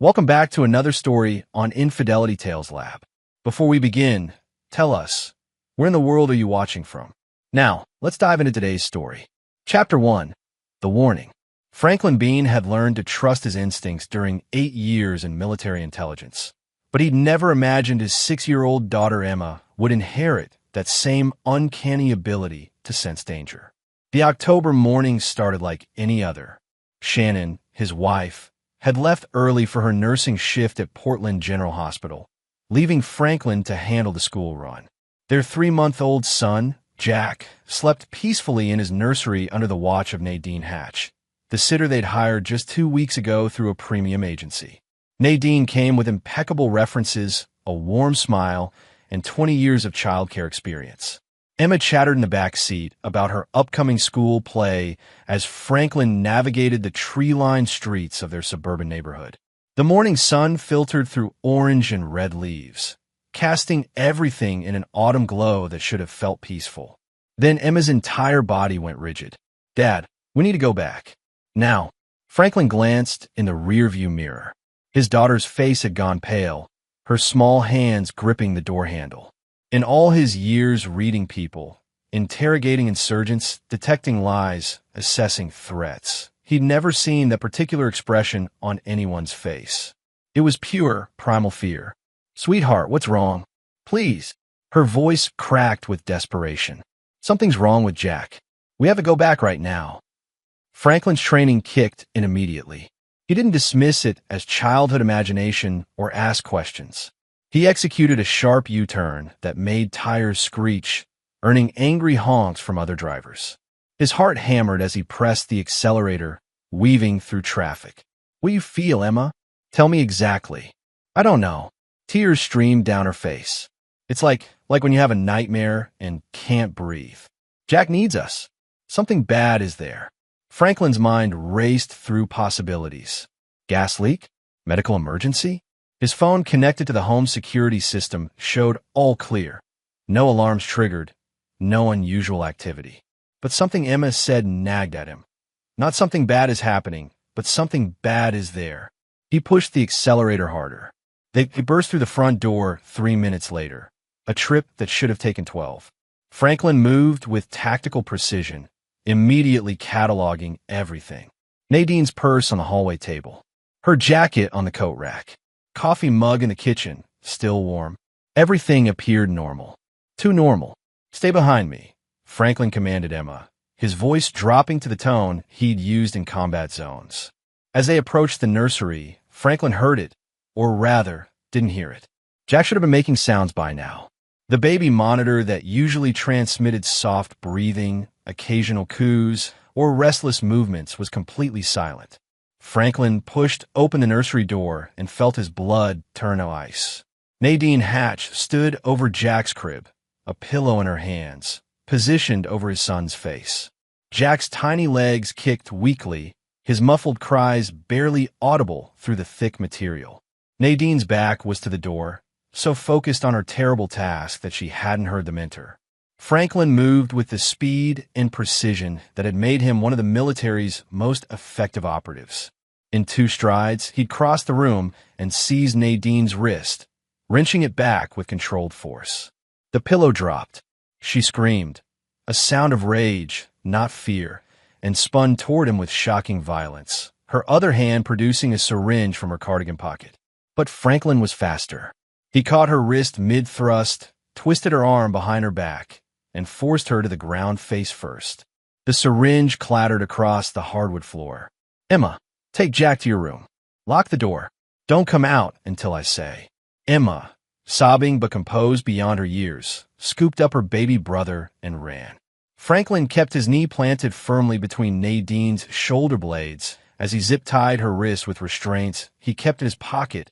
Welcome back to another story on Infidelity Tales Lab. Before we begin, tell us, where in the world are you watching from? Now, let's dive into today's story. Chapter 1. The Warning. Franklin Bean had learned to trust his instincts during 8 years in military intelligence, but he'd never imagined his 6-year-old daughter Emma would inherit that same uncanny ability to sense danger. The October morning started like any other. Shannon, his wife, had left early for her nursing shift at Portland General Hospital, leaving Franklin to handle the school run. Their 3-month-old son, Jack, slept peacefully in his nursery under the watch of Nadine Hatch, the sitter they'd hired just 2 weeks ago through a premium agency. Nadine came with impeccable references, a warm smile, and 20 years of childcare experience. Emma chattered in the back seat about her upcoming school play as Franklin navigated the tree-lined streets of their suburban neighborhood. The morning sun filtered through orange and red leaves, casting everything in an autumn glow that should have felt peaceful. Then Emma's entire body went rigid. "Dad, we need to go back. Now." Franklin glanced in the rearview mirror. His daughter's face had gone pale, her small hands gripping the door handle. In all his years reading people, interrogating insurgents, detecting lies, assessing threats, he'd never seen that particular expression on anyone's face. It was pure, primal fear. "Sweetheart, what's wrong? Please." Her voice cracked with desperation. "Something's wrong with Jack. We have to go back right now." Franklin's training kicked in immediately. He didn't dismiss it as childhood imagination or ask questions. He executed a sharp U-turn that made tires screech, earning angry honks from other drivers. His heart hammered as he pressed the accelerator, weaving through traffic. "What do you feel, Emma? Tell me exactly." "I don't know." Tears streamed down her face. "It's like when you have a nightmare and can't breathe. Jack needs us. Something bad is there." Franklin's mind raced through possibilities. Gas leak? Medical emergency? His phone connected to the home security system showed all clear. No alarms triggered, no unusual activity. But something Emma said nagged at him. Not something bad is happening, but something bad is there. He pushed the accelerator harder. They burst through the front door 3 minutes later, a trip that should have taken 12. Franklin moved with tactical precision, immediately cataloging everything. Nadine's purse on the hallway table, her jacket on the coat rack, coffee mug in the kitchen, still warm. Everything appeared normal. Too normal. "Stay behind me," Franklin commanded Emma, his voice dropping to the tone he'd used in combat zones. As they approached the nursery, Franklin heard it, or rather, didn't hear it. Jack should have been making sounds by now. The baby monitor that usually transmitted soft breathing, occasional coos, or restless movements was completely silent. Franklin pushed open the nursery door and felt his blood turn to ice. Nadine Hatch stood over Jack's crib, a pillow in her hands, positioned over his son's face. Jack's tiny legs kicked weakly, his muffled cries barely audible through the thick material. Nadine's back was to the door, so focused on her terrible task that she hadn't heard them enter. Franklin moved with the speed and precision that had made him one of the military's most effective operatives. In 2 strides, he'd crossed the room and seized Nadine's wrist, wrenching it back with controlled force. The pillow dropped. She screamed, a sound of rage, not fear, and spun toward him with shocking violence, her other hand producing a syringe from her cardigan pocket. But Franklin was faster. He caught her wrist mid-thrust, twisted her arm behind her back, and forced her to the ground face first. The syringe clattered across the hardwood floor. "Emma, take Jack to your room. Lock the door. Don't come out until I say." Emma, sobbing but composed beyond her years, scooped up her baby brother and ran. Franklin kept his knee planted firmly between Nadine's shoulder blades as he zip-tied her wrist with restraints he kept in his pocket,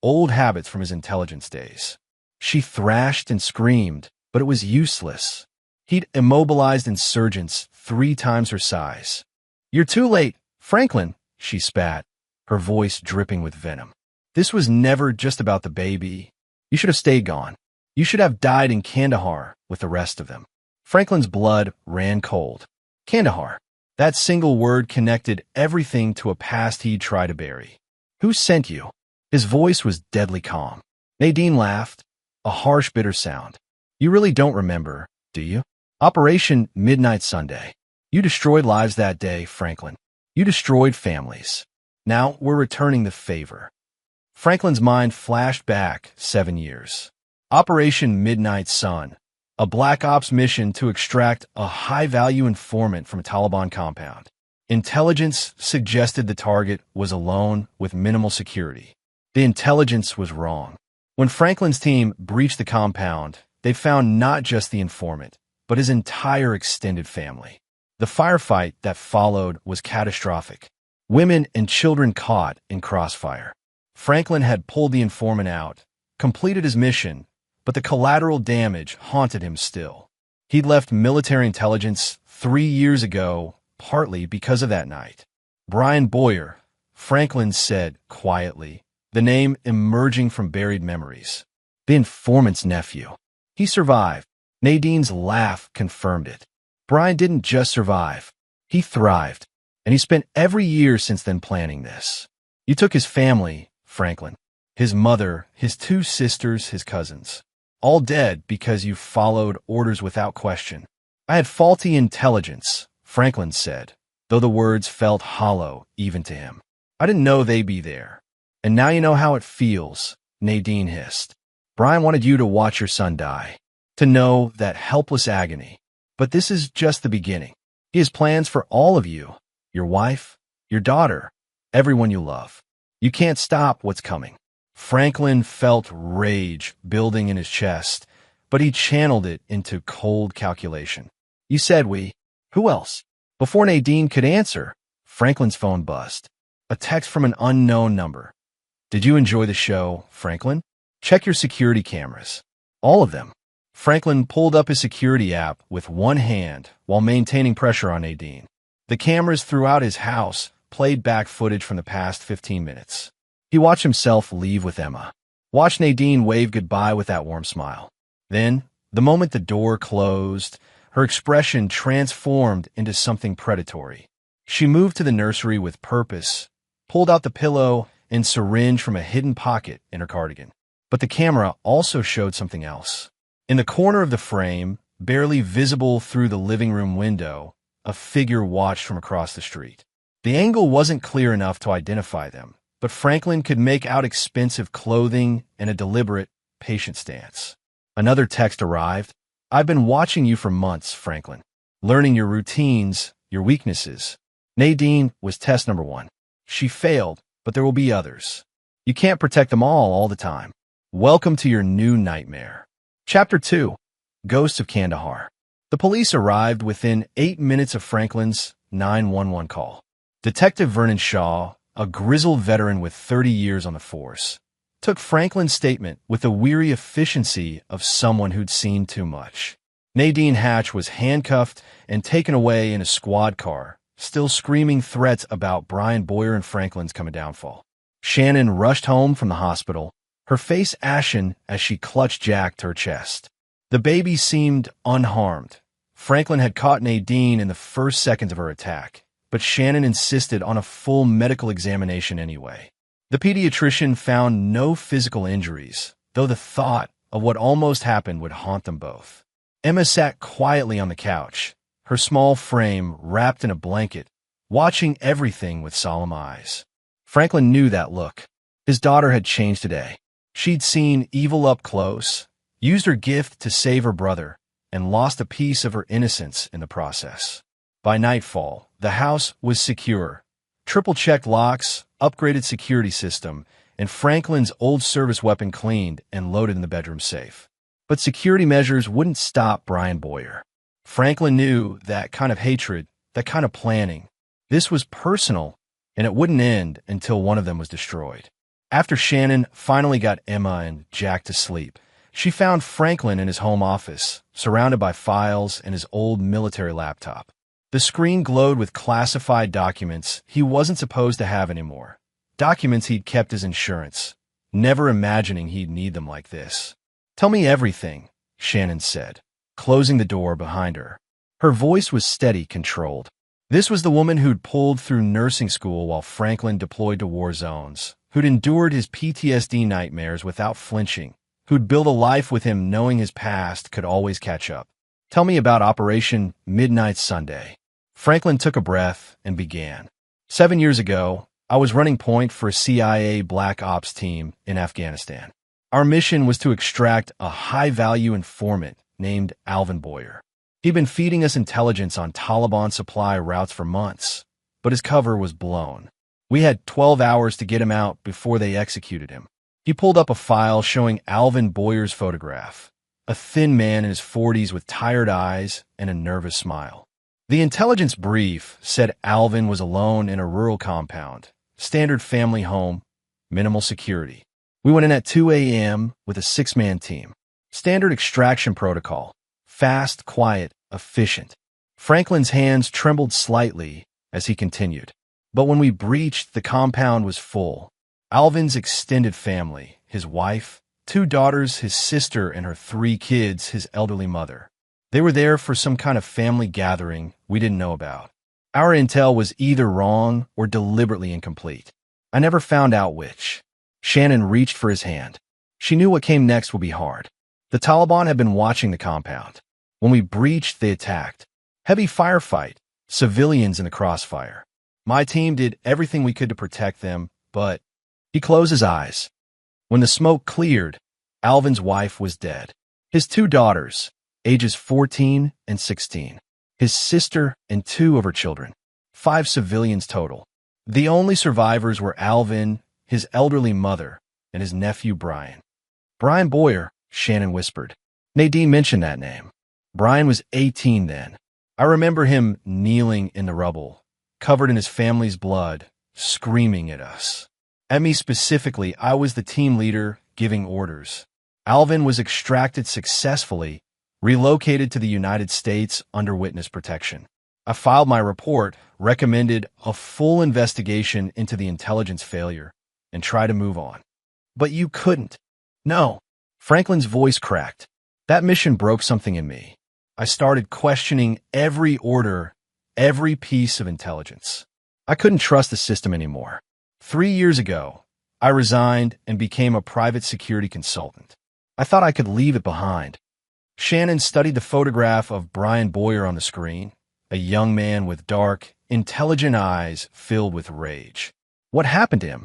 old habits from his intelligence days. She thrashed and screamed, but it was useless. He'd immobilized insurgents 3 times her size. "You're too late, Franklin," she spat, her voice dripping with venom. "This was never just about the baby. You should have stayed gone. You should have died in Kandahar with the rest of them." Franklin's blood ran cold. Kandahar. That single word connected everything to a past he'd tried to bury. "Who sent you?" His voice was deadly calm. Nadine laughed, a harsh, bitter sound. You really don't remember, do you? Operation Midnight Sunday. You destroyed lives that day, Franklin. You destroyed families. Now we're returning the favor. Franklin's mind flashed back 7 years. Operation Midnight Sun, a black ops mission to extract a high-value informant from a Taliban compound. Intelligence suggested the target was alone with minimal security. The intelligence was wrong. When Franklin's team breached the compound, they found not just the informant, but his entire extended family. The firefight that followed was catastrophic. Women and children caught in crossfire. Franklin had pulled the informant out, completed his mission, but the collateral damage haunted him still. He'd left military intelligence 3 years ago, partly because of that night. Brian Boyer, Franklin said quietly, the name emerging from buried memories. The informant's nephew. He survived. Nadine's laugh confirmed it. Brian didn't just survive. He thrived. And he spent every year since then planning this. You took his family, Franklin. His mother, his 2 sisters, his cousins. All dead because you followed orders without question. I had faulty intelligence, Franklin said, though the words felt hollow even to him. I didn't know they'd be there. And now you know how it feels, Nadine hissed. Brian wanted you to watch your son die, to know that helpless agony. But this is just the beginning. He has plans for all of you, your wife, your daughter, everyone you love. You can't stop what's coming. Franklin felt rage building in his chest, but he channeled it into cold calculation. You said we. Who else? Before Nadine could answer, Franklin's phone buzzed. A text from an unknown number. Did you enjoy the show, Franklin? Check your security cameras. All of them. Franklin pulled up his security app with one hand while maintaining pressure on Nadine. The cameras throughout his house played back footage from the past 15 minutes. He watched himself leave with Emma. Watched Nadine wave goodbye with that warm smile. Then, the moment the door closed, her expression transformed into something predatory. She moved to the nursery with purpose, pulled out the pillow and syringe from a hidden pocket in her cardigan. But the camera also showed something else. In the corner of the frame, barely visible through the living room window, a figure watched from across the street. The angle wasn't clear enough to identify them, but Franklin could make out expensive clothing and a deliberate, patient stance. Another text arrived. I've been watching you for months, Franklin, learning your routines, your weaknesses. Nadine was test number 1. She failed, but there will be others. You can't protect them all the time. Welcome to your new nightmare. Chapter 2. Ghosts of Kandahar. The police arrived within 8 minutes of Franklin's 911 call. Detective Vernon Shaw, a grizzled veteran with 30 years on the force, took Franklin's statement with the weary efficiency of someone who'd seen too much. Nadine Hatch was handcuffed and taken away in a squad car, still screaming threats about Brian Boyer and Franklin's coming downfall. Shannon rushed home from the hospital, her face ashen as she clutched Jack to her chest. The baby seemed unharmed. Franklin had caught Nadine in the first seconds of her attack, but Shannon insisted on a full medical examination anyway. The pediatrician found no physical injuries, though the thought of what almost happened would haunt them both. Emma sat quietly on the couch, her small frame wrapped in a blanket, watching everything with solemn eyes. Franklin knew that look. His daughter had changed today. She'd seen evil up close, used her gift to save her brother, and lost a piece of her innocence in the process. By nightfall, the house was secure. Triple-checked locks, upgraded security system, and Franklin's old service weapon cleaned and loaded in the bedroom safe. But security measures wouldn't stop Brian Boyer. Franklin knew that kind of hatred, that kind of planning. This was personal, and it wouldn't end until one of them was destroyed. After Shannon finally got Emma and Jack to sleep, she found Franklin in his home office, surrounded by files and his old military laptop. The screen glowed with classified documents he wasn't supposed to have anymore. Documents he'd kept as insurance, never imagining he'd need them like this. Tell me everything, Shannon said, closing the door behind her. Her voice was steady, controlled. This was the woman who'd pulled through nursing school while Franklin deployed to war zones, who'd endured his PTSD nightmares without flinching, who'd built a life with him knowing his past could always catch up. Tell me about Operation Midnight Sunday. Franklin took a breath and began. 7 years ago, I was running point for a CIA Black Ops team in Afghanistan. Our mission was to extract a high-value informant named Alvin Boyer. He'd been feeding us intelligence on Taliban supply routes for months, but his cover was blown. We had 12 hours to get him out before they executed him. He pulled up a file showing Alvin Boyer's photograph, a thin man in his 40s with tired eyes and a nervous smile. The intelligence brief said Alvin was alone in a rural compound, standard family home, minimal security. We went in at 2 a.m. with a 6-man team. Standard extraction protocol. Fast, quiet, efficient. Franklin's hands trembled slightly as he continued. But when we breached, the compound was full. Alvin's extended family, his wife, 2 daughters, his sister, and her 3 kids, his elderly mother. They were there for some kind of family gathering we didn't know about. Our intel was either wrong or deliberately incomplete. I never found out which. Shannon reached for his hand. She knew what came next would be hard. The Taliban had been watching the compound. When we breached, they attacked. Heavy firefight, civilians in the crossfire. My team did everything we could to protect them, but he closed his eyes. When the smoke cleared, Alvin's wife was dead. His 2 daughters, ages 14 and 16. His sister and 2 of her children. 5 civilians total. The only survivors were Alvin, his elderly mother, and his nephew Brian. Brian Boyer, Shannon whispered. Nadine mentioned that name. Brian was 18 then. I remember him kneeling in the rubble, covered in his family's blood, screaming at us. At me specifically, I was the team leader giving orders. Alvin was extracted successfully, relocated to the United States under witness protection. I filed my report, recommended a full investigation into the intelligence failure, and tried to move on. But you couldn't. No. Franklin's voice cracked. That mission broke something in me. I started questioning every order, every piece of intelligence. I couldn't trust the system anymore. 3 years ago, I resigned and became a private security consultant. I thought I could leave it behind. Shannon studied the photograph of Brian Boyer on the screen, a young man with dark, intelligent eyes filled with rage. What happened to him?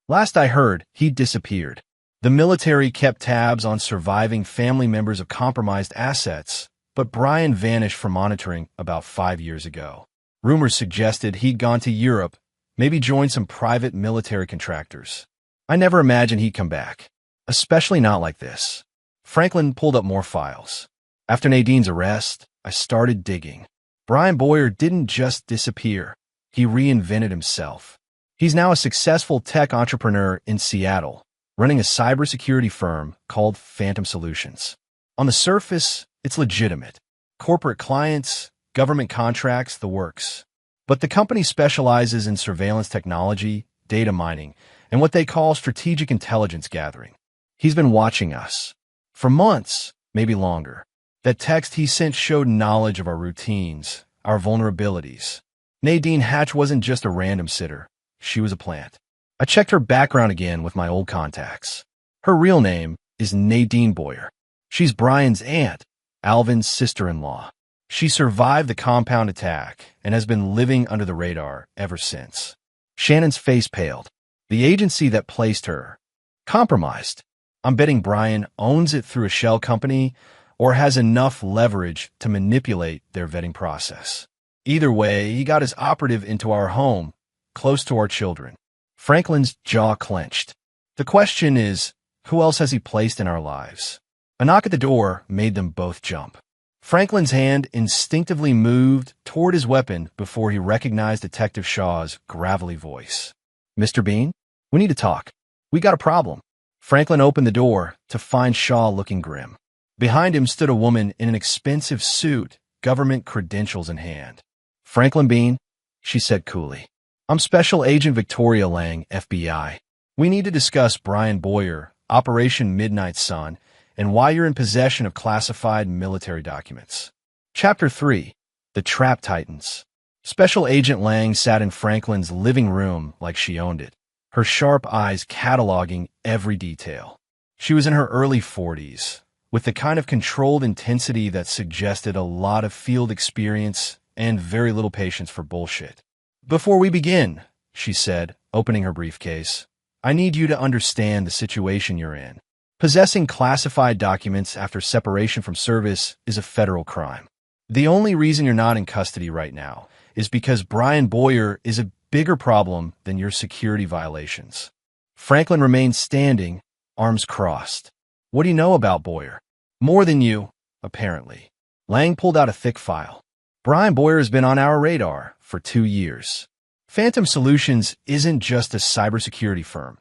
Last I heard, he'd disappeared. The military kept tabs on surviving family members of compromised assets, but Brian vanished from monitoring about 5 years ago. Rumors suggested he'd gone to Europe, maybe joined some private military contractors. I never imagined he'd come back, especially not like this. Franklin pulled up more files. After Nadine's arrest, I started digging. Brian Boyer didn't just disappear. He reinvented himself. He's now a successful tech entrepreneur in Seattle, running a cybersecurity firm called Phantom Solutions. On the surface, it's legitimate. Corporate clients, government contracts, the works. But the company specializes in surveillance technology, data mining, and what they call strategic intelligence gathering. He's been watching us. For months, maybe longer. That text he sent showed knowledge of our routines, our vulnerabilities. Nadine Hatch wasn't just a random sitter. She was a plant. I checked her background again with my old contacts. Her real name is Nadine Boyer. She's Brian's aunt, Alvin's sister-in-law. She survived the compound attack and has been living under the radar ever since. Shannon's face paled. The agency that placed her, compromised. I'm betting Brian owns it through a shell company or has enough leverage to manipulate their vetting process. Either way, he got his operative into our home, close to our children. Franklin's jaw clenched. The question is, who else has he placed in our lives? A knock at the door made them both jump. Franklin's hand instinctively moved toward his weapon before he recognized Detective Shaw's gravelly voice. Mr. Bean, we need to talk. We got a problem. Franklin opened the door to find Shaw looking grim. Behind him stood a woman in an expensive suit, government credentials in hand. Franklin Bean, she said coolly. I'm Special Agent Victoria Lang, FBI. We need to discuss Brian Boyer, Operation Midnight Sun, and why you're in possession of classified military documents. Chapter 3. The Trap Titans. Special Agent Lang sat in Franklin's living room like she owned it. her sharp eyes cataloging every detail. She was in her early 40s, with the kind of controlled intensity that suggested a lot of field experience and very little patience for bullshit. "Before we begin," she said, opening her briefcase, "I need you to understand the situation you're in. Possessing classified documents after separation from service is a federal crime. The only reason you're not in custody right now is because Brian Boyer is a bigger problem than your security violations." Franklin remained standing, arms crossed. "What do you know about Boyer?" "More than you, apparently." Lang pulled out a thick file. "Brian Boyer has been on our radar for 2 years. Phantom Solutions isn't just a cybersecurity firm.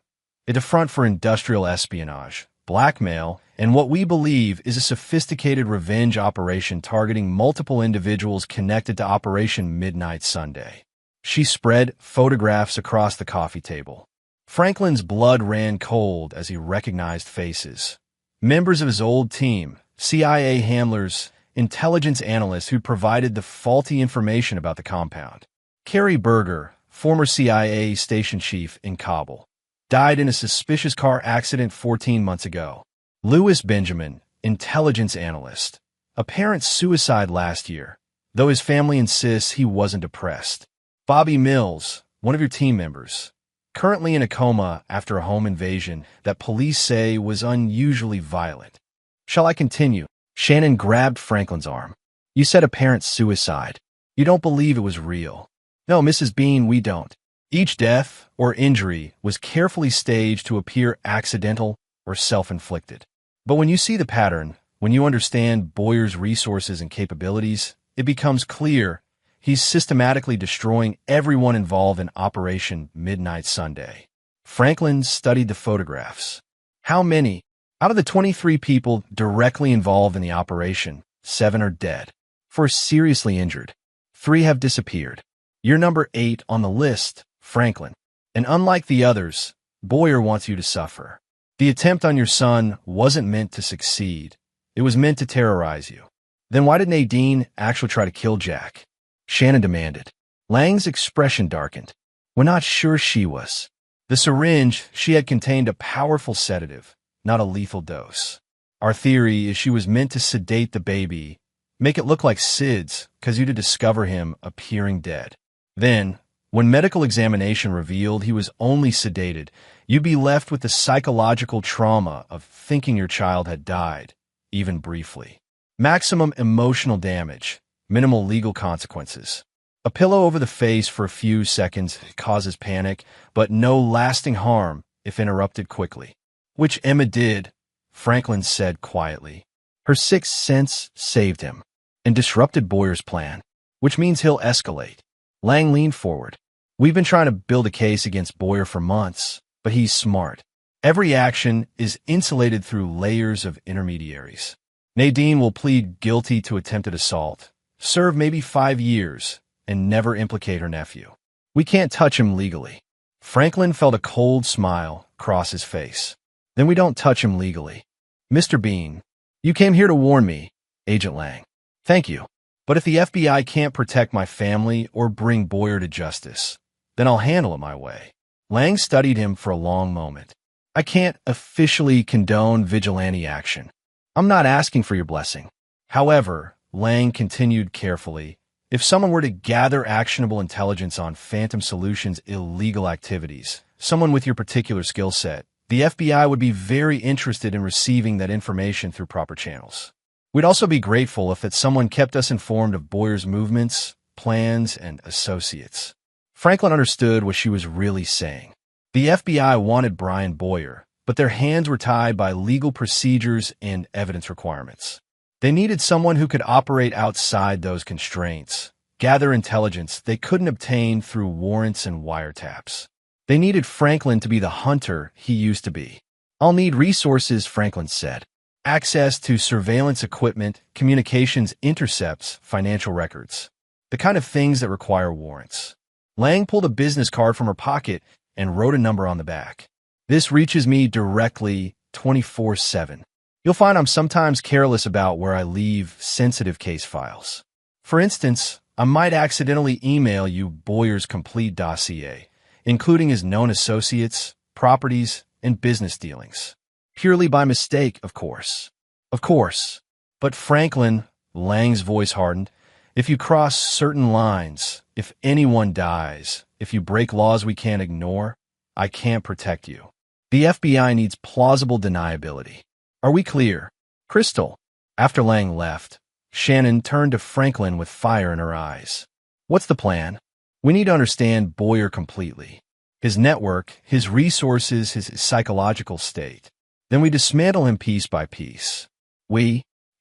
It's a front for industrial espionage, blackmail, and what we believe is a sophisticated revenge operation targeting multiple individuals connected to Operation Midnight Sunday." She spread photographs across the coffee table. Franklin's blood ran cold as he recognized faces. Members of his old team, CIA handlers, intelligence analysts who'd provided the faulty information about the compound. Kerry Berger, former CIA station chief in Kabul, died in a suspicious car accident 14 months ago. Louis Benjamin, intelligence analyst, apparent suicide last year, though his family insists he wasn't depressed. Bobby Mills, one of your team members, currently in a coma after a home invasion that police say was unusually violent. Shall I continue? Shannon grabbed Franklin's arm. "You said apparent suicide. You don't believe it was real." "No, Mrs. Bean, we don't. Each death or injury was carefully staged to appear accidental or self-inflicted. But when you see the pattern, when you understand Boyer's resources and capabilities, it becomes clear he's systematically destroying everyone involved in Operation Midnight Sunday." Franklin studied the photographs. "How many? Out of the 23 people directly involved in the operation, 7 are dead. 4 seriously injured. 3 have disappeared. You're number 8 on the list, Franklin. And unlike the others, Boyer wants you to suffer. The attempt on your son wasn't meant to succeed. It was meant to terrorize you." "Then why did Nadine actually try to kill Jack?" Shannon demanded. Lang's expression darkened. "We're not sure she was. The syringe she had contained a powerful sedative, not a lethal dose. Our theory is she was meant to sedate the baby, make it look like Sid's, cause you to discover him appearing dead. Then, when medical examination revealed he was only sedated, you'd be left with the psychological trauma of thinking your child had died, even briefly. Maximum emotional damage. Minimal legal consequences. A pillow over the face for a few seconds causes panic, but no lasting harm if interrupted quickly." "Which Emma did," Franklin said quietly. "Her sixth sense saved him and disrupted Boyer's plan, which means he'll escalate." Lang leaned forward. "We've been trying to build a case against Boyer for months, but he's smart. Every action is insulated through layers of intermediaries. Nadine will plead guilty to attempted assault, serve maybe 5 years, and never implicate her nephew. We can't touch him legally." Franklin felt a cold smile cross his face. "Then we don't touch him legally. Mr. Bean, you came here to warn me, Agent Lang. Thank you. But if the FBI can't protect my family or bring Boyer to justice, then I'll handle it my way." Lang studied him for a long moment. "I can't officially condone vigilante action. I'm not asking for your blessing. However," Lang continued carefully, "if someone were to gather actionable intelligence on Phantom Solutions' illegal activities, someone with your particular skill set, the FBI would be very interested in receiving that information through proper channels. We'd also be grateful if that someone kept us informed of Boyer's movements, plans, and associates." Franklin understood what she was really saying. The FBI wanted Brian Boyer, but their hands were tied by legal procedures and evidence requirements. They needed someone who could operate outside those constraints, gather intelligence they couldn't obtain through warrants and wiretaps. They needed Franklin to be the hunter he used to be. "I'll need resources," Franklin said. "Access to surveillance equipment, communications intercepts, financial records. The kind of things that require warrants." Lang pulled a business card from her pocket and wrote a number on the back. "This reaches me directly 24/7. You'll find I'm sometimes careless about where I leave sensitive case files. For instance, I might accidentally email you Boyer's complete dossier, including his known associates, properties, and business dealings. Purely by mistake, of course. Of course. But Franklin, Lang's voice hardened, if you cross certain lines, if anyone dies, if you break laws we can't ignore, I can't protect you. The FBI needs plausible deniability. Are we clear? Crystal. After Lang left, Shannon turned to Franklin with fire in her eyes. What's the plan? We need to understand Boyer completely. His network, his resources, his psychological state. Then we dismantle him piece by piece.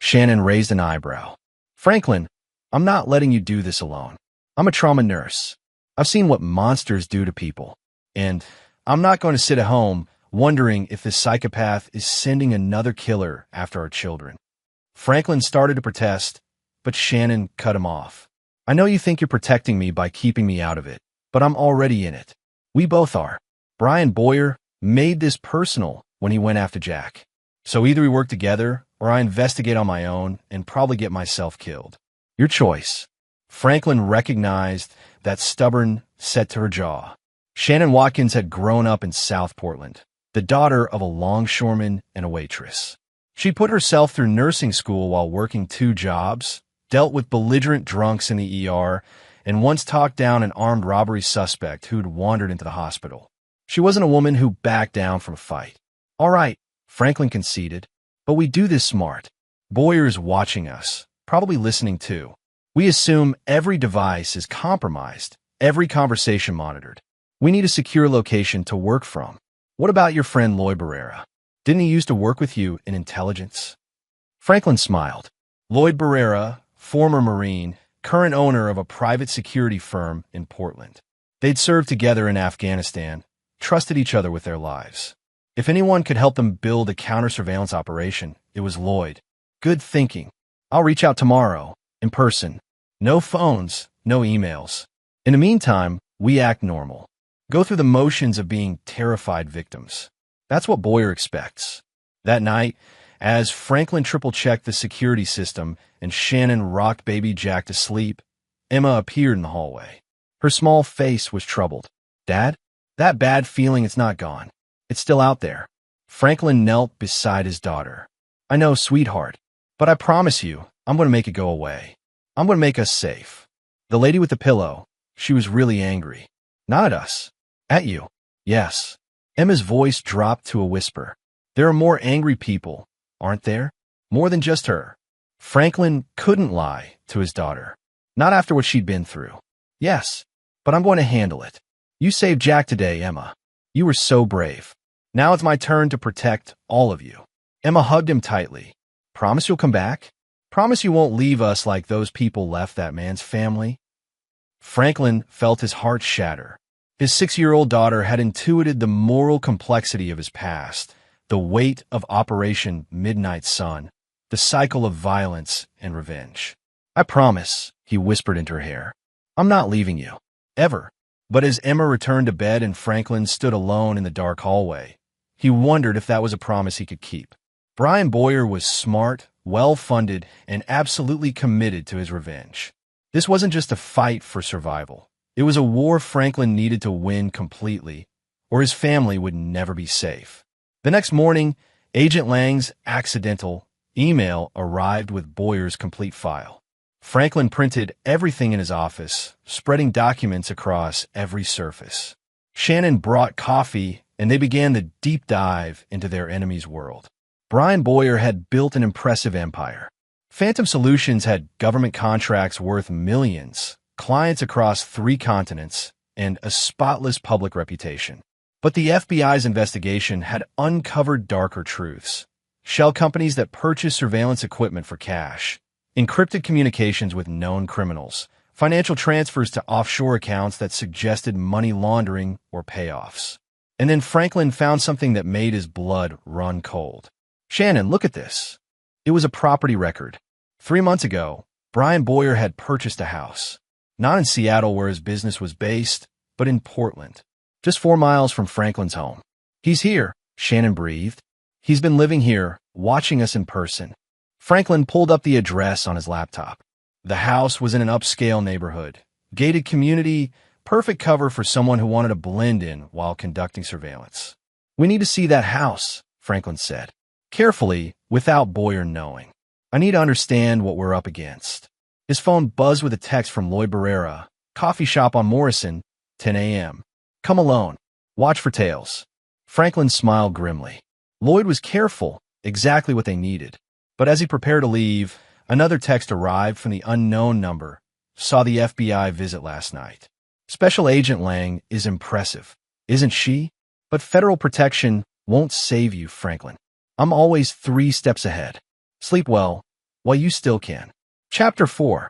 Shannon raised an eyebrow. Franklin, I'm not letting you do this alone. I'm a trauma nurse. I've seen what monsters do to people. And I'm not going to sit at home wondering if this psychopath is sending another killer after our children. Franklin started to protest, but Shannon cut him off. I know you think you're protecting me by keeping me out of it, but I'm already in it. We both are. Brian Boyer made this personal when he went after Jack. So either we work together, or I investigate on my own and probably get myself killed. Your choice. Franklin recognized that stubborn set to her jaw. Shannon Watkins had grown up in South Portland, the daughter of a longshoreman and a waitress. She put herself through nursing school while working 2 jobs, dealt with belligerent drunks in the ER, and once talked down an armed robbery suspect who'd wandered into the hospital. She wasn't a woman who backed down from a fight. All right, Franklin conceded, but we do this smart. Boyer's watching us, probably listening too. We assume every device is compromised, every conversation monitored. We need a secure location to work from. What about your friend Lloyd Barrera? Didn't he used to work with you in intelligence? Franklin smiled. Lloyd Barrera, former Marine, current owner of a private security firm in Portland. They'd served together in Afghanistan, trusted each other with their lives. If anyone could help them build a counter-surveillance operation, it was Lloyd. Good thinking. I'll reach out tomorrow, in person. No phones, no emails. In the meantime, we act normal. Go through the motions of being terrified victims. That's what Boyer expects. That night, as Franklin triple-checked the security system and Shannon rocked baby Jack to sleep, Emma appeared in the hallway. Her small face was troubled. Dad? That bad feeling, it's not gone. It's still out there. Franklin knelt beside his daughter. I know, sweetheart, but I promise you, I'm going to make it go away. I'm going to make us safe. The lady with the pillow, she was really angry. Not at us. At you. Yes. Emma's voice dropped to a whisper. There are more angry people, aren't there? More than just her. Franklin couldn't lie to his daughter. Not after what she'd been through. Yes, but I'm going to handle it. You saved Jack today, Emma. You were so brave. Now it's my turn to protect all of you. Emma hugged him tightly. Promise you'll come back? Promise you won't leave us like those people left that man's family? Franklin felt his heart shatter. His 6-year-old daughter had intuited the moral complexity of his past, the weight of Operation Midnight Sun, the cycle of violence and revenge. I promise, he whispered into her hair. I'm not leaving you. Ever. But as Emma returned to bed and Franklin stood alone in the dark hallway, he wondered if that was a promise he could keep. Brian Boyer was smart, well-funded, and absolutely committed to his revenge. This wasn't just a fight for survival. It was a war Franklin needed to win completely, or his family would never be safe. The next morning, Agent Lang's accidental email arrived with Boyer's complete file. Franklin printed everything in his office, spreading documents across every surface. Shannon brought coffee, and they began the deep dive into their enemy's world. Brian Boyer had built an impressive empire. Phantom Solutions had government contracts worth millions, clients across 3 continents, and a spotless public reputation. But the FBI's investigation had uncovered darker truths. Shell companies that purchased surveillance equipment for cash, encrypted communications with known criminals, financial transfers to offshore accounts that suggested money laundering or payoffs. And then Franklin found something that made his blood run cold. Shannon, look at this. It was a property record. 3 months ago, Brian Boyer had purchased a house. Not in Seattle where his business was based, but in Portland, just 4 miles from Franklin's home. He's here, Shannon breathed. He's been living here, watching us in person. Franklin pulled up the address on his laptop. The house was in an upscale neighborhood, gated community, Perfect cover for someone who wanted to blend in while conducting surveillance. "We need to see that house," Franklin said, carefully, without Boyer knowing. "I need to understand what we're up against." His phone buzzed with a text from Lloyd Barrera, coffee shop on Morrison, 10 a.m. "Come alone. Watch for tails." Franklin smiled grimly. Lloyd was careful, exactly what they needed. But as he prepared to leave, another text arrived from the unknown number. "Saw the FBI visit last night. Special Agent Lang is impressive, isn't she? But federal protection won't save you, Franklin. I'm always 3 steps ahead. Sleep well while you still can." Chapter 4.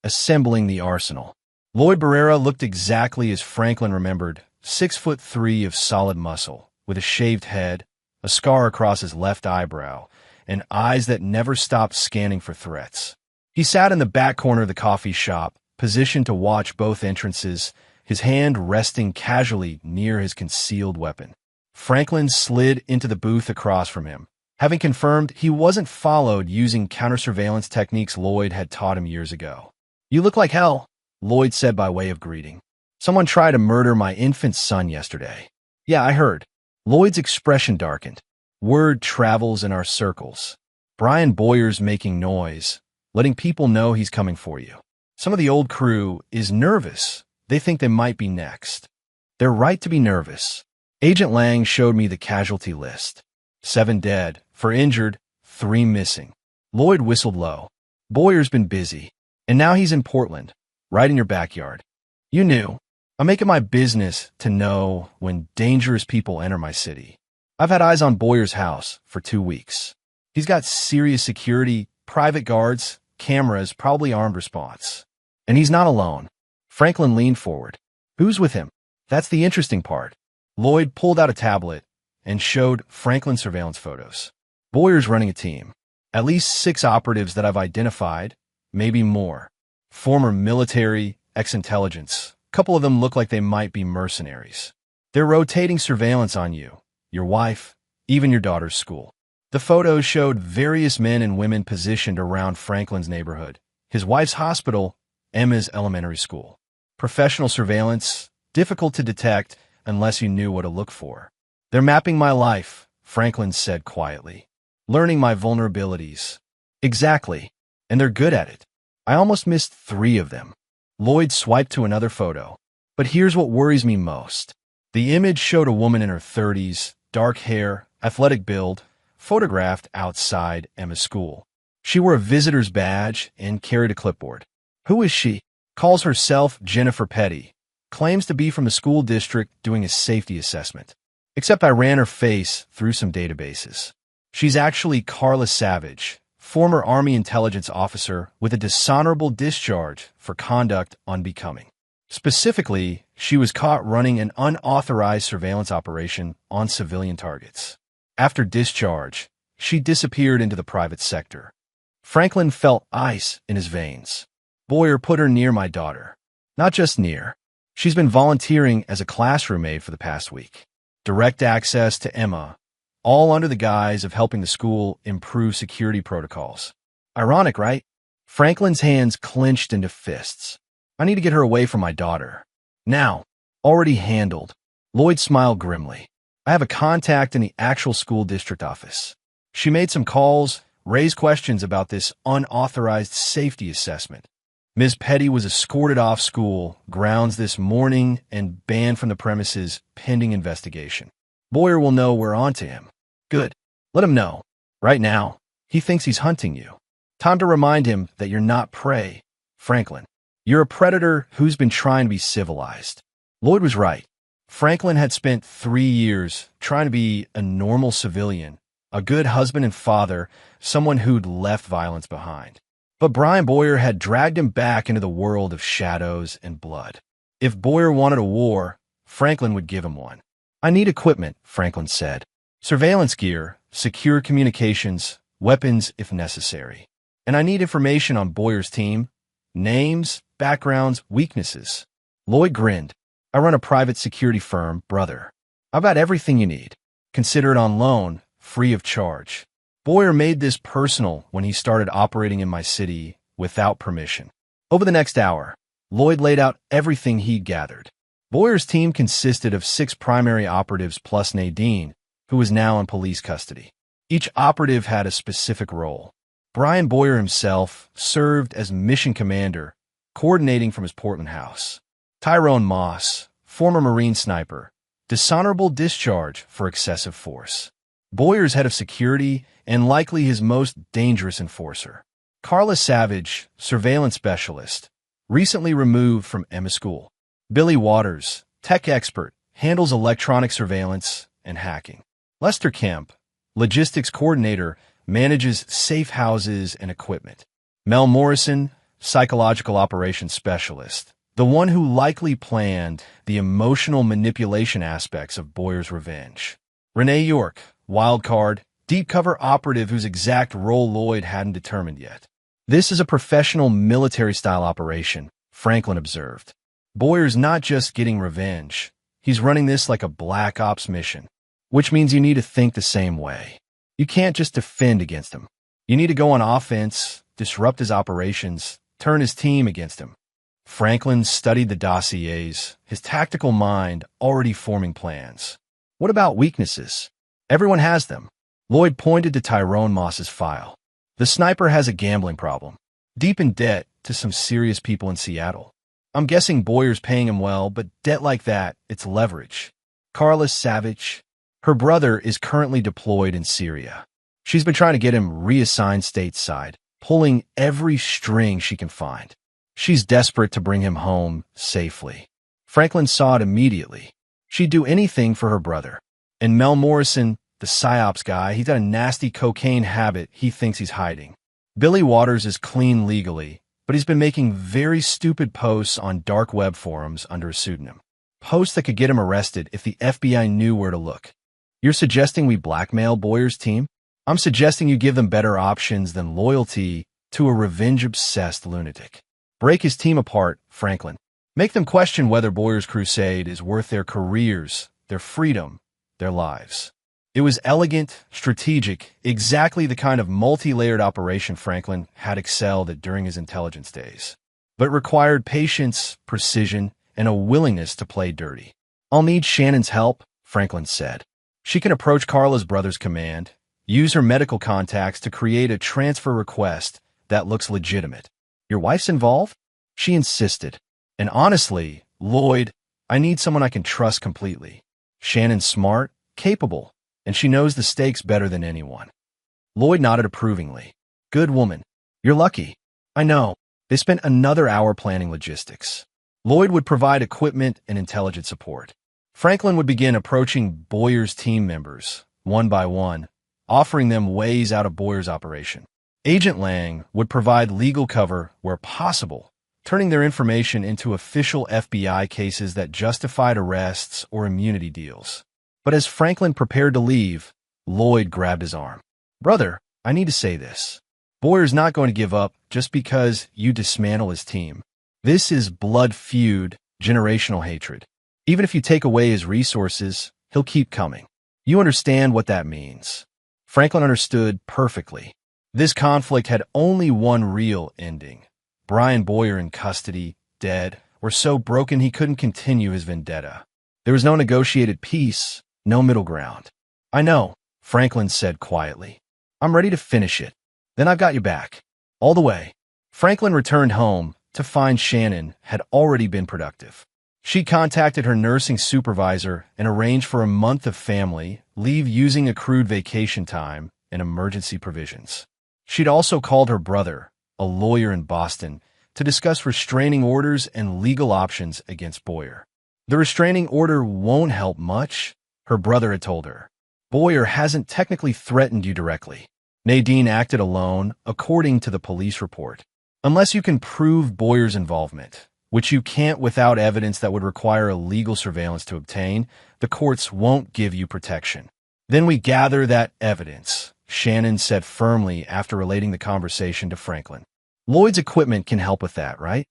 Assembling the Arsenal. Lloyd Barrera looked exactly as Franklin remembered, 6'3" of solid muscle, with a shaved head, a scar across his left eyebrow, and eyes that never stopped scanning for threats. He sat in the back corner of the coffee shop, positioned to watch both entrances, his hand resting casually near his concealed weapon. Franklin slid into the booth across from him, having confirmed he wasn't followed using counter-surveillance techniques Lloyd had taught him years ago. "You look like hell," Lloyd said by way of greeting. "Someone tried to murder my infant son yesterday." "Yeah, I heard." Lloyd's expression darkened. "Word travels in our circles. Brian Boyer's making noise, letting people know he's coming for you. Some of the old crew is nervous. They think they might be next. They're right to be nervous." Agent Lang showed me the casualty list. 7 dead, 4 injured, 3 missing. Lloyd whistled low. "Boyer's been busy, and now he's in Portland, right in your backyard. You knew. I make it my business to know when dangerous people enter my city. I've had eyes on Boyer's house for 2 weeks. He's got serious security, private guards, cameras, probably armed response. And he's not alone." Franklin leaned forward. "Who's with him?" "That's the interesting part." Lloyd pulled out a tablet and showed Franklin surveillance photos. "Boyer's running a team. At least 6 operatives that I've identified, maybe more. Former military, ex-intelligence. A couple of them look like they might be mercenaries. They're rotating surveillance on you, your wife, even your daughter's school." The photos showed various men and women positioned around Franklin's neighborhood, his wife's hospital, Emma's elementary school. Professional surveillance, difficult to detect unless you knew what to look for. "They're mapping my life," Franklin said quietly. "Learning my vulnerabilities." "Exactly. And they're good at it. I almost missed 3 of them." Lloyd swiped to another photo. "But here's what worries me most." The image showed a woman in her 30s, dark hair, athletic build, photographed outside Emma's school. She wore a visitor's badge and carried a clipboard. "Who is she?" "Calls herself Jennifer Petty. Claims to be from the school district doing a safety assessment. Except I ran her face through some databases. She's actually Carla Savage, former Army intelligence officer with a dishonorable discharge for conduct unbecoming. Specifically, she was caught running an unauthorized surveillance operation on civilian targets. After discharge, she disappeared into the private sector." Franklin felt ice in his veins. "Boyer put her near my daughter. Not just near. She's been volunteering as a classroom aide for the past week. Direct access to Emma, all under the guise of helping the school improve security protocols. Ironic, right?" Franklin's hands clenched into fists. "I need to get her away from my daughter. Now." "Already handled." Lloyd smiled grimly. "I have a contact in the actual school district office. She made some calls, raised questions about this unauthorized safety assessment. Ms. Petty was escorted off school grounds this morning and banned from the premises pending investigation. Boyer will know we're on to him." "Good. Let him know. Right now, he thinks he's hunting you. Time to remind him that you're not prey, Franklin. You're a predator who's been trying to be civilized." Lloyd was right. Franklin had spent 3 years trying to be a normal civilian, a good husband and father, someone who'd left violence behind. But Brian Boyer had dragged him back into the world of shadows and blood. If Boyer wanted a war, Franklin would give him one. "I need equipment," Franklin said. "Surveillance gear, secure communications, weapons if necessary. And I need information on Boyer's team, names, backgrounds, weaknesses." Lloyd grinned. "I run a private security firm, brother. I've got everything you need. Consider it on loan, free of charge. Boyer made this personal when he started operating in my city without permission." Over the next hour, Lloyd laid out everything he'd gathered. Boyer's team consisted of 6 primary operatives plus Nadine, who was now in police custody. Each operative had a specific role. Brian Boyer himself served as mission commander, coordinating from his Portland house. Tyrone Moss, former Marine sniper, dishonorable discharge for excessive force. Boyer's head of security and likely his most dangerous enforcer. Carla Savage, surveillance specialist, recently removed from Emma School. Billy Waters, tech expert, handles electronic surveillance and hacking. Lester Kemp, logistics coordinator, manages safe houses and equipment. Mel Morrison, psychological operations specialist, the one who likely planned the emotional manipulation aspects of Boyer's revenge. Renee York, wild card, deep cover operative whose exact role Lloyd hadn't determined yet. This is a professional military-style operation, Franklin observed. Boyer's not just getting revenge. He's running this like a black ops mission, which means you need to think the same way. You can't just defend against him. You need to go on offense, disrupt his operations, turn his team against him. Franklin studied the dossiers, his tactical mind already forming plans. What about weaknesses? Everyone has them. Lloyd pointed to Tyrone Moss's file. The sniper has a gambling problem, deep in debt to some serious people in Seattle. I'm guessing Boyer's paying him well, but debt like that, it's leverage. Carla Savage, her brother is currently deployed in Syria. She's been trying to get him reassigned stateside, pulling every string she can find. She's desperate to bring him home safely. Franklin saw it immediately. She'd do anything for her brother. And Mel Morrison, the PsyOps guy, he's got a nasty cocaine habit he thinks he's hiding. Billy Waters is clean legally, but he's been making very stupid posts on dark web forums under a pseudonym. Posts that could get him arrested if the FBI knew where to look. You're suggesting we blackmail Boyer's team? I'm suggesting you give them better options than loyalty to a revenge-obsessed lunatic. Break his team apart, Franklin. Make them question whether Boyer's crusade is worth their careers, their freedom, their lives. It was elegant, strategic, exactly the kind of multi-layered operation Franklin had excelled at during his intelligence days. But it required patience, precision, and a willingness to play dirty. I'll need Shannon's help, Franklin said. She can approach Carla's brother's command, use her medical contacts to create a transfer request that looks legitimate. Your wife's involved? She insisted. And honestly, Lloyd, I need someone I can trust completely. Shannon's smart, capable, and she knows the stakes better than anyone. Lloyd nodded approvingly. Good woman. You're lucky. I know. They spent another hour planning logistics. Lloyd would provide equipment and intelligence support. Franklin would begin approaching Boyer's team members, one by one, offering them ways out of Boyer's operation. Agent Lang would provide legal cover where possible, turning their information into official FBI cases that justified arrests or immunity deals. But as Franklin prepared to leave, Lloyd grabbed his arm. Brother, I need to say this. Boyer's not going to give up just because you dismantle his team. This is blood feud, generational hatred. Even if you take away his resources, he'll keep coming. You understand what that means. Franklin understood perfectly. This conflict had only one real ending. Brian Boyer in custody, dead, or so broken he couldn't continue his vendetta. There was no negotiated peace, no middle ground. I know, Franklin said quietly. I'm ready to finish it. Then I've got you back. All the way. Franklin returned home to find Shannon had already been productive. She contacted her nursing supervisor and arranged for a month of family leave using accrued vacation time and emergency provisions. She'd also called her brother, a lawyer in Boston, to discuss restraining orders and legal options against Boyer. The restraining order won't help much, her brother had told her. Boyer hasn't technically threatened you directly. Nadine acted alone, according to the police report. Unless you can prove Boyer's involvement, which you can't without evidence that would require illegal surveillance to obtain, the courts won't give you protection. Then we gather that evidence, Shannon said firmly after relating the conversation to Franklin. Lloyd's equipment can help with that, right?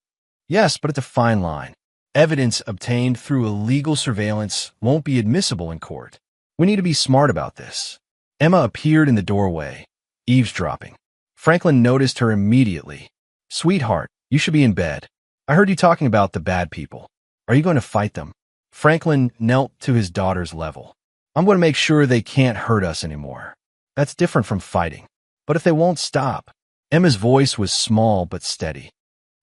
Yes, but it's a fine line. Evidence obtained through illegal surveillance won't be admissible in court. We need to be smart about this. Emma appeared in the doorway, eavesdropping. Franklin noticed her immediately. Sweetheart, you should be in bed. I heard you talking about the bad people. Are you going to fight them? Franklin knelt to his daughter's level. I'm going to make sure they can't hurt us anymore. That's different from fighting. But if they won't stop, Emma's voice was small but steady.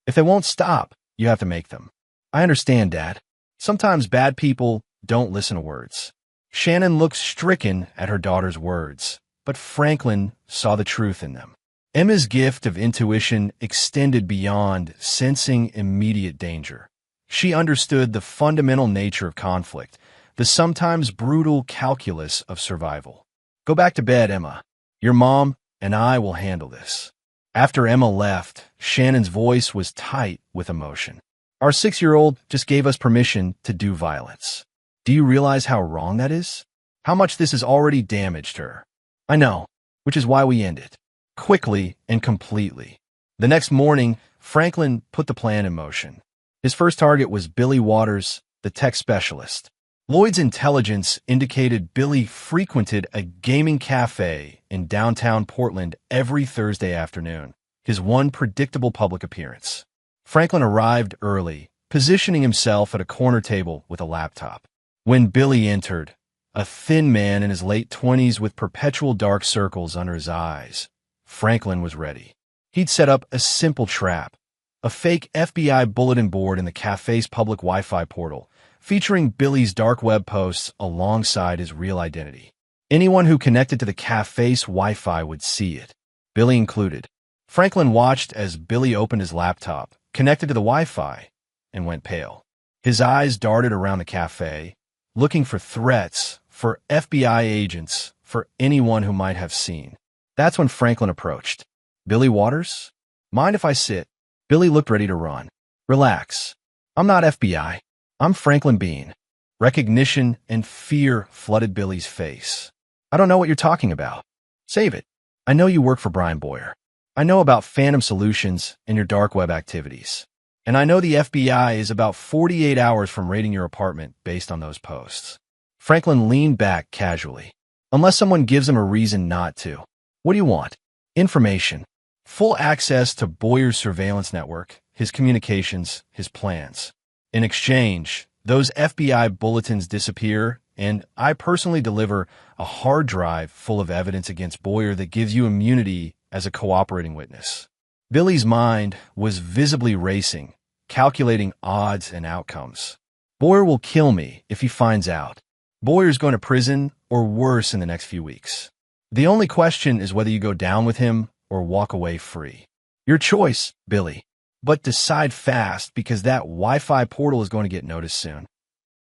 If they won't stop, you have to make them. I understand, Dad. Sometimes bad people don't listen to words. Shannon looked stricken at her daughter's words, but Franklin saw the truth in them. Emma's gift of intuition extended beyond sensing immediate danger. She understood the fundamental nature of conflict, the sometimes brutal calculus of survival. Go back to bed, Emma. Your mom and I will handle this. After Emma left, Shannon's voice was tight with emotion. Our 6-year-old just gave us permission to do violence. Do you realize how wrong that is? How much this has already damaged her? I know, which is why we end it. Quickly and completely. The next morning, Franklin put the plan in motion. His first target was Billy Waters, the tech specialist. Lloyd's intelligence indicated Billy frequented a gaming cafe in downtown Portland every Thursday afternoon, his one predictable public appearance. Franklin arrived early, positioning himself at a corner table with a laptop. When Billy entered, a thin man in his late 20s with perpetual dark circles under his eyes, Franklin was ready. He'd set up a simple trap, a fake FBI bulletin board in the cafe's public Wi-Fi portal, featuring Billy's dark web posts alongside his real identity. Anyone who connected to the cafe's Wi-Fi would see it, Billy included. Franklin watched as Billy opened his laptop, connected to the Wi-Fi, and went pale. His eyes darted around the cafe, looking for threats, for FBI agents, for anyone who might have seen. That's when Franklin approached. Billy Waters? Mind if I sit? Billy looked ready to run. Relax. I'm not FBI. I'm Franklin Bean. Recognition and fear flooded Billy's face. I don't know what you're talking about. Save it. I know you work for Brian Boyer. I know about Phantom Solutions and your dark web activities. And I know the FBI is about 48 hours from raiding your apartment based on those posts. Franklin leaned back casually. Unless someone gives him a reason not to. What do you want? Information. Full access to Boyer's surveillance network, his communications, his plans. In exchange, those FBI bulletins disappear, and I personally deliver a hard drive full of evidence against Boyer that gives you immunity as a cooperating witness. Billy's mind was visibly racing, calculating odds and outcomes. Boyer will kill me if he finds out. Boyer's going to prison or worse in the next few weeks. The only question is whether you go down with him or walk away free. Your choice, Billy. But decide fast because that Wi-Fi portal is going to get noticed soon.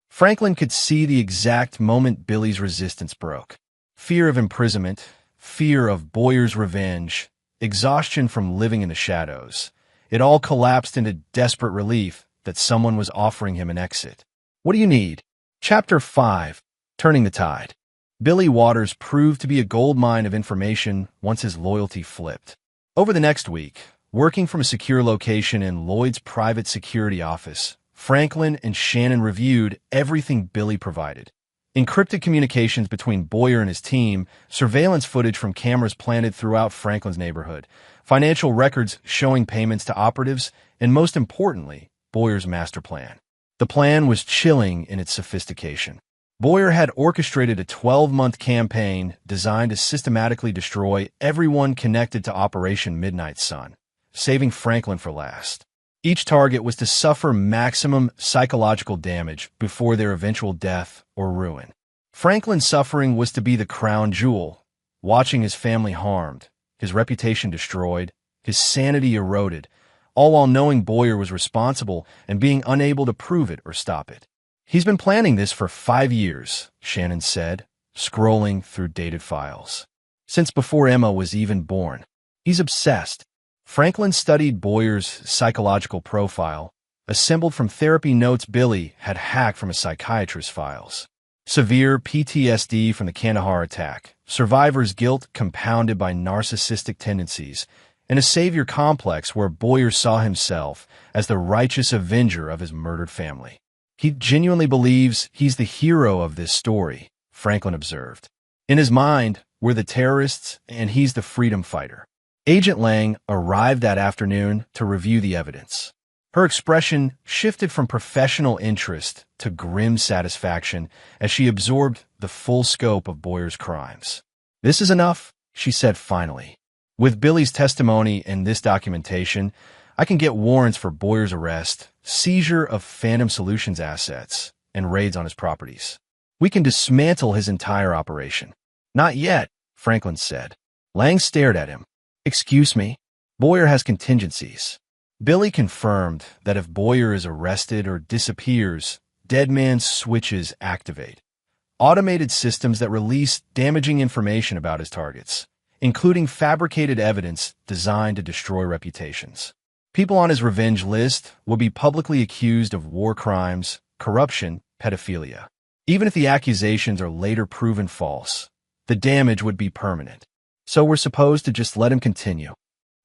Franklin could see the exact moment Billy's resistance broke. Fear of imprisonment, fear of Boyer's revenge, exhaustion from living in the shadows. It all collapsed into desperate relief that someone was offering him an exit. What do you need? Chapter 5. Turning the Tide. Billy Waters proved to be a goldmine of information once his loyalty flipped. Over the next week, working from a secure location in Lloyd's private security office, Franklin and Shannon reviewed everything Billy provided. Encrypted communications between Boyer and his team, surveillance footage from cameras planted throughout Franklin's neighborhood, financial records showing payments to operatives, and most importantly, Boyer's master plan. The plan was chilling in its sophistication. Boyer had orchestrated a 12-month campaign designed to systematically destroy everyone connected to Operation Midnight Sun, saving Franklin for last. Each target was to suffer maximum psychological damage before their eventual death or ruin. Franklin's suffering was to be the crown jewel, watching his family harmed, his reputation destroyed, his sanity eroded, all while knowing Boyer was responsible and being unable to prove it or stop it. He's been planning this for 5 years, Shannon said, scrolling through dated files. Since before Emma was even born. He's obsessed. Franklin studied Boyer's psychological profile, assembled from therapy notes Billy had hacked from a psychiatrist's files. Severe PTSD from the Kandahar attack, survivor's guilt compounded by narcissistic tendencies, and a savior complex where Boyer saw himself as the righteous avenger of his murdered family. He genuinely believes he's the hero of this story, Franklin observed. In his mind, we're the terrorists and he's the freedom fighter. Agent Lang arrived that afternoon to review the evidence. Her expression shifted from professional interest to grim satisfaction as she absorbed the full scope of Boyer's crimes. "This is enough," she said finally. "With Billy's testimony and this documentation, I can get warrants for Boyer's arrest, seizure of Phantom Solutions assets, and raids on his properties. We can dismantle his entire operation." "Not yet," Franklin said. Lang stared at him. "Excuse me? Boyer has contingencies." Billy confirmed that if Boyer is arrested or disappears, dead man switches activate. Automated systems that release damaging information about his targets, including fabricated evidence designed to destroy reputations. People on his revenge list will be publicly accused of war crimes, corruption, pedophilia. Even if the accusations are later proven false, the damage would be permanent. "So we're supposed to just let him continue?"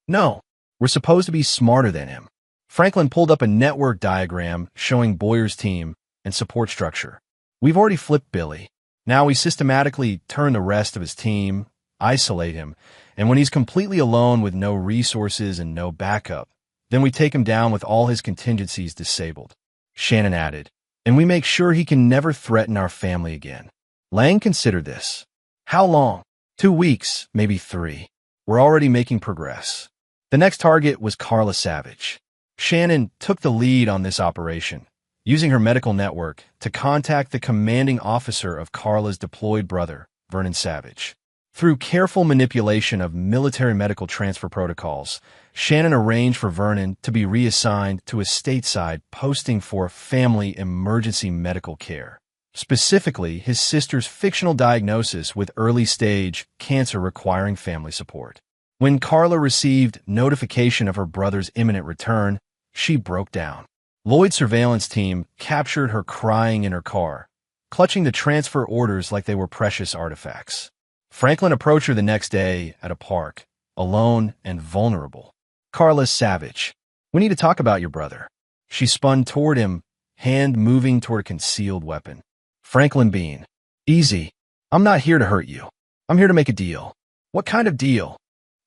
"No. We're supposed to be smarter than him." Franklin pulled up a network diagram showing Boyer's team and support structure. "We've already flipped Billy. Now we systematically turn the rest of his team, isolate him, and when he's completely alone with no resources and no backup, then we take him down with all his contingencies disabled." Shannon added, "And we make sure he can never threaten our family again." Lang considered this. "How long?" 2 weeks, maybe 3. We're already making progress." The next target was Carla Savage. Shannon took the lead on this operation, using her medical network to contact the commanding officer of Carla's deployed brother, Vernon Savage. Through careful manipulation of military medical transfer protocols, Shannon arranged for Vernon to be reassigned to a stateside posting for family emergency medical care, specifically his sister's fictional diagnosis with early-stage cancer requiring family support. When Carla received notification of her brother's imminent return, she broke down. Lloyd's surveillance team captured her crying in her car, clutching the transfer orders like they were precious artifacts. Franklin approached her the next day at a park, alone and vulnerable. "Carla Savage, we need to talk about your brother." She spun toward him, hand moving toward a concealed weapon. Franklin beamed. "Easy. I'm not here to hurt you. I'm here to make a deal." "What kind of deal?"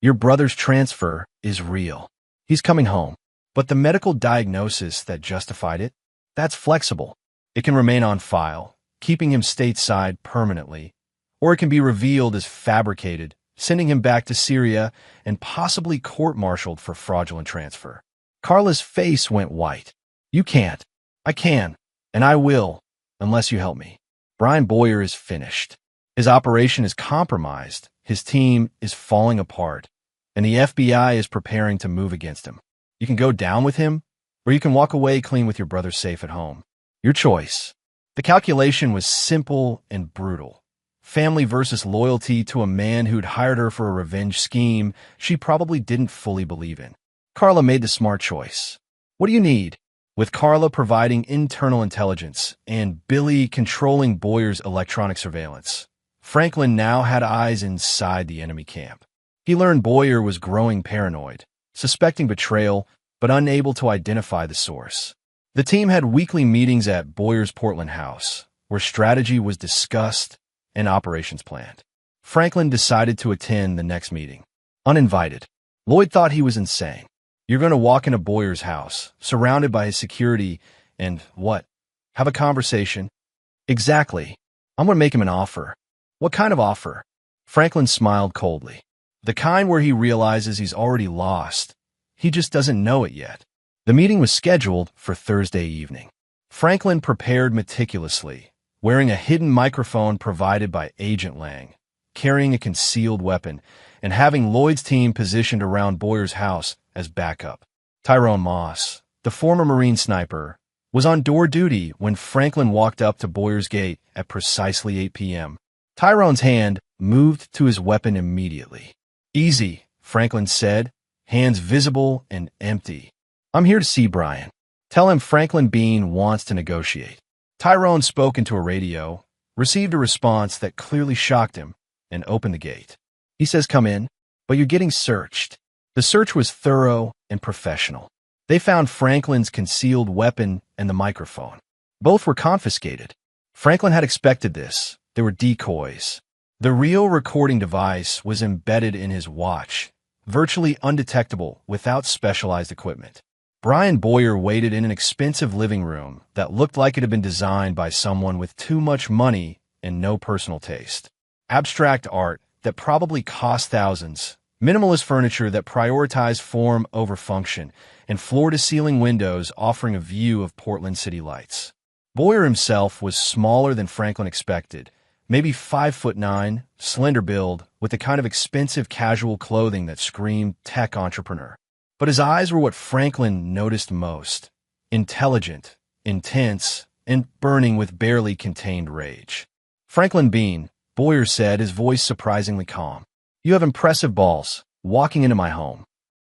"Your brother's transfer is real. He's coming home. But the medical diagnosis that justified it, that's flexible. It can remain on file, keeping him stateside permanently, or it can be revealed as fabricated, sending him back to Syria and possibly court-martialed for fraudulent transfer." Carla's face went white. "You can't. I can, and I will, unless you help me. Brian Boyer is finished. His operation is compromised, his team is falling apart, and the FBI is preparing to move against him. You can go down with him, or you can walk away clean with your brother safe at home. Your choice." The calculation was simple and brutal. Family versus loyalty to a man who'd hired her for a revenge scheme she probably didn't fully believe in. Carla made the smart choice. "What do you need?" With Carla providing internal intelligence and Billy controlling Boyer's electronic surveillance, Franklin now had eyes inside the enemy camp. He learned Boyer was growing paranoid, suspecting betrayal, but unable to identify the source. The team had weekly meetings at Boyer's Portland house, where strategy was discussed and operations planned. Franklin decided to attend the next meeting. Uninvited. Lloyd thought he was insane. You're going to walk into Boyer's house, surrounded by his security, and what? Have a conversation? Exactly. I'm going to make him an offer. What kind of offer? Franklin smiled coldly. The kind where he realizes he's already lost. He just doesn't know it yet. The meeting was scheduled for Thursday evening. Franklin prepared meticulously, wearing a hidden microphone provided by Agent Lang, carrying a concealed weapon, and having Lloyd's team positioned around Boyer's house as backup. Tyrone Moss, the former Marine sniper, was on door duty when Franklin walked up to Boyer's gate at precisely 8 p.m. Tyrone's hand moved to his weapon immediately. "Easy," Franklin said, hands visible and empty. "I'm here to see Brian. Tell him Franklin Bean wants to negotiate." Tyrone spoke into a radio, received a response that clearly shocked him, and opened the gate. He says, "Come in, but you're getting searched." The search was thorough and professional. They found Franklin's concealed weapon and the microphone. Both were confiscated. Franklin had expected this. They were decoys. The real recording device was embedded in his watch, virtually undetectable without specialized equipment. Brian Boyer waited in an expensive living room that looked like it had been designed by someone with too much money and no personal taste. Abstract art that probably cost thousands, minimalist furniture that prioritized form over function, and floor-to-ceiling windows offering a view of Portland city lights. Boyer himself was smaller than Franklin expected, maybe 5'9", slender build, with the kind of expensive casual clothing that screamed tech entrepreneur. But his eyes were what Franklin noticed most: intelligent, intense, and burning with barely contained rage. "Franklin Bean," Boyer said, his voice surprisingly calm. "You have impressive balls, walking into my home.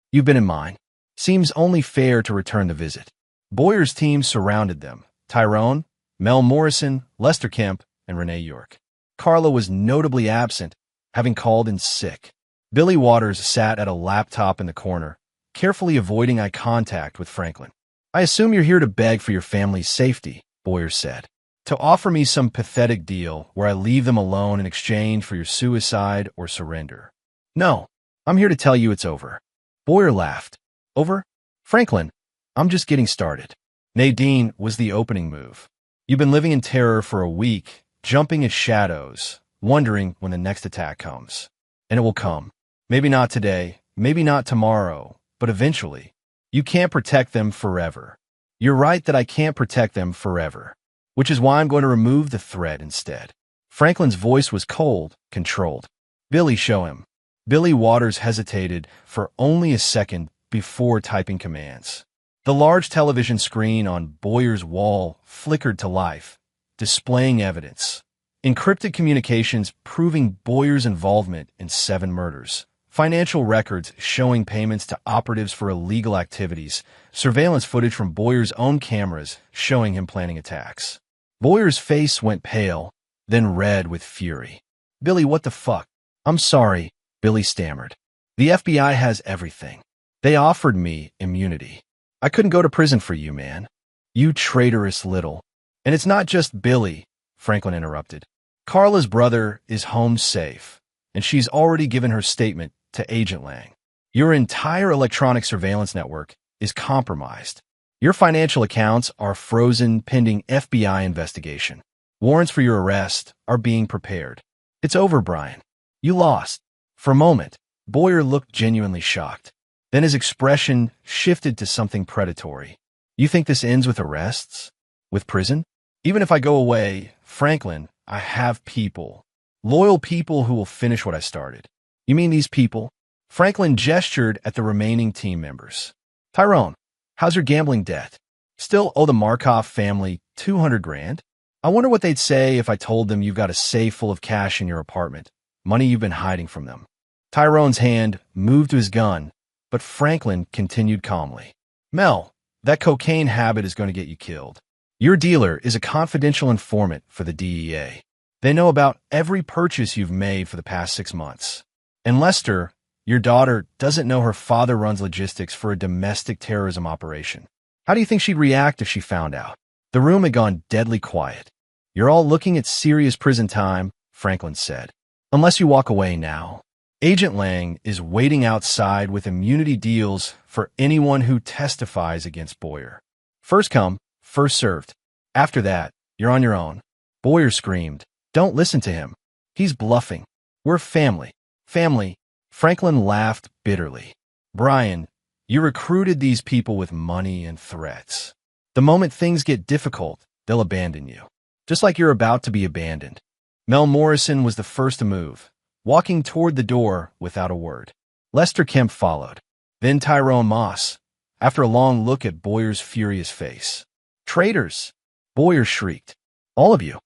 You've been in mine. Seems only fair to return the visit." Boyer's team surrounded them: Tyrone, Mel Morrison, Lester Kemp, and Renee York. Carla was notably absent, having called in sick. Billy Waters sat at a laptop in the corner, carefully avoiding eye contact with Franklin. "I assume you're here to beg for your family's safety," Boyer said. "To offer me some pathetic deal where I leave them alone in exchange for your suicide or surrender." "No, I'm here to tell you it's over." Boyer laughed. "Over? Franklin, I'm just getting started." Nadine was the opening move. "You've been living in terror for a week, jumping at shadows, wondering when the next attack comes. And it will come. Maybe not today, maybe not tomorrow, but eventually. You can't protect them forever. You're right that I can't protect them forever, which is why I'm going to remove the threat instead." Franklin's voice was cold, controlled. "Billy, show him." Billy Waters hesitated for only a second before typing commands. The large television screen on Boyer's wall flickered to life, displaying evidence. Encrypted communications proving Boyer's involvement in 7 murders. Financial records showing payments to operatives for illegal activities. Surveillance footage from Boyer's own cameras showing him planning attacks. Boyer's face went pale, then red with fury. "Billy, what the fuck?" "I'm sorry," Billy stammered. "The FBI has everything. They offered me immunity. I couldn't go to prison for you, man. You traitorous little—" "And it's not just Billy," Franklin interrupted. "Carla's brother is home safe, and she's already given her statement to Agent Lang. Your entire electronic surveillance network is compromised. Your financial accounts are frozen pending FBI investigation. Warrants for your arrest are being prepared. It's over, Brian. You lost." For a moment, Boyer looked genuinely shocked. Then his expression shifted to something predatory. "You think this ends with arrests? With prison? Even if I go away, Franklin, I have people. Loyal people who will finish what I started." "You mean these people?" Franklin gestured at the remaining team members. "Tyrone, how's your gambling debt? Still owe the Markov family 200 grand? I wonder what they'd say if I told them you've got a safe full of cash in your apartment, money you've been hiding from them." Tyrone's hand moved to his gun, but Franklin continued calmly. "Mel, that cocaine habit is going to get you killed. Your dealer is a confidential informant for the DEA. They know about every purchase you've made for the past 6 months. And Lester, your daughter, doesn't know her father runs logistics for a domestic terrorism operation. How do you think she'd react if she found out?" The room had gone deadly quiet. "You're all looking at serious prison time," Franklin said. "Unless you walk away now. Agent Lang is waiting outside with immunity deals for anyone who testifies against Boyer. First come, first served. After that, you're on your own." Boyer screamed, "Don't listen to him. He's bluffing. We're family." "Family." Franklin laughed bitterly. "Brian, you recruited these people with money and threats. The moment things get difficult, they'll abandon you. Just like you're about to be abandoned." Mel Morrison was the first to move, walking toward the door without a word. Lester Kemp followed. Then Tyrone Moss, after a long look at Boyer's furious face. "Traitors!" Boyer shrieked. "All of you.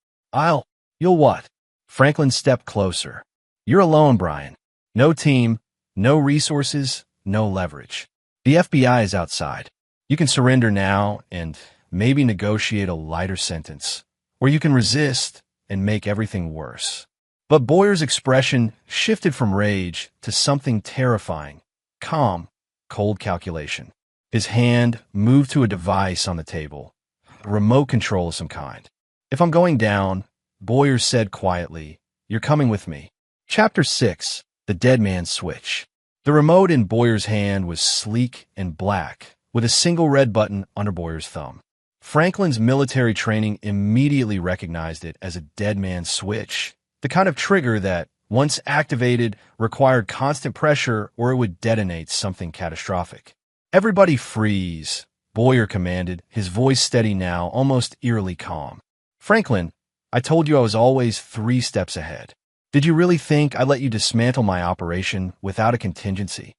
You'll what?" Franklin stepped closer. "You're alone, Brian. No team, no resources, no leverage. The FBI is outside. You can surrender now and maybe negotiate a lighter sentence, or you can resist and make everything worse." But Boyer's expression shifted from rage to something terrifying, calm, cold calculation. His hand moved to a device on the table, a remote control of some kind. "If I'm going down," Boyer said quietly, "you're coming with me." Chapter 6. The Dead Man's Switch. The remote in Boyer's hand was sleek and black, with a single red button under Boyer's thumb. Franklin's military training immediately recognized it as a dead man's switch, the kind of trigger that, once activated, required constant pressure or it would detonate something catastrophic. "Everybody freeze," Boyer commanded, his voice steady now, almost eerily calm. "Franklin, I told you I was always 3 steps ahead. Did you really think I'd let you dismantle my operation without a contingency?"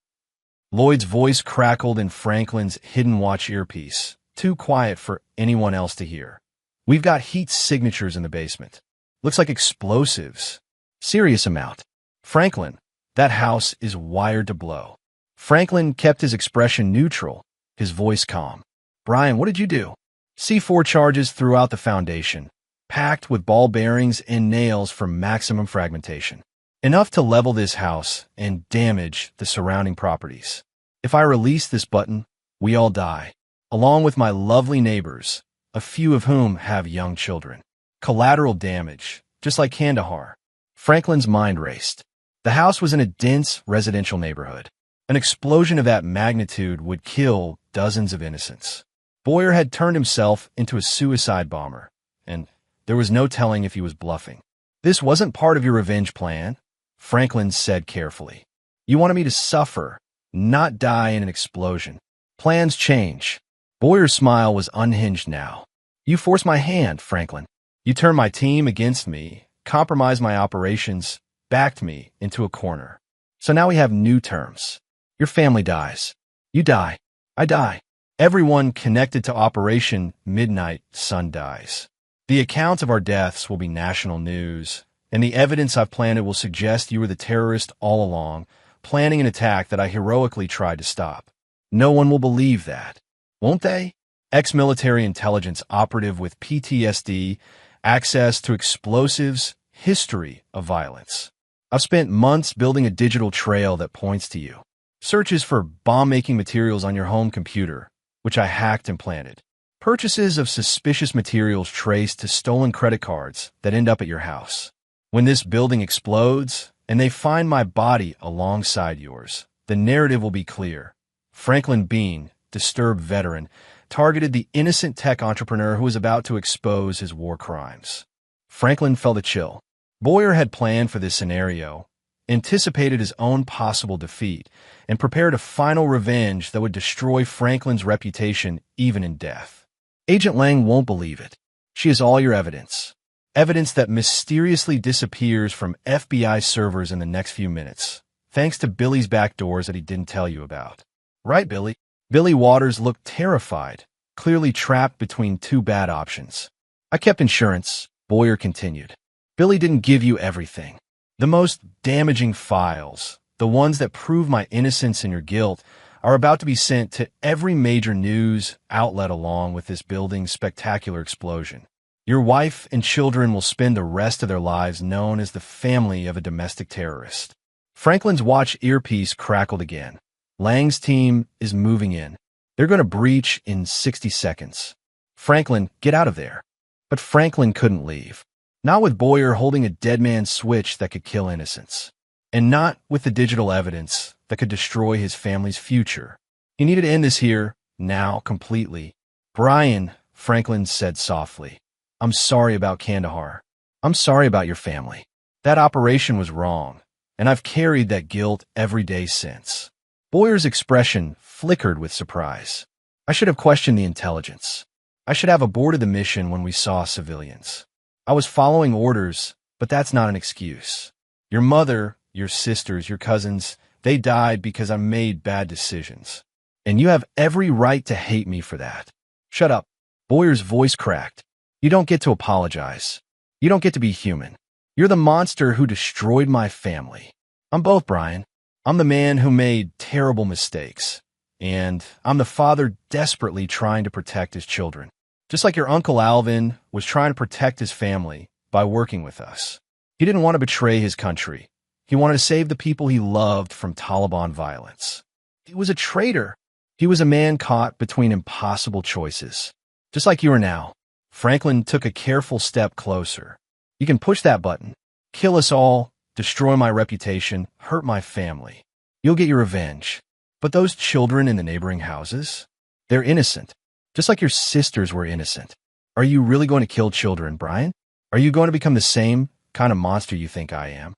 Lloyd's voice crackled in Franklin's hidden watch earpiece, too quiet for anyone else to hear. "We've got heat signatures in the basement. Looks like explosives. Serious amount. Franklin, that house is wired to blow." Franklin kept his expression neutral, his voice calm. "Brian, what did you do?" "C4 charges throughout the foundation, packed with ball bearings and nails for maximum fragmentation. Enough to level this house and damage the surrounding properties. If I release this button, we all die, along with my lovely neighbors, a few of whom have young children. Collateral damage, just like Kandahar." Franklin's mind raced. The house was in a dense residential neighborhood. An explosion of that magnitude would kill dozens of innocents. Boyer had turned himself into a suicide bomber, and there was no telling if he was bluffing. "This wasn't part of your revenge plan," Franklin said carefully. "You wanted me to suffer, not die in an explosion. Plans change." Boyer's smile was unhinged now. "You forced my hand, Franklin. You turned my team against me, compromised my operations, backed me into a corner. So now we have new terms. Your family dies. You die. I die. Everyone connected to Operation Midnight Sun dies. The accounts of our deaths will be national news, and the evidence I've planted will suggest you were the terrorist all along, planning an attack that I heroically tried to stop. No one will believe that, won't they? Ex-military intelligence operative with PTSD, access to explosives, history of violence. I've spent months building a digital trail that points to you. Searches for bomb-making materials on your home computer, which I hacked and planted. Purchases of suspicious materials traced to stolen credit cards that end up at your house. When this building explodes, and they find my body alongside yours, the narrative will be clear. Franklin Bean, disturbed veteran, targeted the innocent tech entrepreneur who was about to expose his war crimes. Franklin felt a chill. Boyer had planned for this scenario, anticipated his own possible defeat, and prepared a final revenge that would destroy Franklin's reputation even in death. "Agent Lang won't believe it. She has all your evidence. Evidence that mysteriously disappears from FBI servers in the next few minutes, thanks to Billy's back doors that he didn't tell you about. Right, Billy?" Billy Waters looked terrified, clearly trapped between 2 bad options. "I kept insurance," Boyer continued. "Billy didn't give you everything. The most damaging files, the ones that prove my innocence and your guilt, are about to be sent to every major news outlet along with this building's spectacular explosion. Your wife and children will spend the rest of their lives known as the family of a domestic terrorist." Franklin's watch earpiece crackled again. "Lang's team is moving in. They're going to breach in 60 seconds. Franklin, get out of there." But Franklin couldn't leave. Not with Boyer holding a dead man's switch that could kill innocents. And not with the digital evidence that could destroy his family's future. He needed to end this here, now, completely. "Brian," Franklin said softly, "I'm sorry about Kandahar. I'm sorry about your family. That operation was wrong, and I've carried that guilt every day since." Boyer's expression flickered with surprise. "I should have questioned the intelligence. I should have aborted the mission when we saw civilians. I was following orders, but that's not an excuse. Your mother, your sisters, your cousins, they died because I made bad decisions. And you have every right to hate me for that." "Shut up." Boyer's voice cracked. "You don't get to apologize. You don't get to be human. You're the monster who destroyed my family. I'm both, Brian. I'm the man who made terrible mistakes. And I'm the father desperately trying to protect his children. Just like your Uncle Alvin was trying to protect his family by working with us. He didn't want to betray his country. He wanted to save the people he loved from Taliban violence. He was a traitor. He was a man caught between impossible choices. Just like you are now." Franklin took a careful step closer. "You can push that button. Kill us all, destroy my reputation, hurt my family. You'll get your revenge. But those children in the neighboring houses? They're innocent, just like your sisters were innocent. Are you really going to kill children, Brian? Are you going to become the same kind of monster you think I am?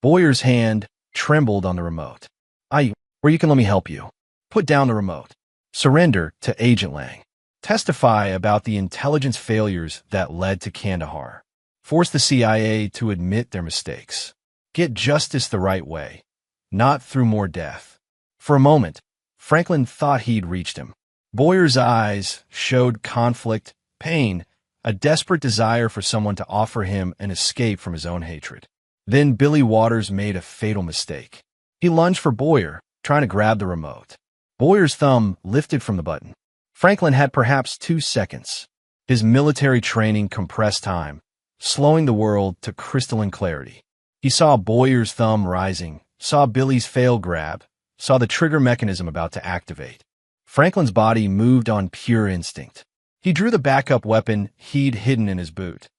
Boyer's hand trembled on the remote. Or you can let me help you. Put down the remote. Surrender to Agent Lang. Testify about the intelligence failures that led to Kandahar. Force the CIA to admit their mistakes. Get justice the right way, not through more death. For a moment, Franklin thought he'd reached him. Boyer's eyes showed conflict, pain, a desperate desire for someone to offer him an escape from his own hatred. Then Billy Waters made a fatal mistake. He lunged for Boyer, trying to grab the remote. Boyer's thumb lifted from the button. Franklin had perhaps 2 seconds. His military training compressed time, slowing the world to crystalline clarity. He saw Boyer's thumb rising, saw Billy's fail grab, saw the trigger mechanism about to activate. Franklin's body moved on pure instinct. He drew the backup weapon he'd hidden in his boot.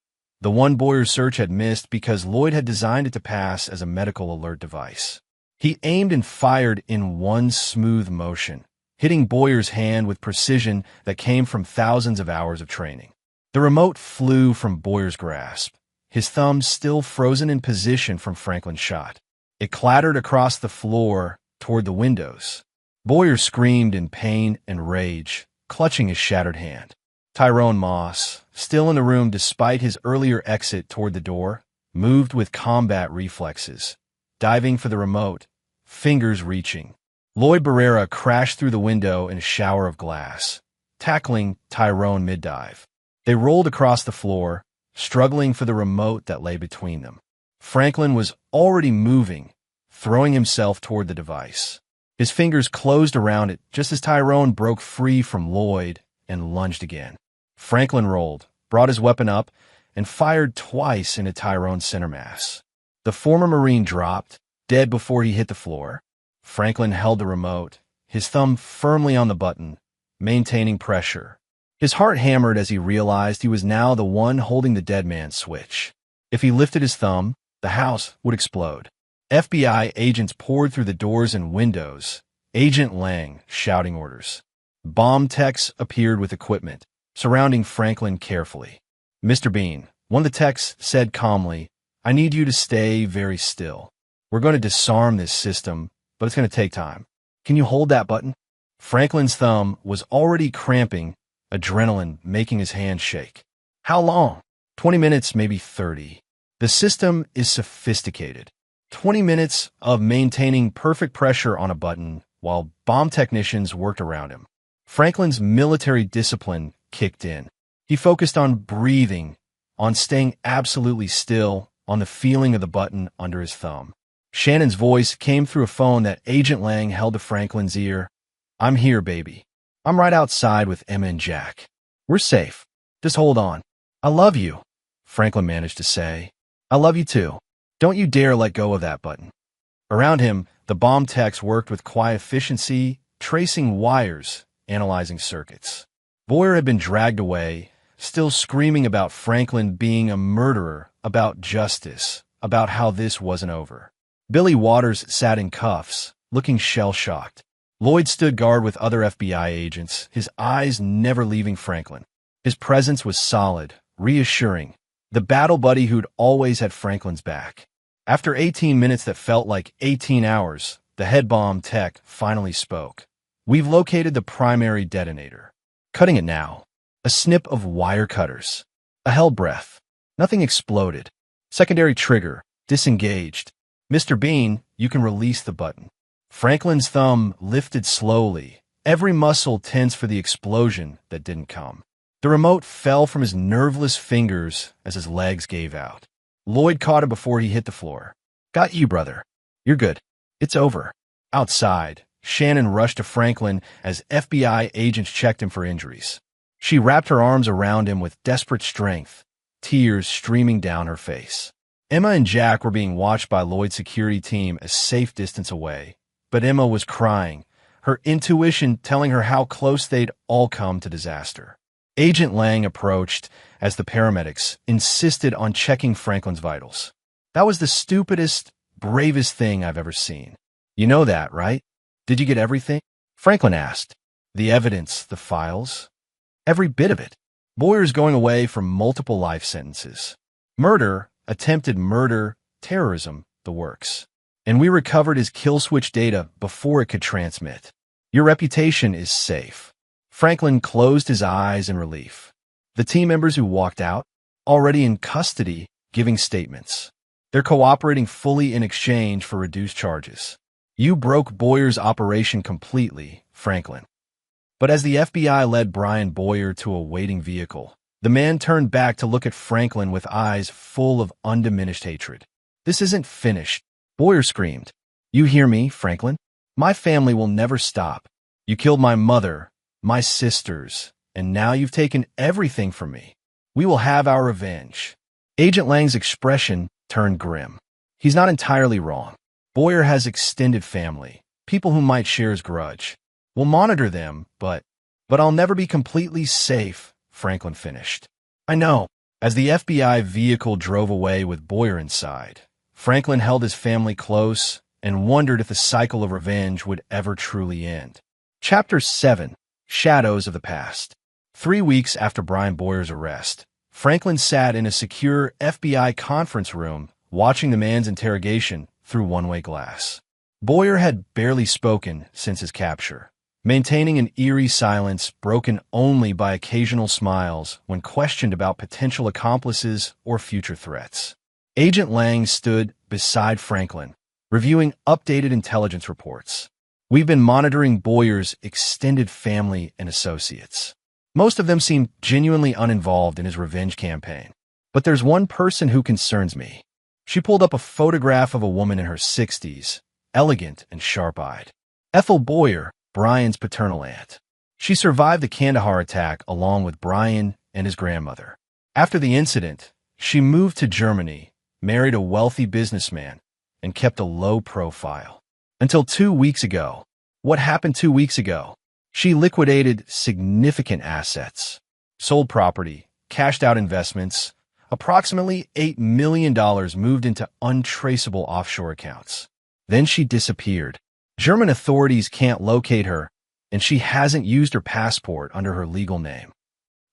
The one Boyer's search had missed because Lloyd had designed it to pass as a medical alert device. He aimed and fired in one smooth motion, hitting Boyer's hand with precision that came from thousands of hours of training. The remote flew from Boyer's grasp, his thumb still frozen in position from Franklin's shot. It clattered across the floor toward the windows. Boyer screamed in pain and rage, clutching his shattered hand. Tyrone Moss, still in the room despite his earlier exit toward the door, moved with combat reflexes, diving for the remote, fingers reaching. Lloyd Barrera crashed through the window in a shower of glass, tackling Tyrone mid-dive. They rolled across the floor, struggling for the remote that lay between them. Franklin was already moving, throwing himself toward the device. His fingers closed around it just as Tyrone broke free from Lloyd and lunged again. Franklin rolled, brought his weapon up, and fired twice into Tyrone's center mass. The former Marine dropped, dead before he hit the floor. Franklin held the remote, his thumb firmly on the button, maintaining pressure. His heart hammered as he realized he was now the one holding the dead man's switch. If he lifted his thumb, the house would explode. FBI agents poured through the doors and windows, Agent Lang shouting orders. Bomb techs appeared with equipment, surrounding Franklin carefully. Mr. Bean, one of the techs said calmly, I need you to stay very still. We're going to disarm this system, but it's going to take time. Can you hold that button? Franklin's thumb was already cramping, adrenaline making his hand shake. How long? 20 minutes, maybe 30. The system is sophisticated. 20 minutes of maintaining perfect pressure on a button while bomb technicians worked around him. Franklin's military discipline kicked in. He focused on breathing, on staying absolutely still, on the feeling of the button under his thumb. Shannon's voice came through a phone that Agent Lang held to Franklin's ear. I'm here, baby. I'm right outside with Emma and Jack. We're safe. Just hold on. I love you, Franklin managed to say. I love you too. Don't you dare let go of that button. Around him, the bomb techs worked with quiet efficiency, tracing wires, analyzing circuits. Boyer had been dragged away, still screaming about Franklin being a murderer, about justice, about how this wasn't over. Billy Waters sat in cuffs, looking shell-shocked. Lloyd stood guard with other FBI agents, his eyes never leaving Franklin. His presence was solid, reassuring, the battle buddy who'd always had Franklin's back. After 18 minutes that felt like 18 hours, the head bomb tech finally spoke. We've located the primary detonator. Cutting it now. A snip of wire cutters. A held breath. Nothing exploded. Secondary trigger. Disengaged. Mr. Bean, you can release the button. Franklin's thumb lifted slowly, every muscle tense for the explosion that didn't come. The remote fell from his nerveless fingers as his legs gave out. Lloyd caught it before he hit the floor. Got you, brother. You're good. It's over. Outside, Shannon rushed to Franklin as FBI agents checked him for injuries. She wrapped her arms around him with desperate strength, tears streaming down her face. Emma and Jack were being watched by Lloyd's security team a safe distance away, but Emma was crying, her intuition telling her how close they'd all come to disaster. Agent Lang approached as the paramedics insisted on checking Franklin's vitals. That was the stupidest, bravest thing I've ever seen. You know that, right? Did you get everything? Franklin asked. The evidence, the files, every bit of it. Boyer's going away for multiple life sentences. Murder, attempted murder, terrorism, the works. And we recovered his kill switch data before it could transmit. Your reputation is safe. Franklin closed his eyes in relief. The team members who walked out, already in custody, giving statements. They're cooperating fully in exchange for reduced charges. You broke Boyer's operation completely, Franklin. But as the FBI led Brian Boyer to a waiting vehicle, the man turned back to look at Franklin with eyes full of undiminished hatred. This isn't finished, Boyer screamed. You hear me, Franklin? My family will never stop. You killed my mother, my sisters, and now you've taken everything from me. We will have our revenge. Agent Lang's expression turned grim. He's not entirely wrong. Boyer has extended family, people who might share his grudge. We'll monitor them, but I'll never be completely safe, Franklin finished. I know. As the FBI vehicle drove away with Boyer inside, Franklin held his family close and wondered if the cycle of revenge would ever truly end. Chapter 7. Shadows of the Past. 3 weeks after Brian Boyer's arrest, Franklin sat in a secure FBI conference room watching the man's interrogation through one-way glass. Boyer had barely spoken since his capture, maintaining an eerie silence broken only by occasional smiles when questioned about potential accomplices or future threats. Agent Lang stood beside Franklin, reviewing updated intelligence reports. We've been monitoring Boyer's extended family and associates. Most of them seem genuinely uninvolved in his revenge campaign. But there's one person who concerns me. She pulled up a photograph of a woman in her 60s, elegant and sharp-eyed. Ethel Boyer, Brian's paternal aunt. She survived the Kandahar attack along with Brian and his grandmother. After the incident, she moved to Germany, married a wealthy businessman, and kept a low profile. Until 2 weeks ago. What happened 2 weeks ago? She liquidated significant assets, sold property, cashed out investments. Approximately $8 million moved into untraceable offshore accounts. Then she disappeared. German authorities can't locate her, and she hasn't used her passport under her legal name.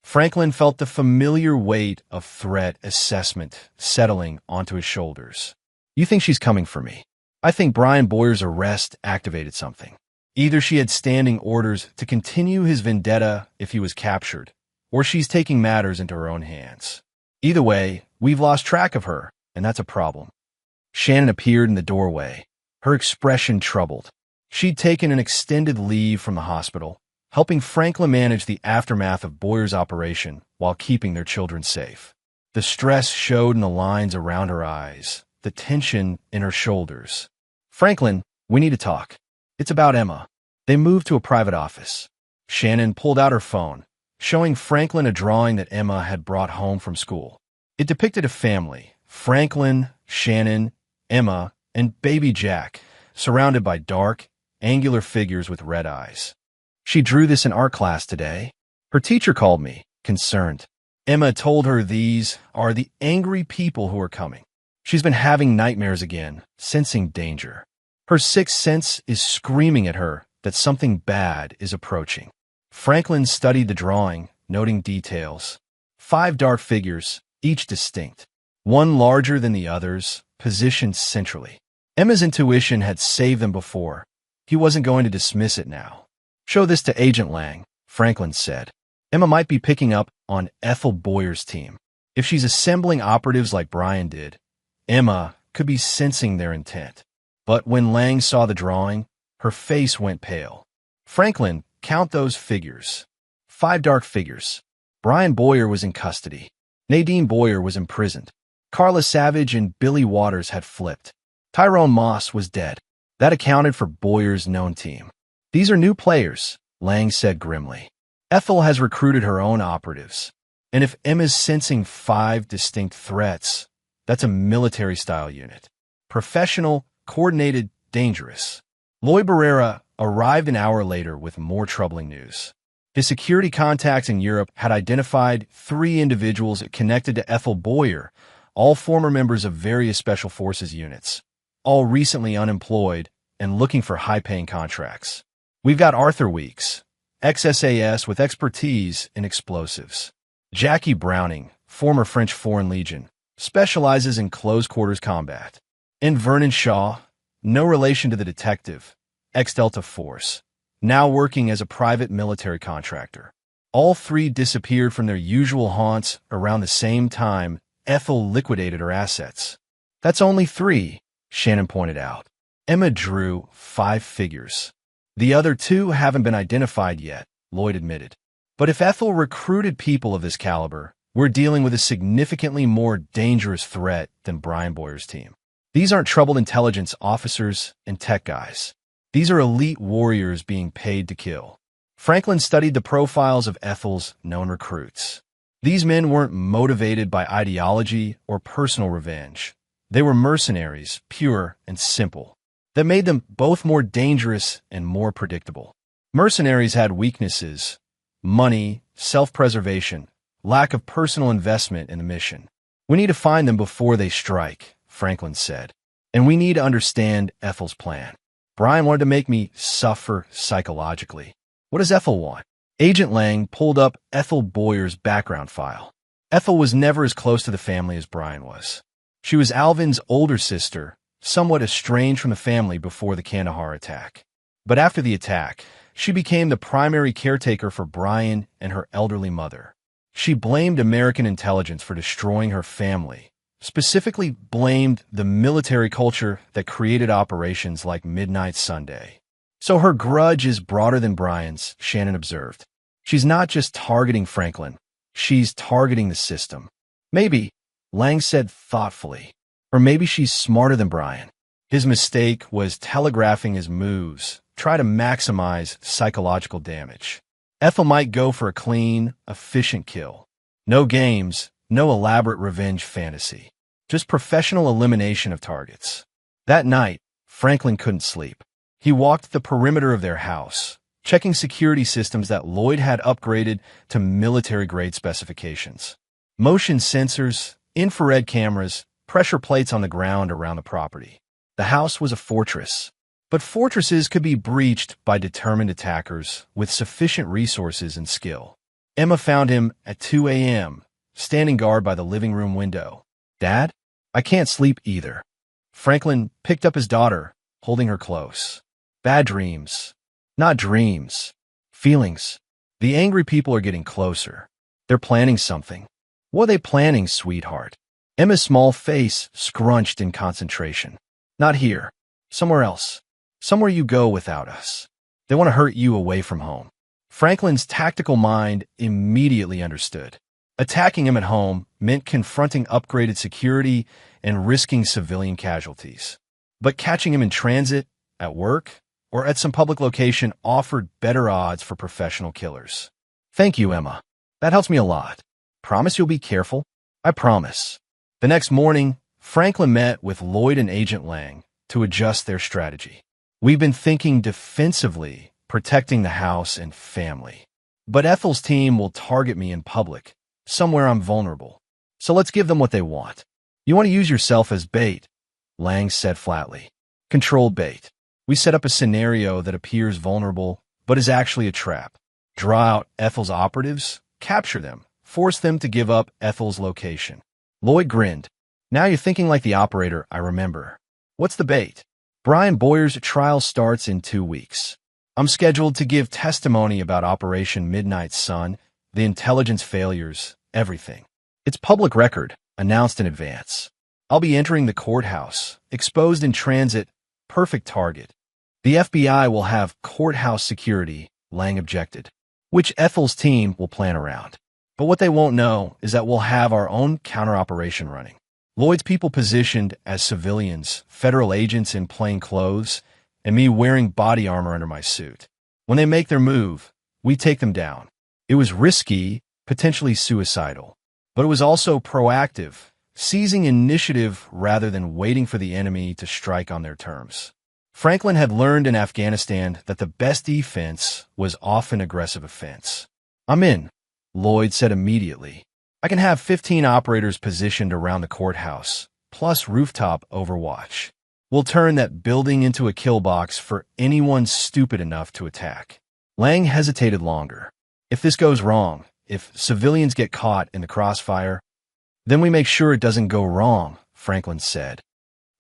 Franklin felt the familiar weight of threat assessment settling onto his shoulders. You think she's coming for me? I think Brian Boyer's arrest activated something. Either she had standing orders to continue his vendetta if he was captured, or she's taking matters into her own hands. Either way, we've lost track of her, and that's a problem. Shannon appeared in the doorway, her expression troubled. She'd taken an extended leave from the hospital, helping Franklin manage the aftermath of Boyer's operation while keeping their children safe. The stress showed in the lines around her eyes, the tension in her shoulders. Franklin, we need to talk. It's about Emma. They moved to a private office. Shannon pulled out her phone, showing Franklin a drawing that Emma had brought home from school. It depicted a family, Franklin, Shannon, Emma, and baby Jack, surrounded by dark, angular figures with red eyes. She drew this in art class today. Her teacher called me, concerned. Emma told her these are the angry people who are coming. She's been having nightmares again, sensing danger. Her sixth sense is screaming at her that something bad is approaching. Franklin studied the drawing, noting details. 5 dark figures, each distinct. One larger than the others, positioned centrally. Emma's intuition had saved them before. He wasn't going to dismiss it now. Show this to Agent Lang, Franklin said. Emma might be picking up on Ethel Boyer's team. If she's assembling operatives like Brian did, Emma could be sensing their intent. But when Lang saw the drawing, her face went pale. Franklin, count those figures. 5 dark figures. Brian Boyer was in custody. Nadine Boyer was imprisoned. Carla Savage and Billy Waters had flipped. Tyrone Moss was dead. That accounted for Boyer's known team. These are new players, Lang said grimly. Ethel has recruited her own operatives. And if Emma's sensing 5 distinct threats, that's a military-style unit. Professional, coordinated, dangerous. Loy Barrera arrived an hour later with more troubling news. His security contacts in Europe had identified 3 individuals connected to Ethel Boyer, all former members of various special forces units, all recently unemployed and looking for high-paying contracts. We've got Arthur Weeks, ex-SAS with expertise in explosives. Jackie Browning, former French Foreign Legion, specializes in close-quarters combat. And Vernon Shaw, no relation to the detective, ex-Delta Force, now working as a private military contractor. All three disappeared from their usual haunts around the same time Ethel liquidated her assets. That's only three, Shannon pointed out. Emma drew 5 figures. The other 2 haven't been identified yet, Lloyd admitted. But if Ethel recruited people of this caliber, we're dealing with a significantly more dangerous threat than Brian Boyer's team. These aren't troubled intelligence officers and tech guys. These are elite warriors being paid to kill. Franklin studied the profiles of Ethel's known recruits. These men weren't motivated by ideology or personal revenge. They were mercenaries, pure and simple. That made them both more dangerous and more predictable. Mercenaries had weaknesses: money, self-preservation, lack of personal investment in the mission. We need to find them before they strike, Franklin said. And we need to understand Ethel's plan. Brian wanted to make me suffer psychologically. What does Ethel want? Agent Lang pulled up Ethel Boyer's background file. Ethel was never as close to the family as Brian was. She was Alvin's older sister, somewhat estranged from the family before the Kandahar attack. But after the attack, she became the primary caretaker for Brian and her elderly mother. She blamed American intelligence for destroying her family, specifically blamed the military culture that created operations like Midnight Sunday. So her grudge is broader than Brian's, Shannon observed. She's not just targeting Franklin, she's targeting the system. Maybe, Lang said thoughtfully, or maybe she's smarter than Brian. His mistake was telegraphing his moves, try to maximize psychological damage. Ethel might go for a clean, efficient kill. No games, no elaborate revenge fantasy. Just professional elimination of targets. That night, Franklin couldn't sleep. He walked the perimeter of their house, checking security systems that Lloyd had upgraded to military-grade specifications. Motion sensors, infrared cameras, pressure plates on the ground around the property. The house was a fortress. But fortresses could be breached by determined attackers with sufficient resources and skill. Emma found him at 2 a.m., standing guard by the living room window. "Dad, I can't sleep either." Franklin picked up his daughter, holding her close. "Bad dreams. Not dreams. Feelings. The angry people are getting closer. They're planning something." "What are they planning, sweetheart?" Emma's small face scrunched in concentration. "Not here. Somewhere else. Somewhere you go without us. They want to hurt you away from home." Franklin's tactical mind immediately understood. Attacking him at home meant confronting upgraded security and risking civilian casualties. But catching him in transit, at work, or at some public location offered better odds for professional killers. "Thank you, Emma. That helps me a lot. Promise you'll be careful?" "I promise." The next morning, Franklin met with Lloyd and Agent Lang to adjust their strategy. "We've been thinking defensively, protecting the house and family. But Ethel's team will target me in public, somewhere I'm vulnerable. So let's give them what they want." "You want to use yourself as bait," Lang said flatly. "Controlled bait. We set up a scenario that appears vulnerable, but is actually a trap. Draw out Ethel's operatives, capture them, force them to give up Ethel's location." Lloyd grinned. "Now you're thinking like the operator I remember. What's the bait?" "Brian Boyer's trial starts in 2 weeks. I'm scheduled to give testimony about Operation Midnight Sun, the intelligence failures, everything. It's public record, announced in advance. I'll be entering the courthouse, exposed in transit, perfect target. The FBI will have courthouse security," Lang objected, "which Ethel's team will plan around. But what they won't know is that we'll have our own counter-operation running. Lloyd's people positioned as civilians, federal agents in plain clothes, and me wearing body armor under my suit. When they make their move, we take them down." It was risky, potentially suicidal, but it was also proactive, seizing initiative rather than waiting for the enemy to strike on their terms. Franklin had learned in Afghanistan that the best defense was often aggressive offense. "I'm in," Lloyd said immediately. "I can have 15 operators positioned around the courthouse, plus rooftop overwatch. We'll turn that building into a kill box for anyone stupid enough to attack." Lang hesitated longer. If this goes wrong, if civilians get caught in the crossfire, then we make sure it doesn't go wrong, Franklin said.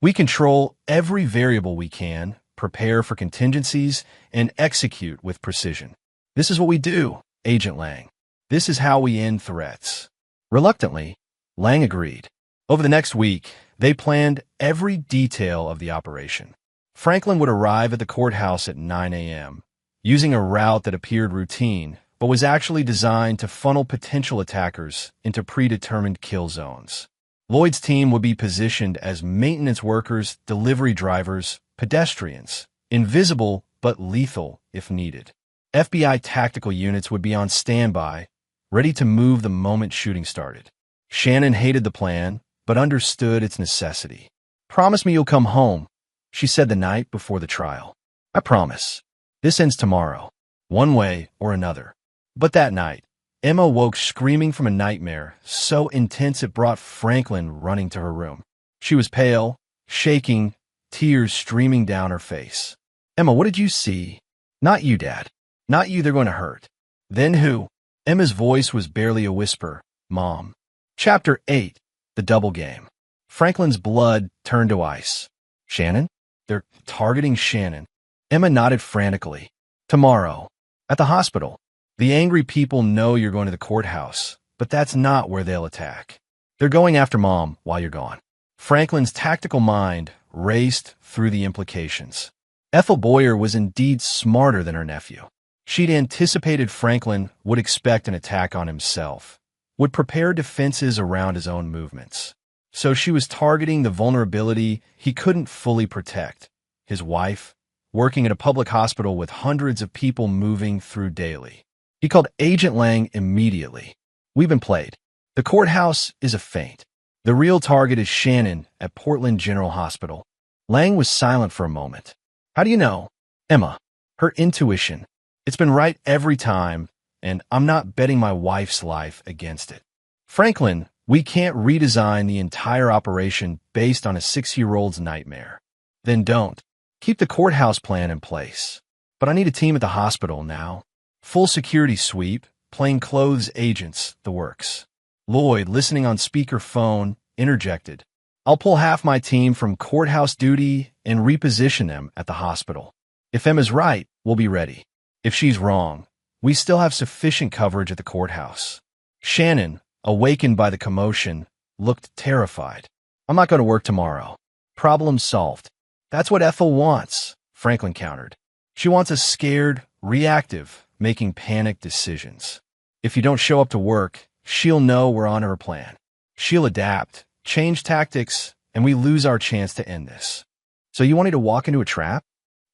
We control every variable we can, prepare for contingencies, and execute with precision. This is what we do, Agent Lang. This is how we end threats. Reluctantly, Lang agreed. Over the next week, they planned every detail of the operation. Franklin would arrive at the courthouse at 9 a.m., using a route that appeared routine, but was actually designed to funnel potential attackers into predetermined kill zones. Lloyd's team would be positioned as maintenance workers, delivery drivers, pedestrians, invisible but lethal if needed. FBI tactical units would be on standby, ready to move the moment shooting started. Shannon hated the plan, but understood its necessity. "Promise me you'll come home," she said the night before the trial. "I promise. This ends tomorrow, one way or another." But that night, Emma woke screaming from a nightmare so intense it brought Franklin running to her room. She was pale, shaking, tears streaming down her face. "Emma, what did you see?" "Not you, Dad. Not you, they're going to hurt." "Then who?" Emma's voice was barely a whisper. "Mom." Chapter 8. The Double Game. Franklin's blood turned to ice. "Shannon? They're targeting Shannon." Emma nodded frantically. "Tomorrow. At the hospital. The angry people know you're going to the courthouse, but that's not where they'll attack. They're going after Mom while you're gone." Franklin's tactical mind raced through the implications. Ethel Boyer was indeed smarter than her nephew. She'd anticipated Franklin would expect an attack on himself, would prepare defenses around his own movements. So she was targeting the vulnerability he couldn't fully protect: his wife, working at a public hospital with hundreds of people moving through daily. He called Agent Lang immediately. "We've been played. The courthouse is a feint. The real target is Shannon at Portland General Hospital." Lang was silent for a moment. "How do you know?" "Emma. Her intuition. It's been right every time, and I'm not betting my wife's life against it." "Franklin, we can't redesign the entire operation based on a 6-year-old's nightmare." "Then don't. Keep the courthouse plan in place. But I need a team at the hospital now. Full security sweep, plainclothes agents, the works." Lloyd, listening on speakerphone, interjected. "I'll pull half my team from courthouse duty and reposition them at the hospital. If Emma's right, we'll be ready. If she's wrong, we still have sufficient coverage at the courthouse." Shannon, awakened by the commotion, looked terrified. "I'm not going to work tomorrow." "Problem solved." "That's what Ethel wants," Franklin countered. "She wants us scared, reactive, making panicked decisions. If you don't show up to work, she'll know we're on her plan. She'll adapt, change tactics, and we lose our chance to end this." "So you want me to walk into a trap?"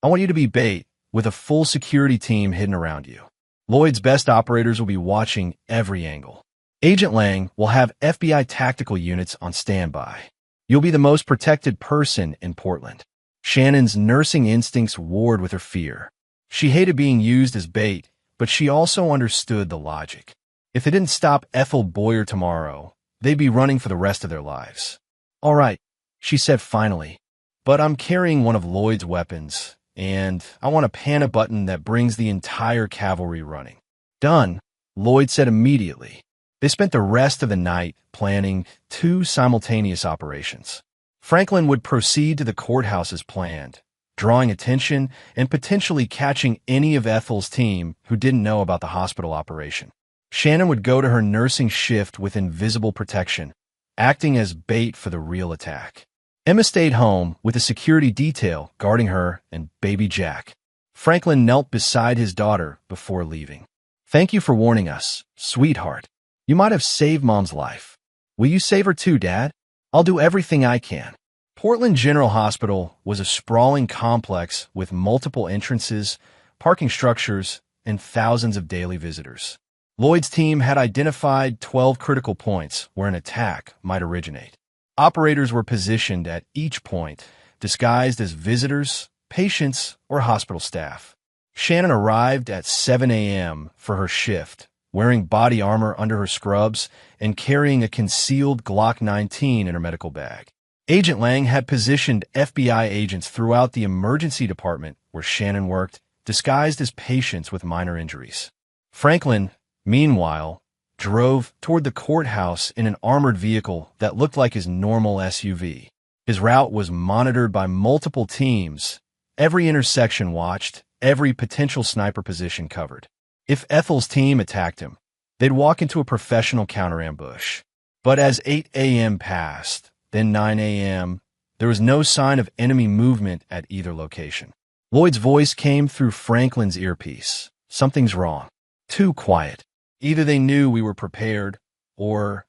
"I want you to be bait, with a full security team hidden around you. Lloyd's best operators will be watching every angle. Agent Lang will have FBI tactical units on standby. You'll be the most protected person in Portland." Shannon's nursing instincts warred with her fear. She hated being used as bait, but she also understood the logic. If they didn't stop Ethel Boyer tomorrow, they'd be running for the rest of their lives. "All right," she said finally, "but I'm carrying one of Lloyd's weapons, and I want a panic button that brings the entire cavalry running." "Done," Lloyd said immediately. They spent the rest of the night planning 2 simultaneous operations. Franklin would proceed to the courthouse as planned, drawing attention and potentially catching any of Ethel's team who didn't know about the hospital operation. Shannon would go to her nursing shift with invisible protection, acting as bait for the real attack. Emma stayed home with a security detail guarding her and baby Jack. Franklin knelt beside his daughter before leaving. "Thank you for warning us, sweetheart. You might have saved Mom's life. Will you save her too, Dad? I'll do everything I can." Portland General Hospital was a sprawling complex with multiple entrances, parking structures, and thousands of daily visitors. Lloyd's team had identified 12 critical points where an attack might originate. Operators were positioned at each point, disguised as visitors, patients, or hospital staff. Shannon arrived at 7 a.m. for her shift, wearing body armor under her scrubs and carrying a concealed Glock 19 in her medical bag. Agent Lang had positioned FBI agents throughout the emergency department where Shannon worked disguised as patients with minor injuries. Franklin, meanwhile, drove toward the courthouse in an armored vehicle that looked like his normal SUV. His route was monitored by multiple teams, every intersection watched, every potential sniper position covered. If Ethel's team attacked him, they'd walk into a professional counter-ambush. But as 8 a.m. passed, then 9 a.m., there was no sign of enemy movement at either location. Lloyd's voice came through Franklin's earpiece. Something's wrong. Too quiet. Either they knew we were prepared, or...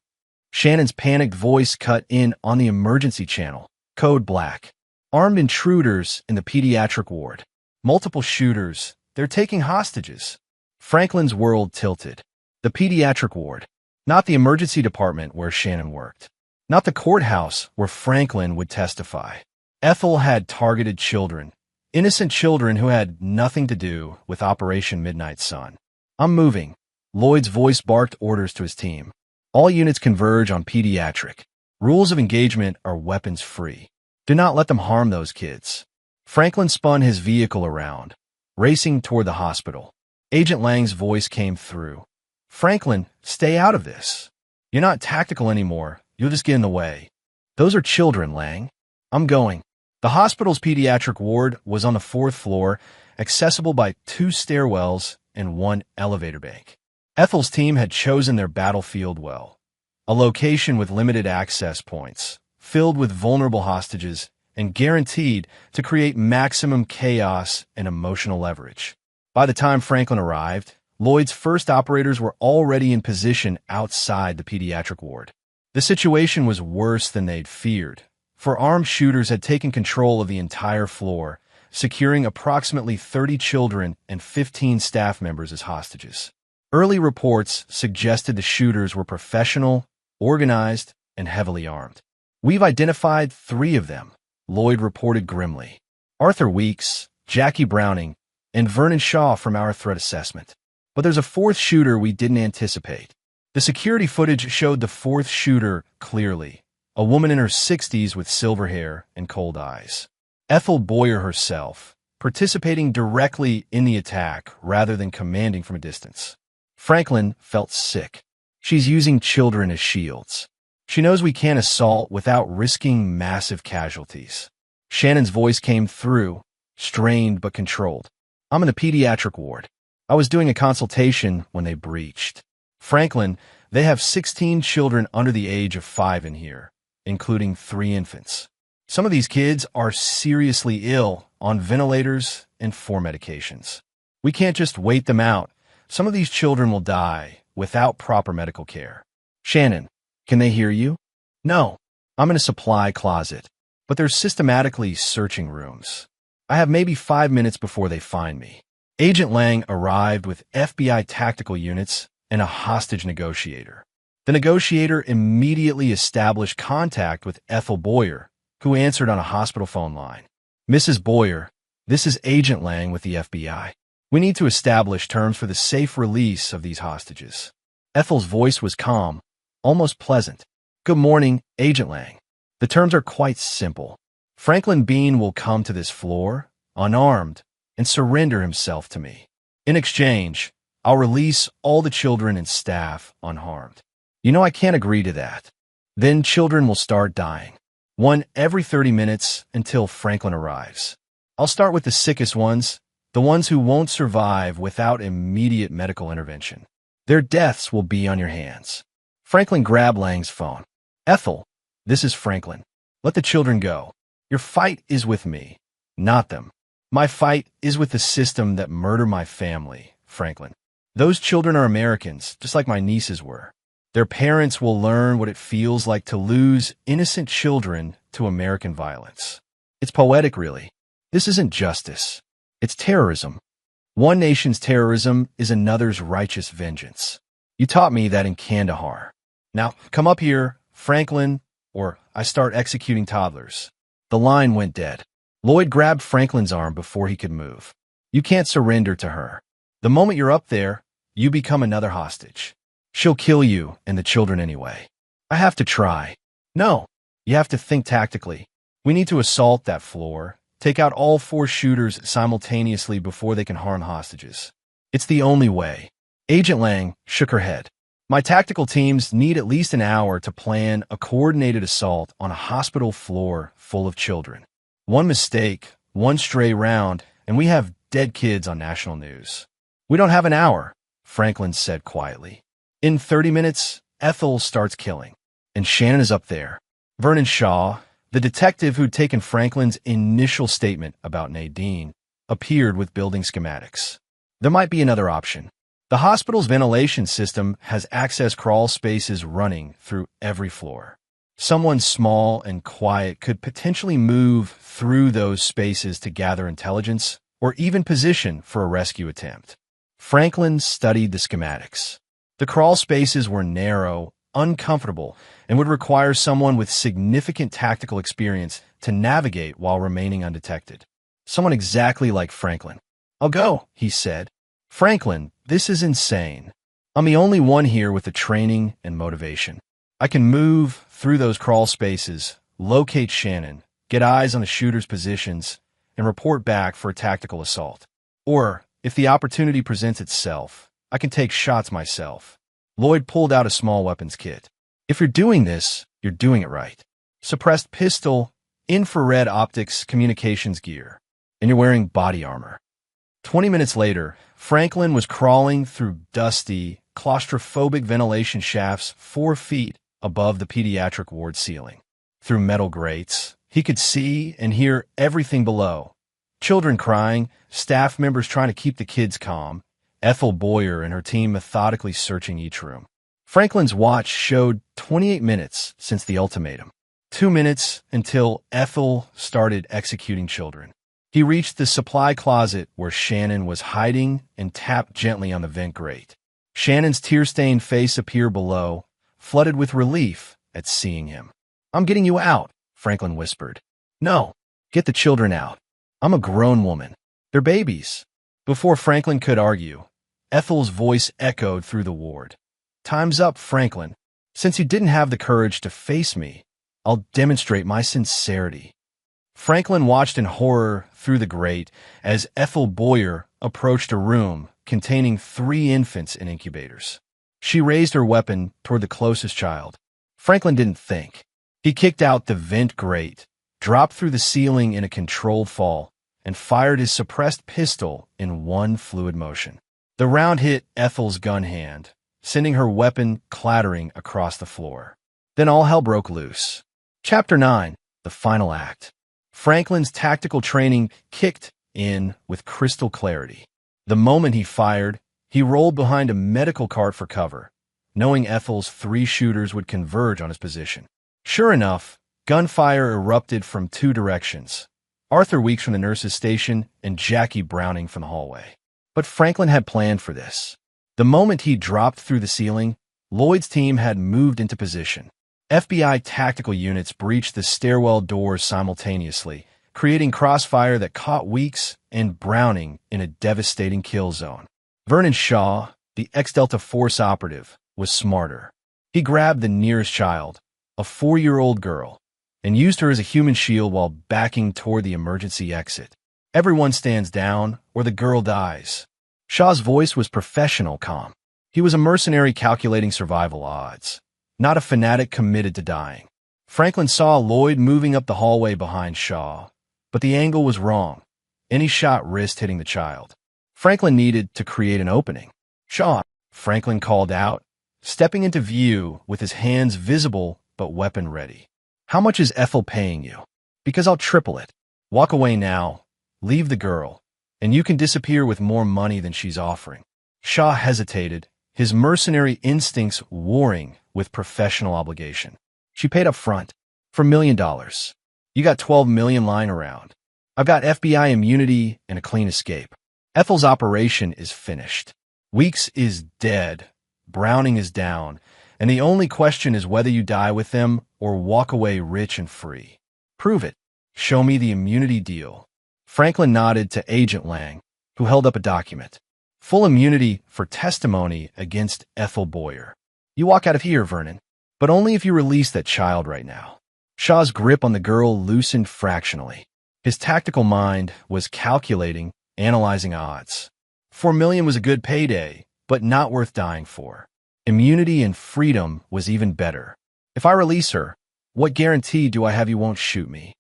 Shannon's panicked voice cut in on the emergency channel. Code Black. Armed intruders in the pediatric ward. Multiple shooters. They're taking hostages. Franklin's world tilted. The pediatric ward. Not the emergency department where Shannon worked. Not the courthouse where Franklin would testify. Ethel had targeted children. Innocent children who had nothing to do with Operation Midnight Sun. I'm moving. Lloyd's voice barked orders to his team. All units converge on pediatric. Rules of engagement are weapons-free. Do not let them harm those kids. Franklin spun his vehicle around, racing toward the hospital. Agent Lang's voice came through. Franklin, stay out of this. You're not tactical anymore. You'll just get in the way. Those are children, Lang. I'm going. The hospital's pediatric ward was on the 4th floor, accessible by 2 stairwells and 1 elevator bank. Ethel's team had chosen their battlefield well. A location with limited access points, filled with vulnerable hostages, and guaranteed to create maximum chaos and emotional leverage. By the time Franklin arrived, Lloyd's first operators were already in position outside the pediatric ward. The situation was worse than they'd feared, for armed shooters had taken control of the entire floor, securing approximately 30 children and 15 staff members as hostages. Early reports suggested the shooters were professional, organized, and heavily armed. We've identified 3 of them, Lloyd reported grimly. Arthur Weeks, Jackie Browning, and Vernon Shaw from our threat assessment. But there's a 4th shooter we didn't anticipate. The security footage showed the 4th shooter clearly, a woman in her 60s with silver hair and cold eyes. Ethel Boyer herself, participating directly in the attack rather than commanding from a distance. Franklin felt sick. She's using children as shields. She knows we can't assault without risking massive casualties. Shannon's voice came through, strained but controlled. I'm in the pediatric ward. I was doing a consultation when they breached. Franklin, they have 16 children under the age of 5 in here, including 3 infants. Some of these kids are seriously ill, on ventilators and 4 medications. We can't just wait them out. Some of these children will die without proper medical care. Shannon, can they hear you? No. I'm in a supply closet, but they're systematically searching rooms. I have maybe 5 minutes before they find me. Agent Lang arrived with FBI tactical units and a hostage negotiator. The negotiator immediately established contact with Ethel Boyer, who answered on a hospital phone line. Mrs. Boyer, this is Agent Lang with the FBI. We need to establish terms for the safe release of these hostages. Ethel's voice was calm, almost pleasant. Good morning, Agent Lang. The terms are quite simple. Franklin Bean will come to this floor, unarmed, and surrender himself to me. In exchange, I'll release all the children and staff unharmed. You know I can't agree to that. Then children will start dying. 1 every 30 minutes until Franklin arrives. I'll start with the sickest ones, the ones who won't survive without immediate medical intervention. Their deaths will be on your hands. Franklin grabbed Lang's phone. Ethel, this is Franklin. Let the children go. Your fight is with me, not them. My fight is with the system that murdered my family, Franklin. Those children are Americans, just like my nieces were. Their parents will learn what it feels like to lose innocent children to American violence. It's poetic, really. This isn't justice. It's terrorism. One nation's terrorism is another's righteous vengeance. You taught me that in Kandahar. Now, come up here, Franklin, or I start executing toddlers. The line went dead. Lloyd grabbed Franklin's arm before he could move. You can't surrender to her. The moment you're up there, you become another hostage. She'll kill you and the children anyway. I have to try. No, you have to think tactically. We need to assault that floor, Take out all 4 shooters simultaneously before they can harm hostages. It's the only way. Agent Lang shook her head. My tactical teams need at least an hour to plan a coordinated assault on a hospital floor full of children. One mistake, one stray round, and we have dead kids on national news. We don't have an hour, Franklin said quietly. In 30 minutes, Ethel starts killing. And Shannon is up there. Vernon Shaw, the detective who'd taken Franklin's initial statement about Nadine, appeared with building schematics. There might be another option. The hospital's ventilation system has access crawl spaces running through every floor. Someone small and quiet could potentially move through those spaces to gather intelligence or even position for a rescue attempt. Franklin studied the schematics. The crawl spaces were narrow, uncomfortable, and would require someone with significant tactical experience to navigate while remaining undetected. Someone exactly like Franklin. I'll go, he said. Franklin, this is insane. I'm the only one here with the training and motivation. I can move through those crawl spaces, locate Shannon, get eyes on the shooter's positions, and report back for a tactical assault. Or, if the opportunity presents itself, I can take shots myself. Lloyd pulled out a small weapons kit. If you're doing this, you're doing it right. Suppressed pistol, infrared optics, communications gear, and you're wearing body armor. 20 minutes later, Franklin was crawling through dusty, claustrophobic ventilation shafts 4 feet above the pediatric ward ceiling. Through metal grates, he could see and hear everything below. Children crying, staff members trying to keep the kids calm, Ethel Boyer and her team methodically searching each room. Franklin's watch showed 28 minutes since the ultimatum. 2 minutes until Ethel started executing children. He reached the supply closet where Shannon was hiding and tapped gently on the vent grate. Shannon's tear-stained face appeared below, flooded with relief at seeing him. I'm getting you out, Franklin whispered. No, get the children out. I'm a grown woman. They're babies. Before Franklin could argue, Ethel's voice echoed through the ward. Time's up, Franklin. Since you didn't have the courage to face me, I'll demonstrate my sincerity. Franklin watched in horror through the grate as Ethel Boyer approached a room containing 3 infants in incubators. She raised her weapon toward the closest child. Franklin didn't think. He kicked out the vent grate, dropped through the ceiling in a controlled fall, and fired his suppressed pistol in one fluid motion. The round hit Ethel's gun hand, sending her weapon clattering across the floor. Then all hell broke loose. Chapter 9, the final act. Franklin's tactical training kicked in with crystal clarity. The moment he fired, he rolled behind a medical cart for cover, knowing Ethel's 3 shooters would converge on his position. Sure enough, gunfire erupted from 2 directions. Arthur Weeks from the nurse's station and Jackie Browning from the hallway. But Franklin had planned for this. The moment he dropped through the ceiling, Lloyd's team had moved into position. FBI tactical units breached the stairwell doors simultaneously, creating crossfire that caught Weeks and Browning in a devastating kill zone. Vernon Shaw, the ex-Delta Force operative, was smarter. He grabbed the nearest child, a 4-year-old girl, and used her as a human shield while backing toward the emergency exit. Everyone stands down, or the girl dies. Shaw's voice was professional calm. He was a mercenary calculating survival odds, not a fanatic committed to dying. Franklin saw Lloyd moving up the hallway behind Shaw, but the angle was wrong. Any shot risked hitting the child. Franklin needed to create an opening. Shaw, Franklin called out, stepping into view with his hands visible but weapon ready. How much is Ethel paying you? Because I'll triple it. Walk away now, leave the girl, and you can disappear with more money than she's offering. Shaw hesitated, his mercenary instincts warring with professional obligation. She paid up front for $1 million. You got $12 million lying around. I've got FBI immunity and a clean escape. Ethel's operation is finished. Weeks is dead. Browning is down. And the only question is whether you die with them or walk away rich and free. Prove it. Show me the immunity deal. Franklin nodded to Agent Lang, who held up a document. Full immunity for testimony against Ethel Boyer. You walk out of here, Vernon, but only if you release that child right now. Shaw's grip on the girl loosened fractionally. His tactical mind was calculating, analyzing odds. 4 million was a good payday, but not worth dying for. Immunity and freedom was even better. If I release her, what guarantee do I have you won't shoot me?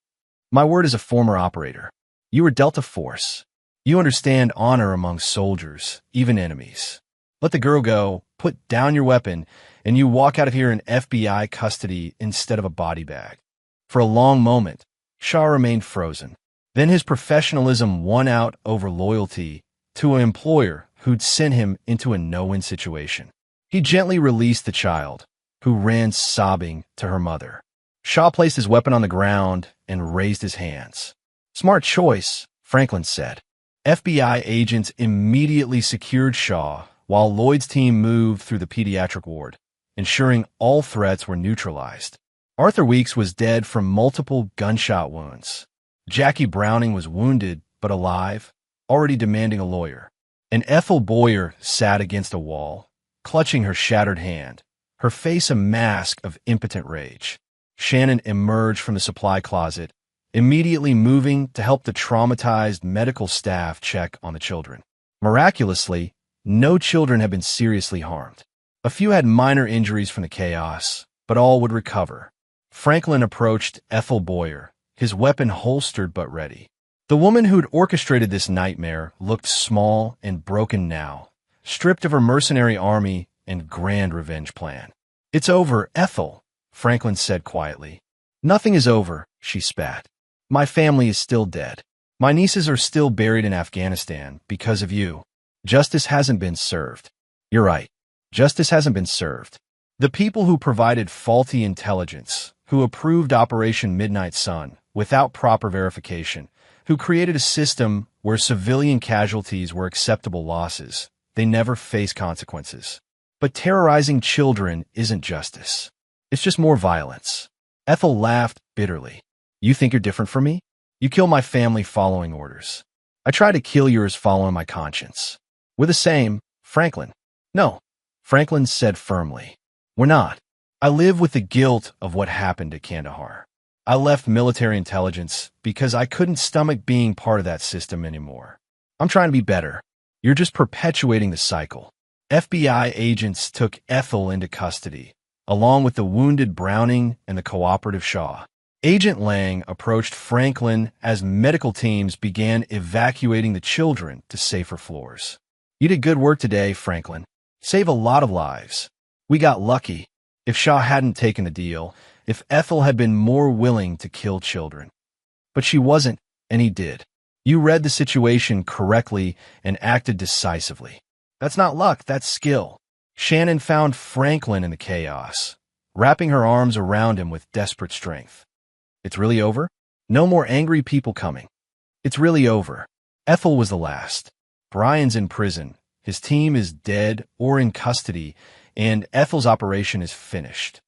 My word as a former operator. You were Delta Force. You understand honor among soldiers, even enemies. Let the girl go, put down your weapon, and you walk out of here in FBI custody instead of a body bag. For a long moment, Shaw remained frozen. Then his professionalism won out over loyalty to an employer who'd sent him into a no-win situation. He gently released the child, who ran sobbing to her mother. Shaw placed his weapon on the ground and raised his hands. Smart choice, Franklin said. FBI agents immediately secured Shaw while Lloyd's team moved through the pediatric ward, ensuring all threats were neutralized. Arthur Weeks was dead from multiple gunshot wounds. Jackie Browning was wounded but alive, already demanding a lawyer. And Ethel Boyer sat against a wall, clutching her shattered hand, her face a mask of impotent rage. Shannon emerged from the supply closet, immediately moving to help the traumatized medical staff check on the children. Miraculously, no children had been seriously harmed. A few had minor injuries from the chaos, but all would recover. Franklin approached Ethel Boyer, his weapon holstered but ready. The woman who'd orchestrated this nightmare looked small and broken now, stripped of her mercenary army and grand revenge plan. "It's over, Ethel," Franklin said quietly. "Nothing is over," she spat. "My family is still dead. My nieces are still buried in Afghanistan because of you. Justice hasn't been served." "You're right. Justice hasn't been served. The people who provided faulty intelligence, who approved Operation Midnight Sun without proper verification, who created a system where civilian casualties were acceptable losses, they never face consequences. But terrorizing children isn't justice. It's just more violence." Ethel laughed bitterly. "You think you're different from me? You kill my family following orders. I try to kill yours following my conscience. We're the same, Franklin." "No," Franklin said firmly. "We're not. I live with the guilt of what happened at Kandahar. I left military intelligence because I couldn't stomach being part of that system anymore. I'm trying to be better. You're just perpetuating the cycle." FBI agents took Ethel into custody, along with the wounded Browning and the cooperative Shaw. Agent Lang approached Franklin as medical teams began evacuating the children to safer floors. "You did good work today, Franklin. Save a lot of lives. We got lucky. If Shaw hadn't taken the deal, if Ethel had been more willing to kill children. But she wasn't, and he did. You read the situation correctly and acted decisively. That's not luck, that's skill." Shannon found Franklin in the chaos, wrapping her arms around him with desperate strength. "It's really over? No more angry people coming. It's really over." Ethel was the last. Brian's in prison. His team is dead or in custody, and Ethel's operation is finished.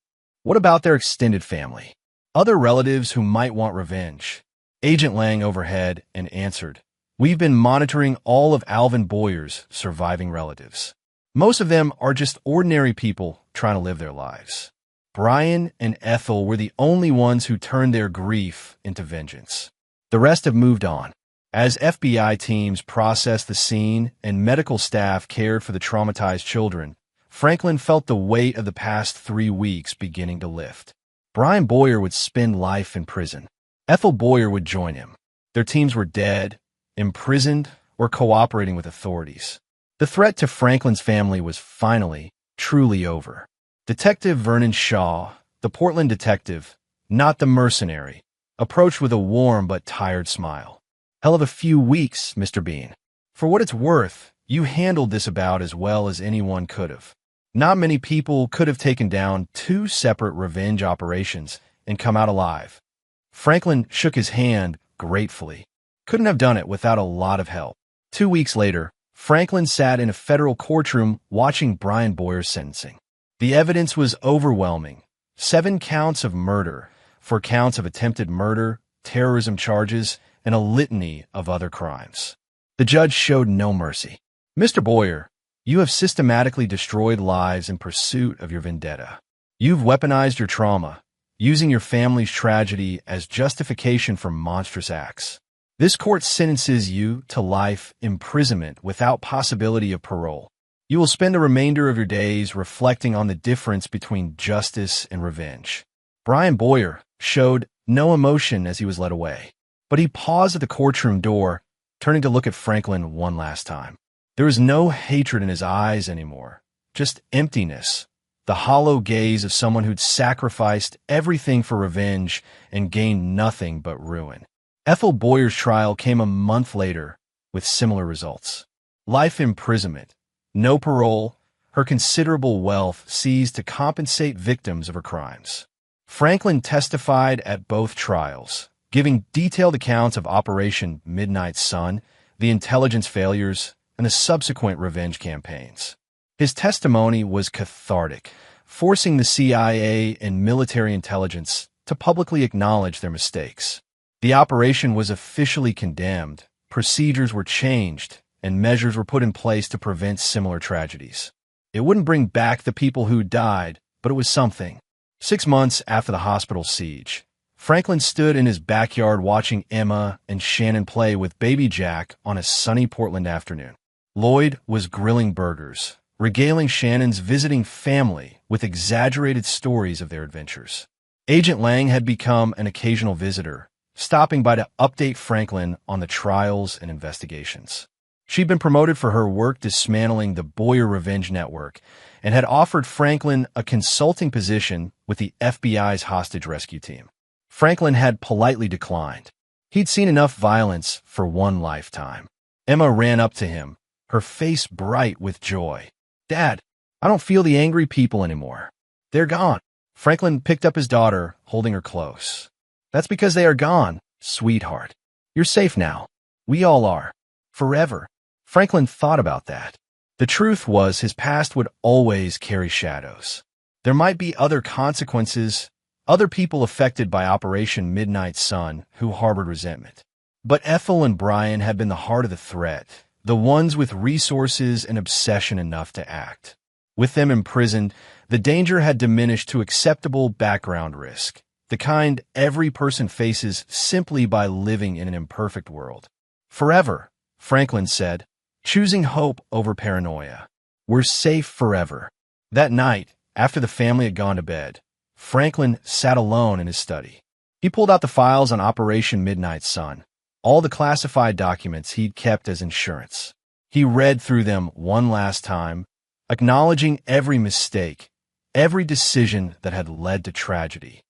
What about their extended family? Other relatives who might want revenge? Agent Lang overhead and answered, "We've been monitoring all of Alvin Boyer's surviving relatives. Most of them are just ordinary people trying to live their lives. Brian and Ethel were the only ones who turned their grief into vengeance. The rest have moved on." As FBI teams processed the scene and medical staff cared for the traumatized children, Franklin felt the weight of the past 3 weeks beginning to lift. Brian Boyer would spend life in prison. Ethel Boyer would join him. Their teams were dead, imprisoned, or cooperating with authorities. The threat to Franklin's family was finally, truly over. Detective Vernon Shaw, the Portland detective, not the mercenary, approached with a warm but tired smile. "Hell of a few weeks, Mr. Bean. For what it's worth, you handled this about as well as anyone could have. Not many people could have taken down 2 separate revenge operations and come out alive." Franklin shook his hand gratefully. Couldn't have done it without a lot of help. 2 weeks later, Franklin sat in a federal courtroom watching Brian Boyer's sentencing. The evidence was overwhelming. 7 counts of murder, 4 counts of attempted murder, terrorism charges, and a litany of other crimes. The judge showed no mercy. "Mr. Boyer, you have systematically destroyed lives in pursuit of your vendetta. You've weaponized your trauma, using your family's tragedy as justification for monstrous acts. This court sentences you to life imprisonment without possibility of parole. You will spend the remainder of your days reflecting on the difference between justice and revenge. Brian Boyer showed no emotion as he was led away, but he paused at the courtroom door, turning to look at Franklin one last time. There was no hatred in his eyes anymore, just emptiness, the hollow gaze of someone who'd sacrificed everything for revenge and gained nothing but ruin. Ethel Boyer's trial came a month later with similar results. Life imprisonment, no parole, her considerable wealth seized to compensate victims of her crimes. Franklin testified at both trials, giving detailed accounts of Operation Midnight Sun, the intelligence failures, and the subsequent revenge campaigns. His testimony was cathartic, forcing the CIA and military intelligence to publicly acknowledge their mistakes. The operation was officially condemned, procedures were changed, and measures were put in place to prevent similar tragedies. It wouldn't bring back the people who died, but it was something. 6 months after the hospital siege, Franklin stood in his backyard watching Emma and Shannon play with baby Jack on a sunny Portland afternoon. Lloyd was grilling burgers, regaling Shannon's visiting family with exaggerated stories of their adventures. Agent Lang had become an occasional visitor, stopping by to update Franklin on the trials and investigations. She'd been promoted for her work dismantling the Boyer Revenge Network and had offered Franklin a consulting position with the FBI's hostage rescue team. Franklin had politely declined. He'd seen enough violence for one lifetime. Emma ran up to him, her face bright with joy. "Dad, I don't feel the angry people anymore. They're gone." Franklin picked up his daughter, holding her close. "That's because they are gone, sweetheart. You're safe now. We all are. Forever." Franklin thought about that. The truth was his past would always carry shadows. There might be other consequences, other people affected by Operation Midnight Sun who harbored resentment. But Ethel and Brian had been the heart of the threat, the ones with resources and obsession enough to act. With them imprisoned, the danger had diminished to acceptable background risk, the kind every person faces simply by living in an imperfect world. "Forever," Franklin said, choosing hope over paranoia. "We're safe forever." That night, after the family had gone to bed, Franklin sat alone in his study. He pulled out the files on Operation Midnight Sun, all the classified documents he'd kept as insurance. He read through them one last time, acknowledging every mistake, every decision that had led to tragedy.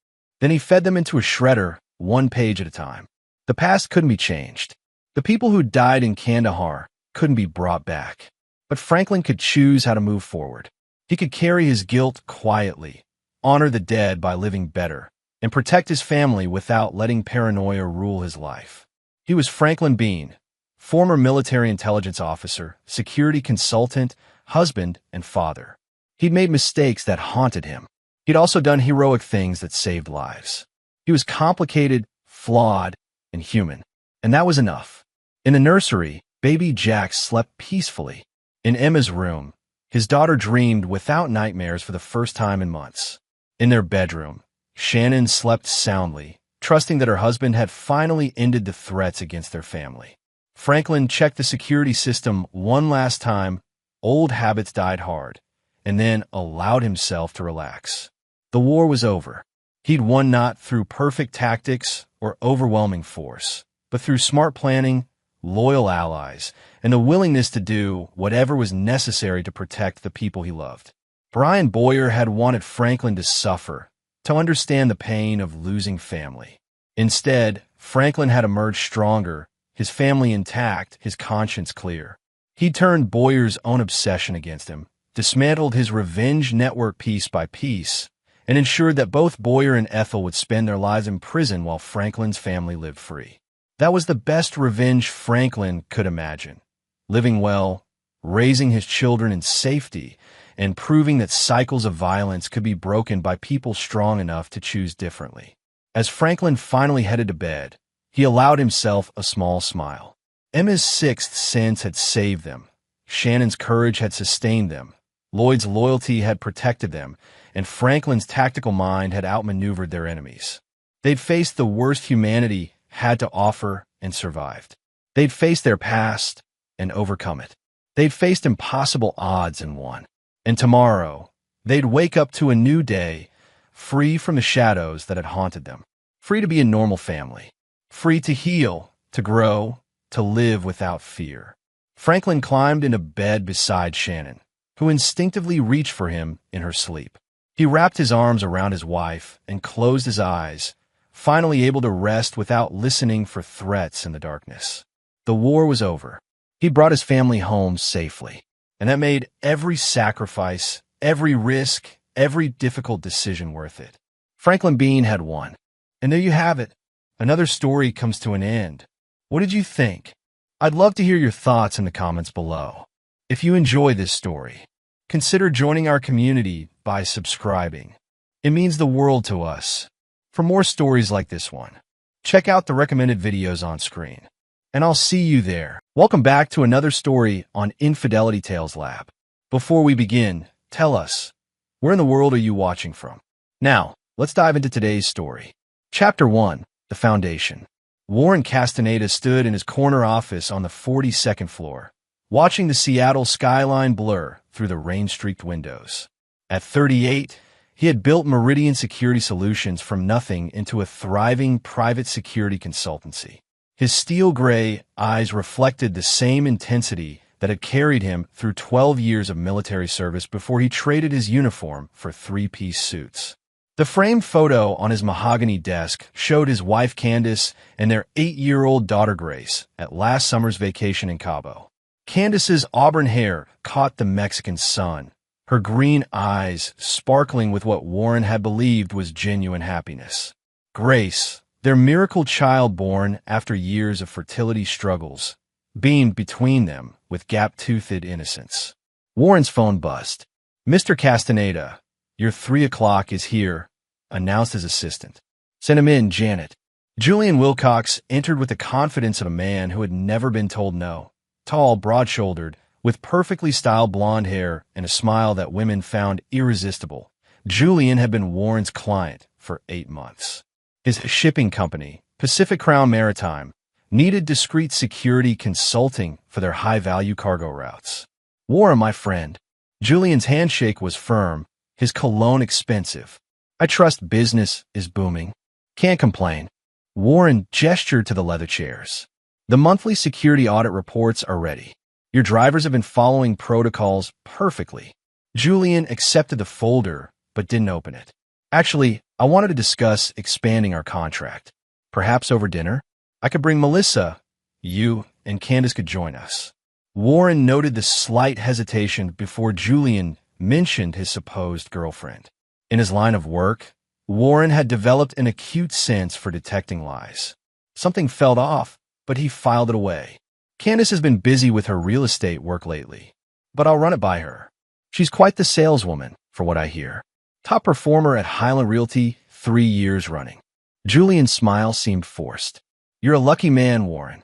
Then he fed them into a shredder, one page at a time. The past couldn't be changed. The people who died in Kandahar couldn't be brought back. But Franklin could choose how to move forward. He could carry his guilt quietly, honor the dead by living better, and protect his family without letting paranoia rule his life. He was Franklin Bean, former military intelligence officer, security consultant, husband, and father. He'd made mistakes that haunted him. He'd also done heroic things that saved lives. He was complicated, flawed, and human. And that was enough. In the nursery, baby Jack slept peacefully. In Emma's room, his daughter dreamed without nightmares for the first time in months. In their bedroom, Shannon slept soundly, trusting that her husband had finally ended the threats against their family. Franklin checked the security system one last time, old habits died hard, and then allowed himself to relax. The war was over. He'd won not through perfect tactics or overwhelming force, but through smart planning, loyal allies, and the willingness to do whatever was necessary to protect the people he loved. Brian Boyer had wanted Franklin to suffer, to understand the pain of losing family. Instead, Franklin had emerged stronger, his family intact, his conscience clear. He turned Boyer's own obsession against him, dismantled his revenge network piece by piece, and ensured that both Boyer and Ethel would spend their lives in prison while Franklin's family lived free. That was the best revenge Franklin could imagine. Living well, raising his children in safety, and proving that cycles of violence could be broken by people strong enough to choose differently. As Franklin finally headed to bed, he allowed himself a small smile. Emma's sixth sense had saved them. Shannon's courage had sustained them. Lloyd's loyalty had protected them, and Franklin's tactical mind had outmaneuvered their enemies. They'd faced the worst humanity had to offer and survived. They'd faced their past and overcome it. They'd faced impossible odds and won. And tomorrow, they'd wake up to a new day, free from the shadows that had haunted them, free to be a normal family, free to heal, to grow, to live without fear. Franklin climbed into bed beside Shannon, who instinctively reached for him in her sleep. He wrapped his arms around his wife and closed his eyes, finally able to rest without listening for threats in the darkness. The war was over. He brought his family home safely, and that made every sacrifice, every risk, every difficult decision worth it. Franklin Bean had won. And there you have it. Another story comes to an end. What did you think? I'd love to hear your thoughts in the comments below. If you enjoy this story, consider joining our community by subscribing. It means the world to us. For more stories like this one, check out the recommended videos on screen. And I'll see you there. Welcome back to another story on Infidelity Tales Lab. Before we begin, tell us, where in the world are you watching from? Now, let's dive into today's story. Chapter 1, The Foundation. Warren Castaneda stood in his corner office on the 42nd floor, watching the Seattle skyline blur through the rain-streaked windows. At 38, he had built Meridian Security Solutions from nothing into a thriving private security consultancy. His steel-gray eyes reflected the same intensity that had carried him through 12 years of military service before he traded his uniform for three-piece suits. The framed photo on his mahogany desk showed his wife Candace and their 8-year-old daughter Grace at last summer's vacation in Cabo. Candace's auburn hair caught the Mexican sun, her green eyes sparkling with what Warren had believed was genuine happiness. Grace, their miracle child born after years of fertility struggles, beamed between them with gap-toothed innocence. Warren's phone buzzed. "Mr. Castaneda, your 3 o'clock is here," announced his assistant. "Send him in, Janet." Julian Wilcox entered with the confidence of a man who had never been told no. Tall, broad-shouldered, with perfectly styled blonde hair and a smile that women found irresistible, Julian had been Warren's client for 8 months. His shipping company, Pacific Crown Maritime, needed discreet security consulting for their high-value cargo routes. "Warren, my friend." Julian's handshake was firm, his cologne expensive. "I trust business is booming." "Can't complain." Warren gestured to the leather chairs. "The monthly security audit reports are ready. Your drivers have been following protocols perfectly." Julian accepted the folder, but didn't open it. "Actually, I wanted to discuss expanding our contract. Perhaps over dinner? I could bring Melissa. You and Candace could join us." Warren noted the slight hesitation before Julian mentioned his supposed girlfriend. In his line of work, Warren had developed an acute sense for detecting lies. Something felt off, but he filed it away. "Candace has been busy with her real estate work lately, but I'll run it by her. She's quite the saleswoman, for what I hear. Top performer at Highland Realty 3 years running." Julian's smile seemed forced. "You're a lucky man, Warren."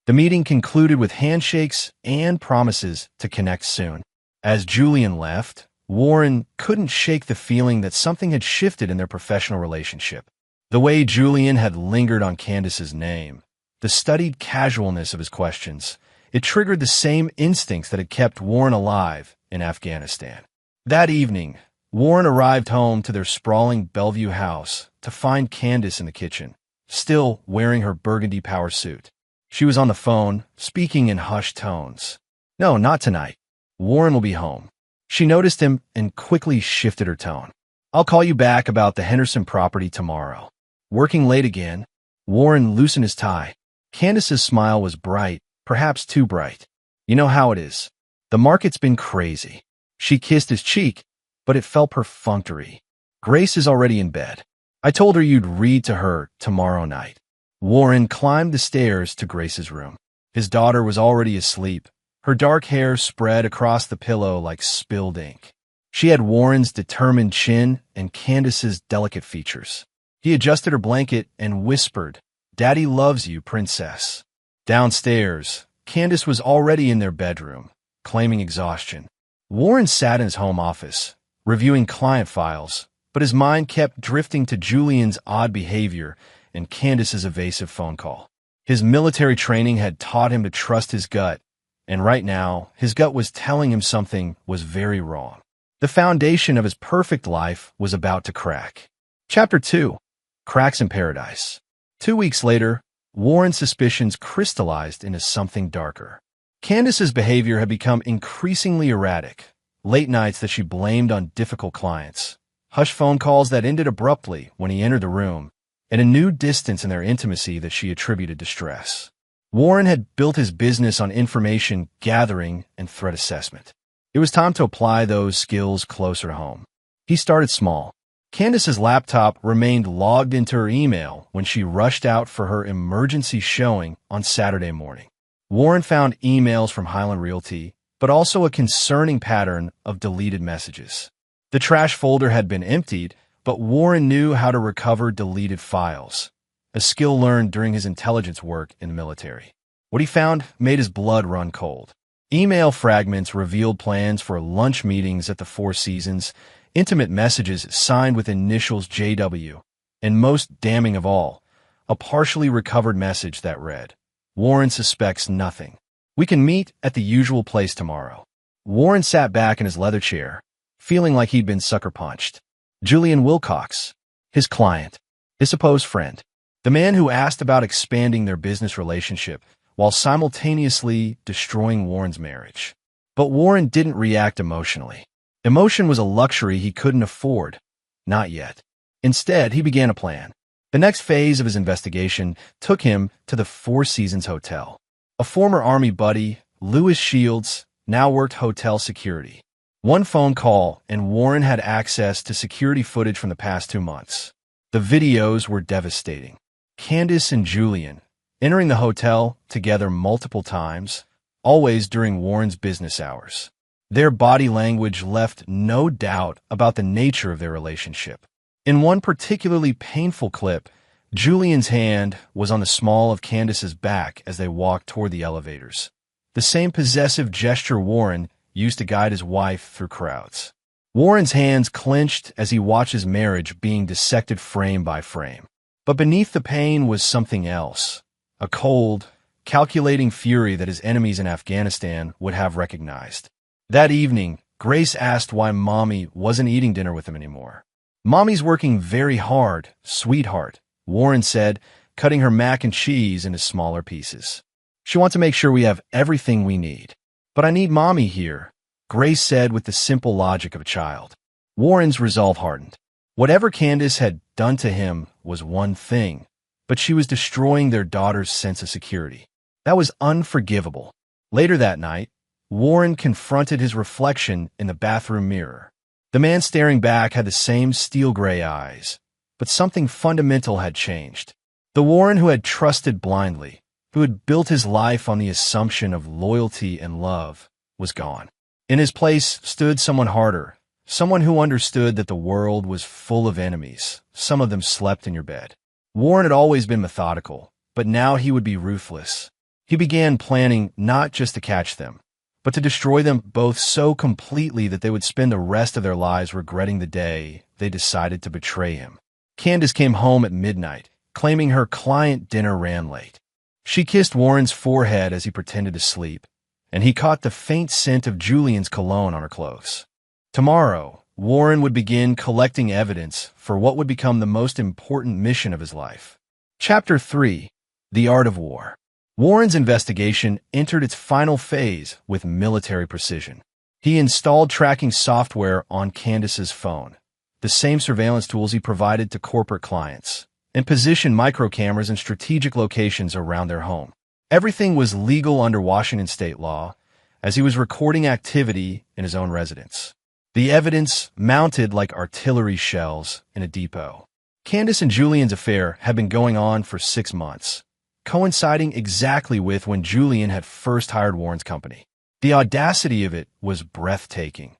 The meeting concluded with handshakes and promises to connect soon. As Julian left, Warren couldn't shake the feeling that something had shifted in their professional relationship. The way Julian had lingered on Candace's name, the studied casualness of his questions, it triggered the same instincts that had kept Warren alive in Afghanistan. That evening, Warren arrived home to their sprawling Bellevue house to find Candace in the kitchen, still wearing her burgundy power suit. She was on the phone, speaking in hushed tones. "No, not tonight. Warren will be home." She noticed him and quickly shifted her tone. "I'll call you back about the Henderson property tomorrow." Working late again, Warren loosened his tie. Candace's smile was bright, perhaps too bright. "You know how it is. The market's been crazy." She kissed his cheek, but it felt perfunctory. "Grace is already in bed. I told her you'd read to her tomorrow night." Warren climbed the stairs to Grace's room. His daughter was already asleep, her dark hair spread across the pillow like spilled ink. She had Warren's determined chin and Candace's delicate features. He adjusted her blanket and whispered, "Daddy loves you, princess." Downstairs, Candace was already in their bedroom, claiming exhaustion. Warren sat in his home office, reviewing client files, but his mind kept drifting to Julian's odd behavior and Candace's evasive phone call. His military training had taught him to trust his gut, and right now, his gut was telling him something was very wrong. The foundation of his perfect life was about to crack. Chapter 2. Cracks in Paradise. 2 weeks later, Warren's suspicions crystallized into something darker. Candace's behavior had become increasingly erratic. Late nights that she blamed on difficult clients, hushed phone calls that ended abruptly when he entered the room, and a new distance in their intimacy that she attributed to stress. Warren had built his business on information gathering and threat assessment. It was time to apply those skills closer to home. He started small. Candace's laptop remained logged into her email when she rushed out for her emergency showing on Saturday morning. Warren found emails from Highland Realty, but also a concerning pattern of deleted messages. The trash folder had been emptied, but Warren knew how to recover deleted files, a skill learned during his intelligence work in the military. What he found made his blood run cold. Email fragments revealed plans for lunch meetings at the Four Seasons, intimate messages signed with initials JW, and most damning of all, a partially recovered message that read, "Warren suspects nothing. We can meet at the usual place tomorrow." Warren sat back in his leather chair, feeling like he'd been sucker punched. Julian Wilcox, his client, his supposed friend, the man who asked about expanding their business relationship while simultaneously destroying Warren's marriage. But Warren didn't react emotionally. Emotion was a luxury he couldn't afford. Not yet. Instead, he began a plan. The next phase of his investigation took him to the Four Seasons Hotel. A former Army buddy, Lewis Shields, now worked hotel security. One phone call, and Warren had access to security footage from the past 2 months. The videos were devastating. Candace and Julian, entering the hotel together multiple times, always during Warren's business hours. Their body language left no doubt about the nature of their relationship. In one particularly painful clip, Julian's hand was on the small of Candace's back as they walked toward the elevators. The same possessive gesture Warren used to guide his wife through crowds. Warren's hands clenched as he watched his marriage being dissected frame by frame. But beneath the pain was something else. A cold, calculating fury that his enemies in Afghanistan would have recognized. That evening, Grace asked why Mommy wasn't eating dinner with him anymore. "Mommy's working very hard, sweetheart," Warren said, cutting her mac and cheese into smaller pieces. "She wants to make sure we have everything we need." "But I need Mommy here," Grace said with the simple logic of a child. Warren's resolve hardened. Whatever Candace had done to him was one thing, but she was destroying their daughter's sense of security. That was unforgivable. Later that night, Warren confronted his reflection in the bathroom mirror. The man staring back had the same steel-gray eyes, but something fundamental had changed. The Warren who had trusted blindly, who had built his life on the assumption of loyalty and love, was gone. In his place stood someone harder, someone who understood that the world was full of enemies. Some of them slept in your bed. Warren had always been methodical, but now he would be ruthless. He began planning not just to catch them, but to destroy them both so completely that they would spend the rest of their lives regretting the day they decided to betray him. Candace came home at midnight, claiming her client dinner ran late. She kissed Warren's forehead as he pretended to sleep, and he caught the faint scent of Julian's cologne on her clothes. Tomorrow, Warren would begin collecting evidence for what would become the most important mission of his life. Chapter 3. The Art of War. Warren's investigation entered its final phase with military precision. He installed tracking software on Candace's phone, the same surveillance tools he provided to corporate clients, and positioned microcameras in strategic locations around their home. Everything was legal under Washington state law, as he was recording activity in his own residence. The evidence mounted like artillery shells in a depot. Candace and Julian's affair had been going on for 6 months, coinciding exactly with when Julian had first hired Warren's company. The audacity of it was breathtaking.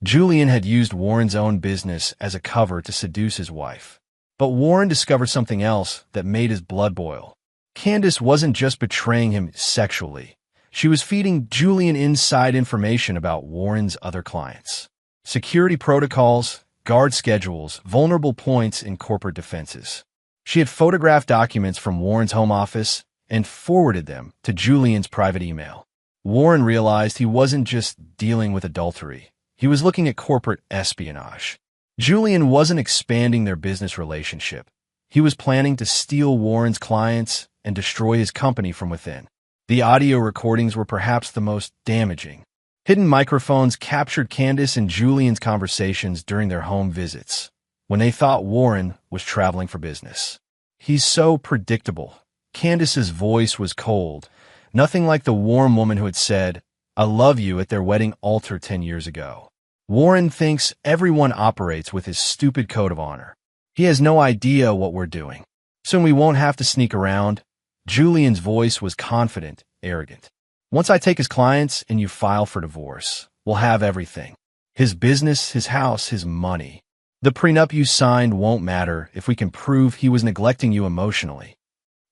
Julian had used Warren's own business as a cover to seduce his wife. But Warren discovered something else that made his blood boil. Candace wasn't just betraying him sexually. She was feeding Julian inside information about Warren's other clients. Security protocols, guard schedules, vulnerable points in corporate defenses. She had photographed documents from Warren's home office and forwarded them to Julian's private email. Warren realized he wasn't just dealing with adultery. He was looking at corporate espionage. Julian wasn't expanding their business relationship. He was planning to steal Warren's clients and destroy his company from within. The audio recordings were perhaps the most damaging. Hidden microphones captured Candace and Julian's conversations during their home visits, when they thought Warren was traveling for business. "He's so predictable." Candace's voice was cold, nothing like the warm woman who had said, "I love you" at their wedding altar 10 years ago. "Warren thinks everyone operates with his stupid code of honor. He has no idea what we're doing. Soon we won't have to sneak around." Julian's voice was confident, arrogant. "Once I take his clients and you file for divorce, we'll have everything. His business, his house, his money. The prenup you signed won't matter if we can prove he was neglecting you emotionally."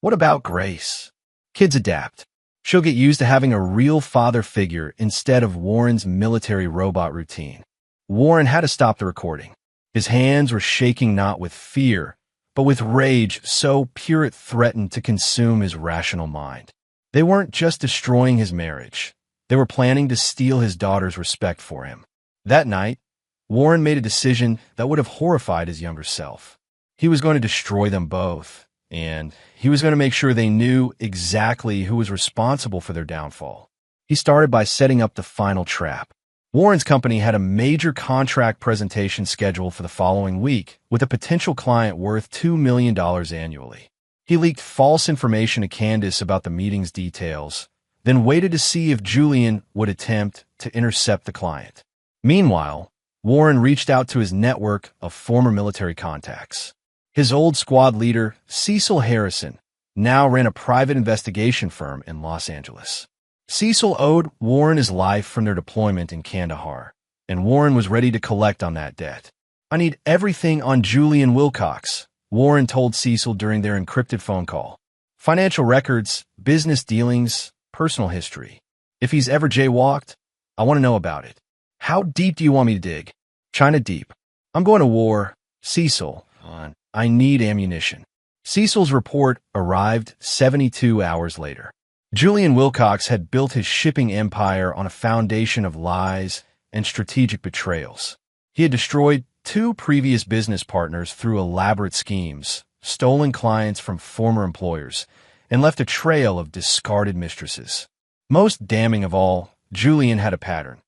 What about Grace? Kids adapt. She'll get used to having a real father figure instead of Warren's military robot routine. Warren had to stop the recording. His hands were shaking not with fear, but with rage so pure it threatened to consume his rational mind. They weren't just destroying his marriage. They were planning to steal his daughter's respect for him. That night, Warren made a decision that would have horrified his younger self. He was going to destroy them both, and he was going to make sure they knew exactly who was responsible for their downfall. He started by setting up the final trap. Warren's company had a major contract presentation scheduled for the following week with a potential client worth $2 million annually. He leaked false information to Candace about the meeting's details, then waited to see if Julian would attempt to intercept the client. Meanwhile, Warren reached out to his network of former military contacts. His old squad leader, Cecil Harrison, now ran a private investigation firm in Los Angeles. Cecil owed Warren his life from their deployment in Kandahar, and Warren was ready to collect on that debt. "I need everything on Julian Wilcox," Warren told Cecil during their encrypted phone call. "Financial records, business dealings, personal history. If he's ever jaywalked, I want to know about it." "How deep do you want me to dig?" "China deep. I'm going to war." "Cecil, I need ammunition." Cecil's report arrived 72 hours later. Julian Wilcox had built his shipping empire on a foundation of lies and strategic betrayals. He had destroyed 2 previous business partners through elaborate schemes, stolen clients from former employers, and left a trail of discarded mistresses. Most damning of all, Julian had a pattern.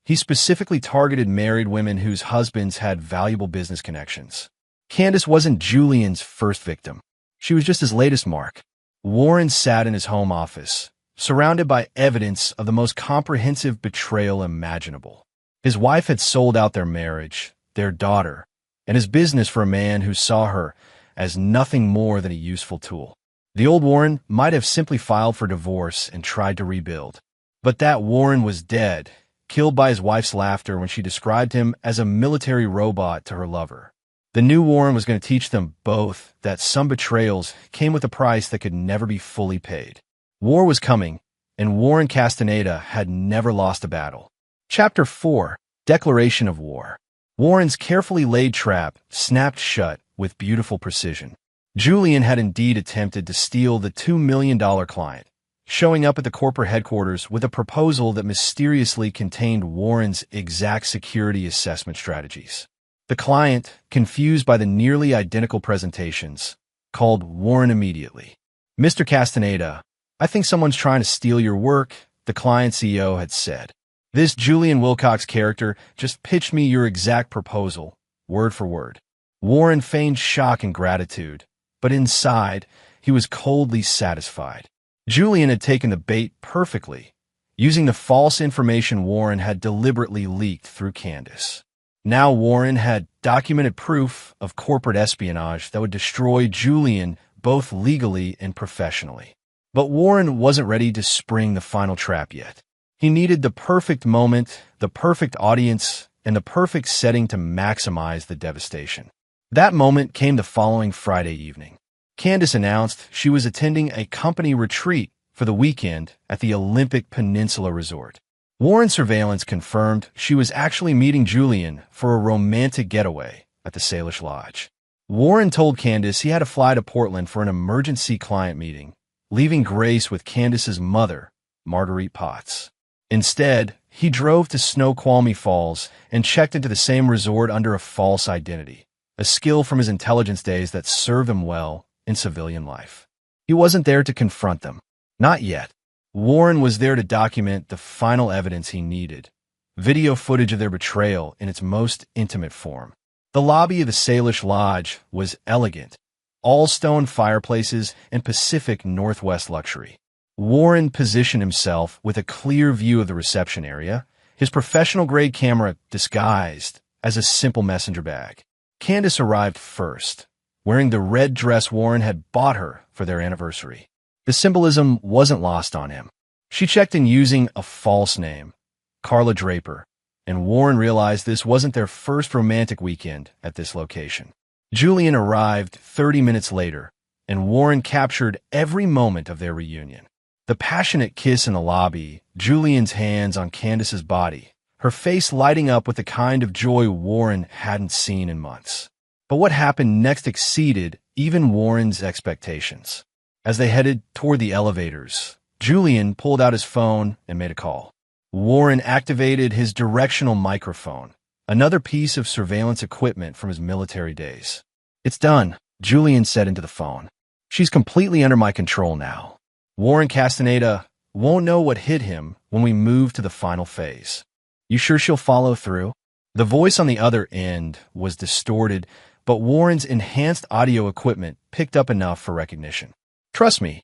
He specifically targeted married women whose husbands had valuable business connections. Candace wasn't Julian's first victim. She was just his latest mark. Warren sat in his home office, surrounded by evidence of the most comprehensive betrayal imaginable. His wife had sold out their marriage, their daughter, and his business for a man who saw her as nothing more than a useful tool. The old Warren might have simply filed for divorce and tried to rebuild. But that Warren was dead, killed by his wife's laughter when she described him as a military robot to her lover. The new Warren was going to teach them both that some betrayals came with a price that could never be fully paid. War was coming, and Warren Castaneda had never lost a battle. Chapter 4: Declaration of War. Warren's carefully laid trap snapped shut with beautiful precision. Julian had indeed attempted to steal the $2 million client, showing up at the corporate headquarters with a proposal that mysteriously contained Warren's exact security assessment strategies. The client, confused by the nearly identical presentations, called Warren immediately. "Mr. Castaneda, I think someone's trying to steal your work," the client CEO had said. "This Julian Wilcox character just pitched me your exact proposal, word for word." Warren feigned shock and gratitude, but inside, he was coldly satisfied. Julian had taken the bait perfectly, using the false information Warren had deliberately leaked through Candace. Now Warren had documented proof of corporate espionage that would destroy Julian both legally and professionally. But Warren wasn't ready to spring the final trap yet. He needed the perfect moment, the perfect audience, and the perfect setting to maximize the devastation. That moment came the following Friday evening. Candace announced she was attending a company retreat for the weekend at the Olympic Peninsula Resort. Warren's surveillance confirmed she was actually meeting Julian for a romantic getaway at the Salish Lodge. Warren told Candace he had to fly to Portland for an emergency client meeting, leaving Grace with Candace's mother, Marguerite Potts. Instead, he drove to Snoqualmie Falls and checked into the same resort under a false identity, a skill from his intelligence days that served him well in civilian life. He wasn't there to confront them. Not yet. Warren was there to document the final evidence he needed, video footage of their betrayal in its most intimate form. The lobby of the Salish Lodge was elegant, all stone fireplaces and Pacific Northwest luxury. Warren positioned himself with a clear view of the reception area, his professional-grade camera disguised as a simple messenger bag. Candace arrived first, wearing the red dress Warren had bought her for their anniversary. The symbolism wasn't lost on him. She checked in using a false name, Carla Draper, and Warren realized this wasn't their first romantic weekend at this location. Julian arrived 30 minutes later, and Warren captured every moment of their reunion. The passionate kiss in the lobby, Julian's hands on Candace's body, her face lighting up with the kind of joy Warren hadn't seen in months. But what happened next exceeded even Warren's expectations. As they headed toward the elevators, Julian pulled out his phone and made a call. Warren activated his directional microphone, another piece of surveillance equipment from his military days. "It's done," Julian said into the phone. "She's completely under my control now. Warren Castaneda won't know what hit him when we move to the final phase. You sure she'll follow through?" The voice on the other end was distorted, but Warren's enhanced audio equipment picked up enough for recognition. "Trust me,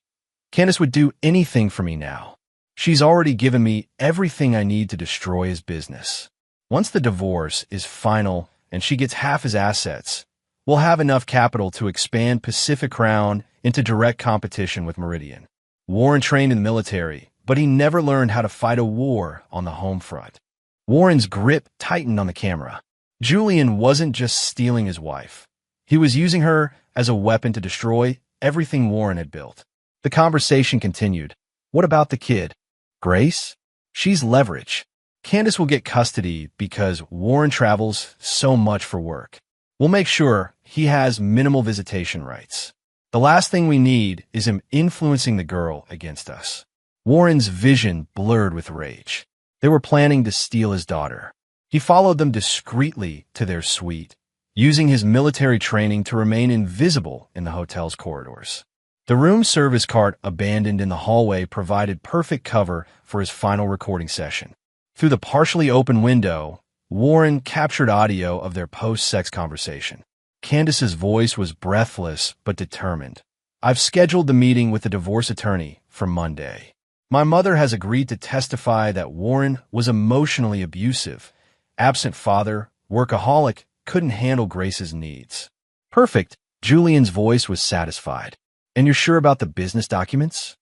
Candace would do anything for me now. She's already given me everything I need to destroy his business. Once the divorce is final and she gets half his assets, we'll have enough capital to expand Pacific Crown into direct competition with Meridian." Warren trained in the military, but he never learned how to fight a war on the home front. Warren's grip tightened on the camera. Julian wasn't just stealing his wife. He was using her as a weapon to destroy everything Warren had built. The conversation continued. "What about the kid? Grace? She's leverage. Candace will get custody because Warren travels so much for work. We'll make sure he has minimal visitation rights. The last thing we need is him influencing the girl against us." Warren's vision blurred with rage. They were planning to steal his daughter. He followed them discreetly to their suite, using his military training to remain invisible in the hotel's corridors. The room service cart abandoned in the hallway provided perfect cover for his final recording session. Through the partially open window, Warren captured audio of their post-sex conversation. Candace's voice was breathless but determined. "I've scheduled the meeting with the divorce attorney for Monday. My mother has agreed to testify that Warren was emotionally abusive, absent father, workaholic, couldn't handle Grace's needs." "Perfect." Julian's voice was satisfied. "And you're sure about the business documents?"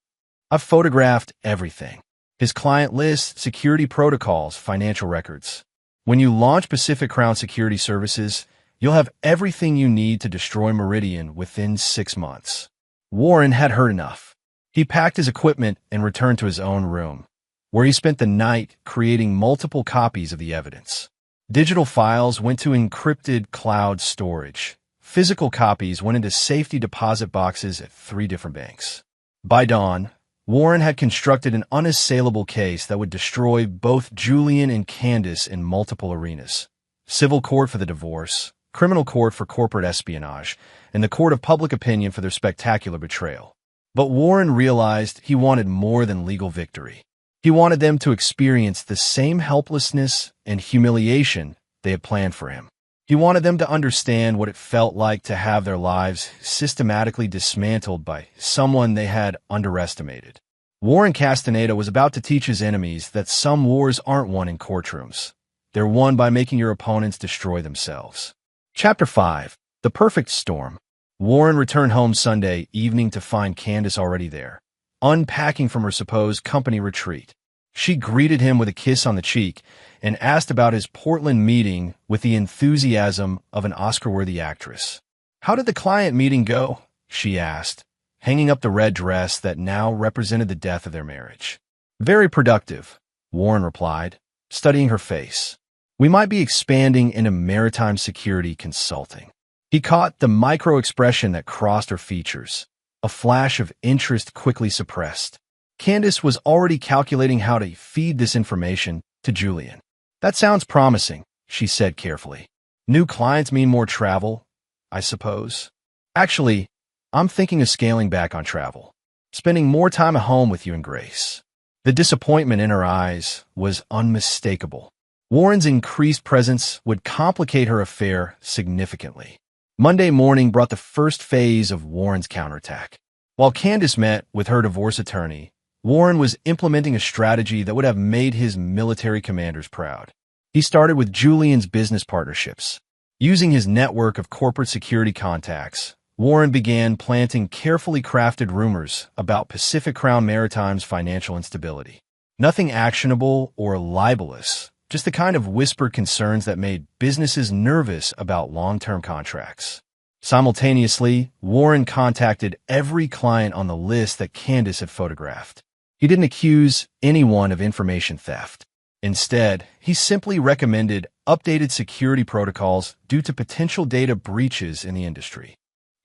"I've photographed everything. His client list, security protocols, financial records. When you launch Pacific Crown Security Services, you'll have everything you need to destroy Meridian within 6 months." Warren had heard enough. He packed his equipment and returned to his own room, where he spent the night creating multiple copies of the evidence. Digital files went to encrypted cloud storage. Physical copies went into safety deposit boxes at 3 different banks. By dawn, Warren had constructed an unassailable case that would destroy both Julian and Candace in multiple arenas: civil court for the divorce, criminal court for corporate espionage, and the court of public opinion for their spectacular betrayal. But Warren realized he wanted more than legal victory. He wanted them to experience the same helplessness and humiliation they had planned for him. He wanted them to understand what it felt like to have their lives systematically dismantled by someone they had underestimated. Warren Castaneda was about to teach his enemies that some wars aren't won in courtrooms. They're won by making your opponents destroy themselves. Chapter 5. The Perfect Storm. Warren returned home Sunday evening to find Candace already there, unpacking from her supposed company retreat. She greeted him with a kiss on the cheek and asked about his Portland meeting with the enthusiasm of an Oscar-worthy actress. "How did the client meeting go?" she asked, hanging up the red dress that now represented the death of their marriage. "Very productive," Warren replied, studying her face. "We might be expanding into maritime security consulting." He caught the micro-expression that crossed her features, a flash of interest quickly suppressed. Candace was already calculating how to feed this information to Julian. "That sounds promising," she said carefully. "New clients mean more travel, I suppose." "Actually, I'm thinking of scaling back on travel, spending more time at home with you and Grace." The disappointment in her eyes was unmistakable. Warren's increased presence would complicate her affair significantly. Monday morning brought the first phase of Warren's counterattack. While Candace met with her divorce attorney, Warren was implementing a strategy that would have made his military commanders proud. He started with Julian's business partnerships. Using his network of corporate security contacts, Warren began planting carefully crafted rumors about Pacific Crown Maritime's financial instability. Nothing actionable or libelous, just the kind of whispered concerns that made businesses nervous about long-term contracts. Simultaneously, Warren contacted every client on the list that Candace had photographed. He didn't accuse anyone of information theft. Instead, he simply recommended updated security protocols due to potential data breaches in the industry.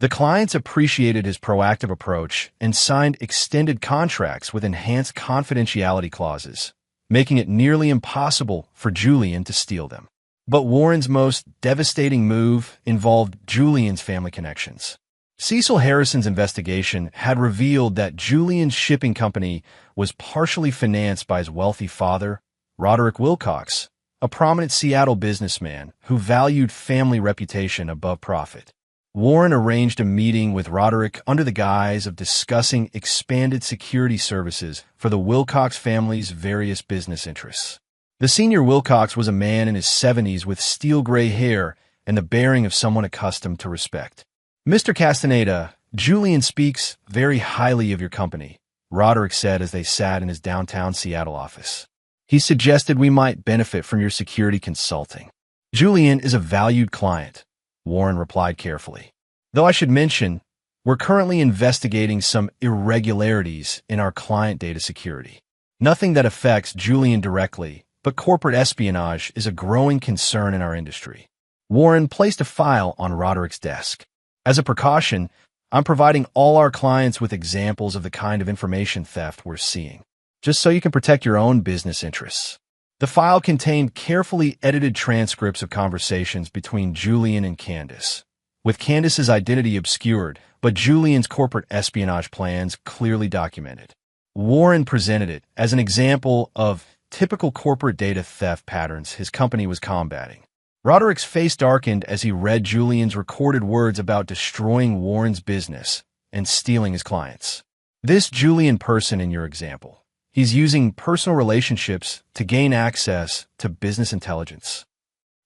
The clients appreciated his proactive approach and signed extended contracts with enhanced confidentiality clauses, making it nearly impossible for Julian to steal them. But Warren's most devastating move involved Julian's family connections. Cecil Harrison's investigation had revealed that Julian's shipping company was partially financed by his wealthy father, Roderick Wilcox, a prominent Seattle businessman who valued family reputation above profit. Warren arranged a meeting with Roderick under the guise of discussing expanded security services for the Wilcox family's various business interests. The senior Wilcox was a man in his 70s with steel-gray hair and the bearing of someone accustomed to respect. "Mr. Castaneda, Julian speaks very highly of your company," Roderick said as they sat in his downtown Seattle office. "He suggested we might benefit from your security consulting." "Julian is a valued client," Warren replied carefully. "Though I should mention, we're currently investigating some irregularities in our client data security. Nothing that affects Julian directly, but corporate espionage is a growing concern in our industry." Warren placed a file on Roderick's desk. "As a precaution, I'm providing all our clients with examples of the kind of information theft we're seeing, just so you can protect your own business interests." The file contained carefully edited transcripts of conversations between Julian and Candace, with Candace's identity obscured, but Julian's corporate espionage plans clearly documented. Warren presented it as an example of typical corporate data theft patterns his company was combating. Roderick's face darkened as he read Julian's recorded words about destroying Warren's business and stealing his clients. "This Julian person in your example, he's using personal relationships to gain access to business intelligence.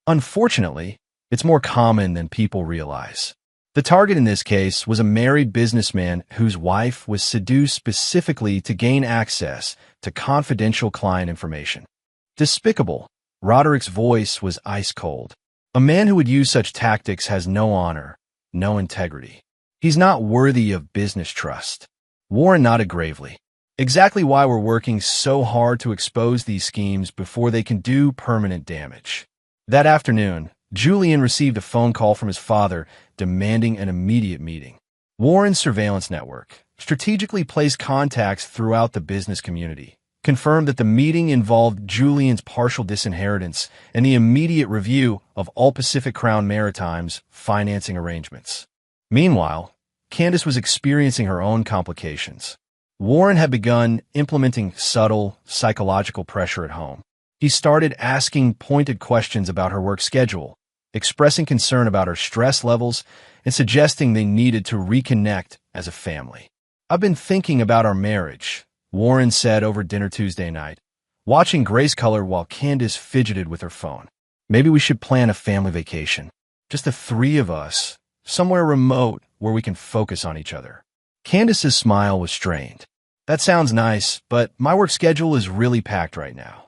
Unfortunately, it's more common than people realize." The target in this case was a married businessman whose wife was seduced specifically to gain access to confidential client information. "Despicable." Roderick's voice was ice cold. "A man who would use such tactics has no honor, no integrity. He's not worthy of business trust." Warren nodded gravely. "Exactly why we're working so hard to expose these schemes before they can do permanent damage." That afternoon, Julian received a phone call from his father demanding an immediate meeting. Warren's surveillance network, strategically placed contacts throughout the business community, confirmed that the meeting involved Julian's partial disinheritance and the immediate review of all Pacific Crown Maritime's financing arrangements. Meanwhile, Candace was experiencing her own complications. Warren had begun implementing subtle psychological pressure at home. He started asking pointed questions about her work schedule, expressing concern about her stress levels, and suggesting they needed to reconnect as a family. "I've been thinking about our marriage," Warren said over dinner Tuesday night, watching Grace color while Candace fidgeted with her phone. "Maybe we should plan a family vacation. Just the three of us, somewhere remote where we can focus on each other." Candace's smile was strained. "That sounds nice, but my work schedule is really packed right now.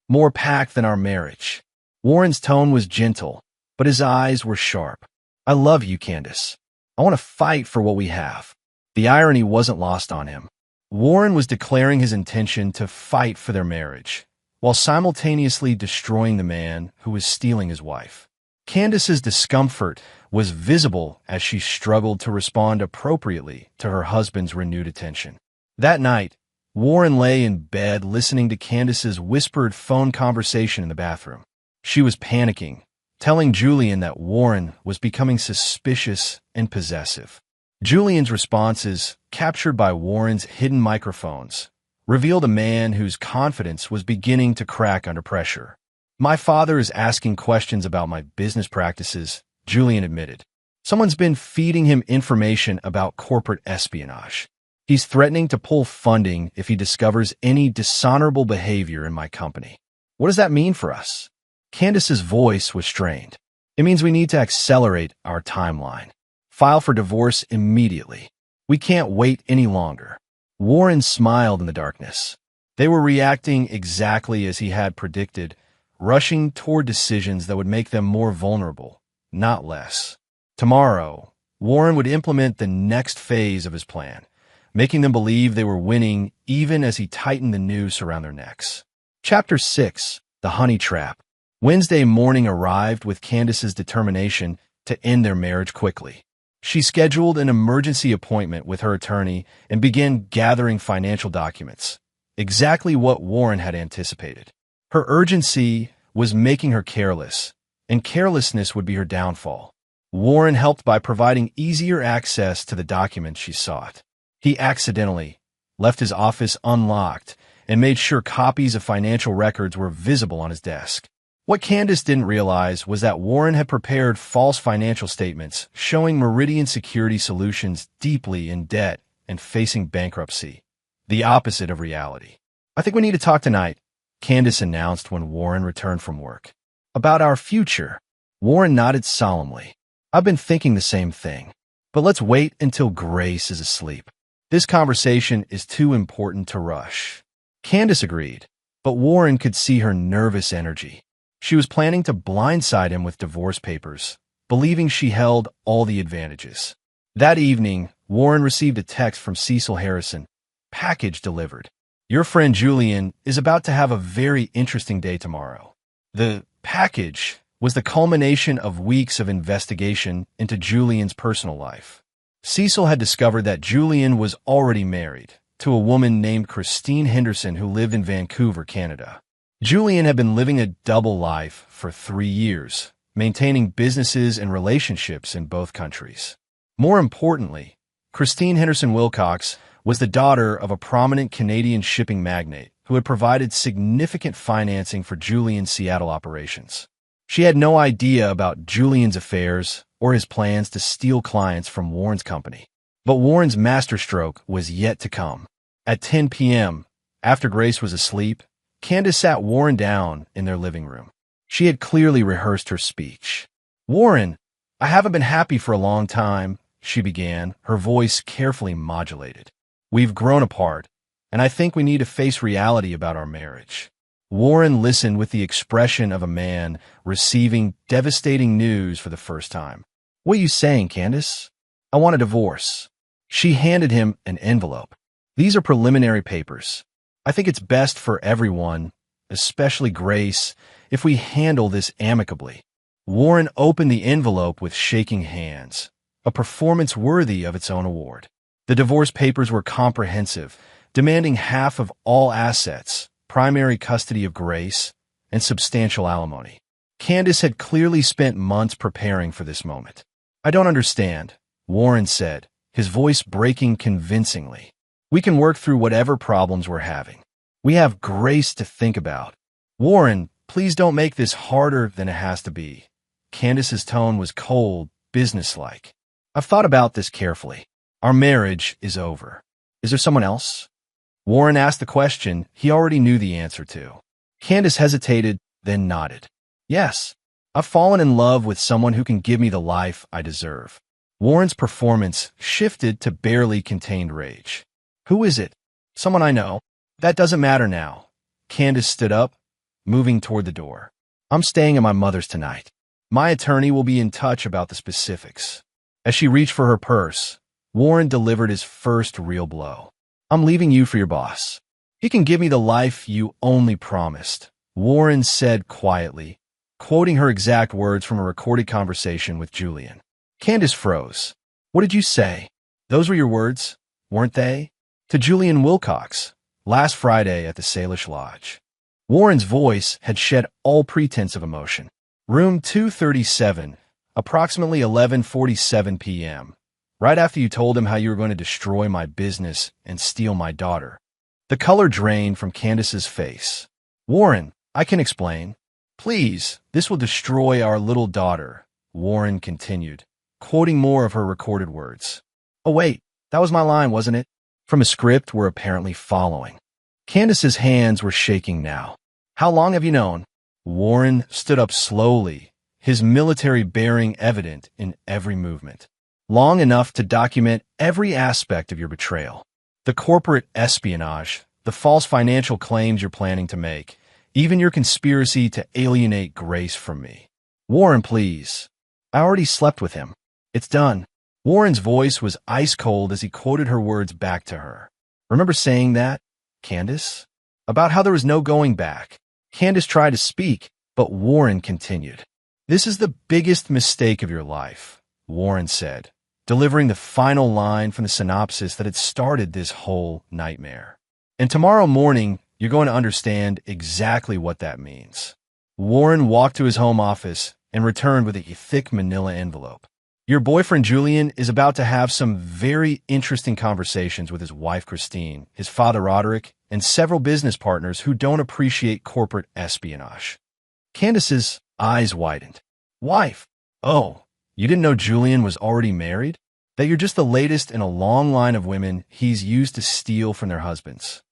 More packed than our marriage." Warren's tone was gentle, but his eyes were sharp. "I love you, Candace. I want to fight for what we have." The irony wasn't lost on him. Warren was declaring his intention to fight for their marriage, while simultaneously destroying the man who was stealing his wife. Candace's discomfort was visible as she struggled to respond appropriately to her husband's renewed attention. That night, Warren lay in bed listening to Candace's whispered phone conversation in the bathroom. She was panicking, telling Julian that Warren was becoming suspicious and possessive. Julian's responses, captured by Warren's hidden microphones, revealed a man whose confidence was beginning to crack under pressure. "My father is asking questions about my business practices," Julian admitted. "Someone's been feeding him information about corporate espionage. He's threatening to pull funding if he discovers any dishonorable behavior in my company." "What does that mean for us?" Candace's voice was strained. "It means we need to accelerate our timeline. File for divorce immediately. We can't wait any longer." Warren smiled in the darkness. They were reacting exactly as he had predicted, rushing toward decisions that would make them more vulnerable, not less. Tomorrow, Warren would implement the next phase of his plan, making them believe they were winning even as he tightened the noose around their necks. Chapter 6. The Honey Trap. Wednesday morning arrived with Candace's determination to end their marriage quickly. She scheduled an emergency appointment with her attorney and began gathering financial documents, exactly what Warren had anticipated. Her urgency was making her careless, and carelessness would be her downfall. Warren helped by providing easier access to the documents she sought. He accidentally left his office unlocked and made sure copies of financial records were visible on his desk. What Candace didn't realize was that Warren had prepared false financial statements showing Meridian Security Solutions deeply in debt and facing bankruptcy, the opposite of reality. "I think we need to talk tonight," Candace announced when Warren returned from work. "About our future." Warren nodded solemnly. "I've been thinking the same thing. But let's wait until Grace is asleep. This conversation is too important to rush." Candace agreed, but Warren could see her nervous energy. She was planning to blindside him with divorce papers, believing she held all the advantages. That evening, Warren received a text from Cecil Harrison. "Package delivered. Your friend Julian is about to have a very interesting day tomorrow." The package was the culmination of weeks of investigation into Julian's personal life. Cecil had discovered that Julian was already married to a woman named Christine Henderson who lived in Vancouver, Canada. Julian had been living a double life for 3 years, maintaining businesses and relationships in both countries. More importantly, Christine Henderson Wilcox was the daughter of a prominent Canadian shipping magnate who had provided significant financing for Julian's Seattle operations. She had no idea about Julian's affairs or his plans to steal clients from Warren's company. But Warren's masterstroke was yet to come. At 10 p.m., after Grace was asleep, Candace sat Warren down in their living room. She had clearly rehearsed her speech. "Warren, I haven't been happy for a long time," she began, her voice carefully modulated. "We've grown apart, and I think we need to face reality about our marriage." Warren listened with the expression of a man receiving devastating news for the first time. "What are you saying, Candace?" "I want a divorce." She handed him an envelope. "These are preliminary papers. I think it's best for everyone, especially Grace, if we handle this amicably." Warren opened the envelope with shaking hands, a performance worthy of its own award. The divorce papers were comprehensive, demanding half of all assets, primary custody of Grace, and substantial alimony. Candace had clearly spent months preparing for this moment. "I don't understand," Warren said, his voice breaking convincingly. "We can work through whatever problems we're having. We have Grace to think about." "Warren, please don't make this harder than it has to be." Candace's tone was cold, businesslike. "I've thought about this carefully. Our marriage is over. Is there someone else?" Warren asked the question he already knew the answer to. Candace hesitated, then nodded. "Yes, I've fallen in love with someone who can give me the life I deserve." Warren's performance shifted to barely contained rage. "Who is it?" "Someone I know." "That doesn't matter now." Candace stood up, moving toward the door. "I'm staying at my mother's tonight. My attorney will be in touch about the specifics." As she reached for her purse, Warren delivered his first real blow. "I'm leaving you for your boss. He can give me the life you only promised," Warren said quietly, quoting her exact words from a recorded conversation with Julian. Candace froze. What did you say? Those were your words, weren't they? To Julian Wilcox, last Friday at the Salish Lodge. Warren's voice had shed all pretense of emotion. Room 237, approximately 11:47 p.m., right after you told him how you were going to destroy my business and steal my daughter. The color drained from Candace's face. Warren, I can explain. Please, this will destroy our little daughter, Warren continued, quoting more of her recorded words. Oh wait, that was my line, wasn't it? From a script we're apparently following. Candace's hands were shaking now. How long have you known? Warren stood up slowly, his military bearing evident in every movement. Long enough to document every aspect of your betrayal. The corporate espionage, the false financial claims you're planning to make, even your conspiracy to alienate Grace from me. Warren, please. I already slept with him. It's done. Warren's voice was ice cold as he quoted her words back to her. Remember saying that, Candace? About how there was no going back. Candace tried to speak, but Warren continued. This is the biggest mistake of your life, Warren said, delivering the final line from the synopsis that had started this whole nightmare. And tomorrow morning, you're going to understand exactly what that means. Warren walked to his home office and returned with a thick manila envelope. Your boyfriend Julian is about to have some very interesting conversations with his wife Christine, his father Roderick, and several business partners who don't appreciate corporate espionage. Candace's eyes widened. Wife? Oh, you didn't know Julian was already married? That you're just the latest in a long line of women he's used to steal from their husbands?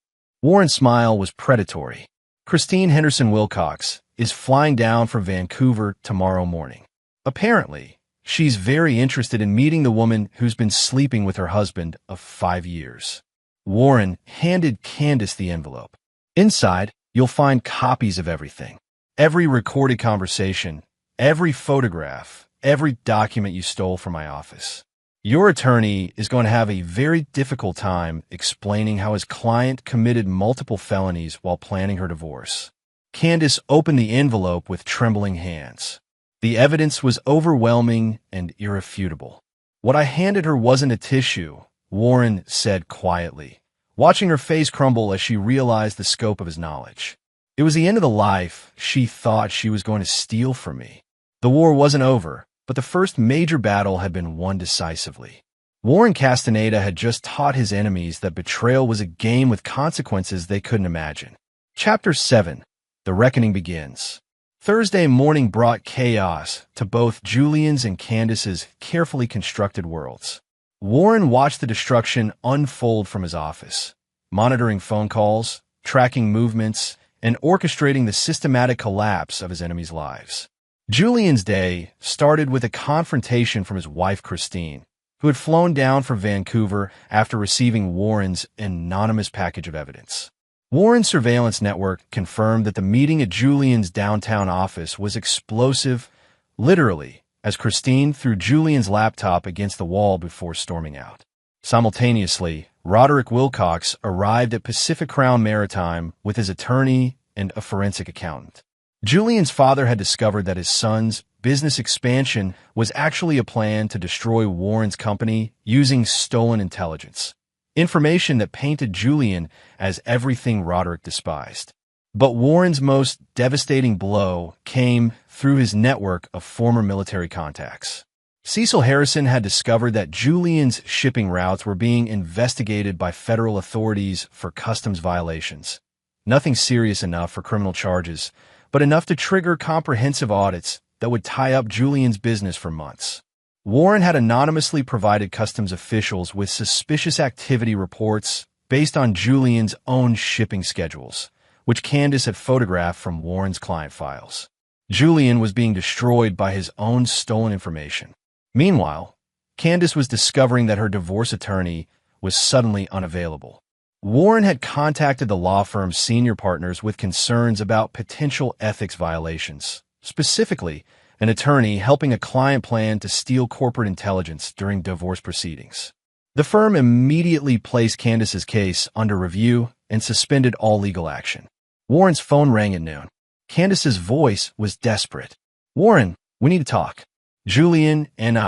Warren's smile was predatory. Christine Henderson Wilcox is flying down from Vancouver tomorrow morning. Apparently, she's very interested in meeting the woman who's been sleeping with her husband of 5 years. Warren handed Candace the envelope. Inside, you'll find copies of everything. Every recorded conversation, every photograph, every document you stole from my office. Your attorney is going to have a very difficult time explaining how his client committed multiple felonies while planning her divorce. Candace opened the envelope with trembling hands. The evidence was overwhelming and irrefutable. What I handed her wasn't a tissue, Warren said quietly, watching her face crumble as she realized the scope of his knowledge. It was the end of the life she thought she was going to steal from me. The war wasn't over, but the first major battle had been won decisively. Warren Castaneda had just taught his enemies that betrayal was a game with consequences they couldn't imagine. Chapter 7. The Reckoning Begins. Thursday morning brought chaos to both Julian's and Candace's carefully constructed worlds. Warren watched the destruction unfold from his office, monitoring phone calls, tracking movements, and orchestrating the systematic collapse of his enemies' lives. Julian's day started with a confrontation from his wife Christine, who had flown down from Vancouver after receiving Warren's anonymous package of evidence. Warren's surveillance network confirmed that the meeting at Julian's downtown office was explosive, literally, as Christine threw Julian's laptop against the wall before storming out. Simultaneously, Roderick Wilcox arrived at Pacific Crown Maritime with his attorney and a forensic accountant. Julian's father had discovered that his son's business expansion was actually a plan to destroy Warren's company using stolen intelligence, information that painted Julian as everything Roderick despised. But Warren's most devastating blow came through his network of former military contacts. Cecil Harrison had discovered that Julian's shipping routes were being investigated by federal authorities for customs violations. Nothing serious enough for criminal charges, but enough to trigger comprehensive audits that would tie up Julian's business for months. Warren had anonymously provided customs officials with suspicious activity reports based on Julian's own shipping schedules, which Candace had photographed from Warren's client files. Julian was being destroyed by his own stolen information. Meanwhile, Candace was discovering that her divorce attorney was suddenly unavailable. Warren had contacted the law firm's senior partners with concerns about potential ethics violations, specifically an attorney helping a client plan to steal corporate intelligence during divorce proceedings. The firm immediately placed Candace's case under review and suspended all legal action. Warren's phone rang at noon. Candace's voice was desperate. Warren, we need to talk. Julian and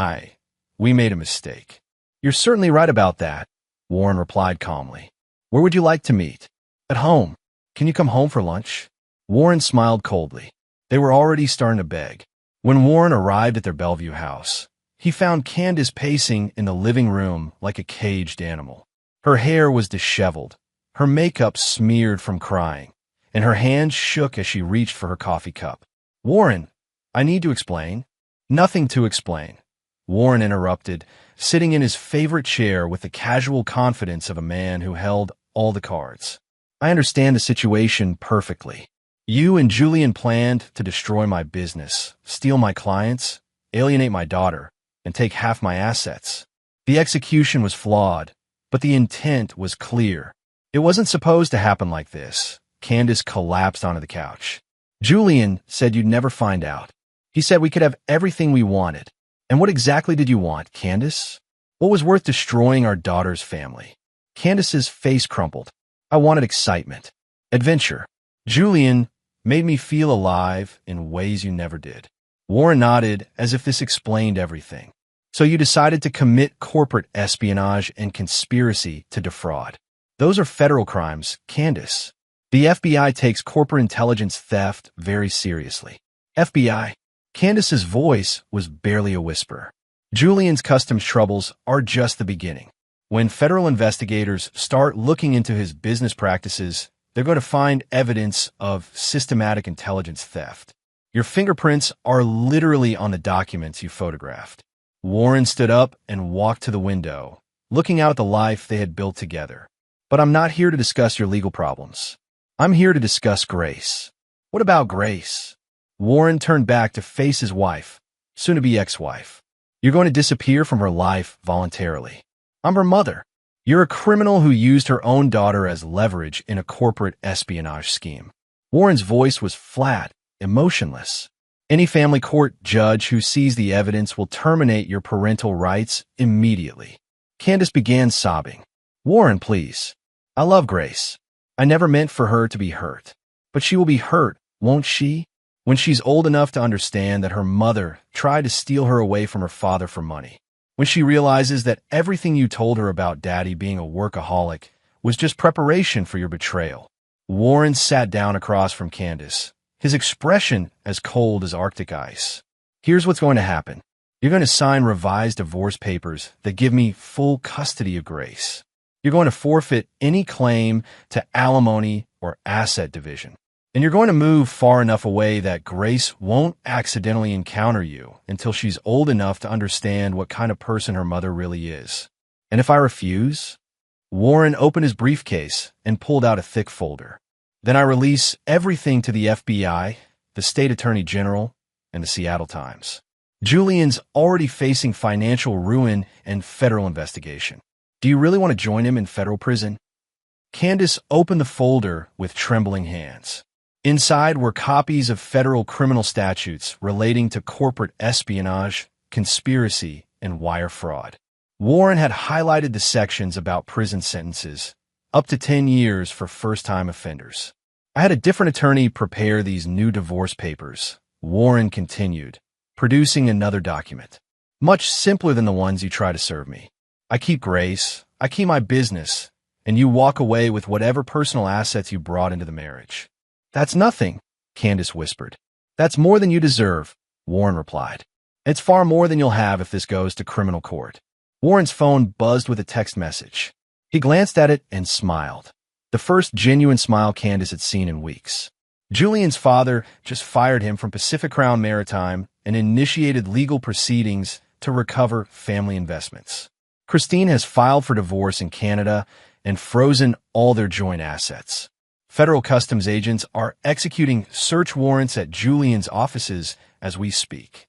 we made a mistake. You're certainly right about that, Warren replied calmly. Where would you like to meet? At home. Can you come home for lunch? Warren smiled coldly. They were already starting to beg. When Warren arrived at their Bellevue house, he found Candace pacing in the living room like a caged animal. Her hair was disheveled, her makeup smeared from crying, and her hands shook as she reached for her coffee cup. Warren, I need to explain. Nothing to explain, Warren interrupted, sitting in his favorite chair with the casual confidence of a man who held all the cards. I understand the situation perfectly. You and Julian planned to destroy my business, steal my clients, alienate my daughter, and take half my assets. The execution was flawed, but the intent was clear. It wasn't supposed to happen like this. Candace collapsed onto the couch. Julian said you'd never find out. He said we could have everything we wanted. And what exactly did you want, Candace? What was worth destroying our daughter's family? Candace's face crumpled. I wanted excitement, adventure. Julian made me feel alive in ways you never did. Warren nodded as if this explained everything. So you decided to commit corporate espionage and conspiracy to defraud. Those are federal crimes, Candace. The FBI takes corporate intelligence theft very seriously. FBI. Candace's voice was barely a whisper. Julian's customs troubles are just the beginning. When federal investigators start looking into his business practices, they're going to find evidence of systematic intelligence theft. Your fingerprints are literally on the documents you photographed. Warren stood up and walked to the window, looking out at the life they had built together. But I'm not here to discuss your legal problems. I'm here to discuss Grace. What about Grace? Warren turned back to face his wife, soon-to-be ex-wife. You're going to disappear from her life voluntarily. I'm her mother. You're a criminal who used her own daughter as leverage in a corporate espionage scheme. Warren's voice was flat, emotionless. Any family court judge who sees the evidence will terminate your parental rights immediately. Candace began sobbing. Warren, please. I love Grace. I never meant for her to be hurt. But she will be hurt, won't she? When she's old enough to understand that her mother tried to steal her away from her father for money. When she realizes that everything you told her about Daddy being a workaholic was just preparation for your betrayal. Warren sat down across from Candace, his expression as cold as Arctic ice. Here's what's going to happen. You're going to sign revised divorce papers that give me full custody of Grace. You're going to forfeit any claim to alimony or asset division. And you're going to move far enough away that Grace won't accidentally encounter you until she's old enough to understand what kind of person her mother really is. And if I refuse? Warren opened his briefcase and pulled out a thick folder. Then I release everything to the FBI, the State Attorney General, and the Seattle Times. Julian's already facing financial ruin and federal investigation. Do you really want to join him in federal prison? Candace opened the folder with trembling hands. Inside were copies of federal criminal statutes relating to corporate espionage, conspiracy, and wire fraud. Warren had highlighted the sections about prison sentences, up to 10 years for first-time offenders. I had a different attorney prepare these new divorce papers, Warren continued, producing another document. Much simpler than the ones you try to serve me. I keep Grace, I keep my business, and you walk away with whatever personal assets you brought into the marriage. That's nothing, Candace whispered. That's more than you deserve, Warren replied. It's far more than you'll have if this goes to criminal court. Warren's phone buzzed with a text message. He glanced at it and smiled. The first genuine smile Candace had seen in weeks. Julian's father just fired him from Pacific Crown Maritime and initiated legal proceedings to recover family investments. Christine has filed for divorce in Canada and frozen all their joint assets. Federal customs agents are executing search warrants at Julian's offices as we speak.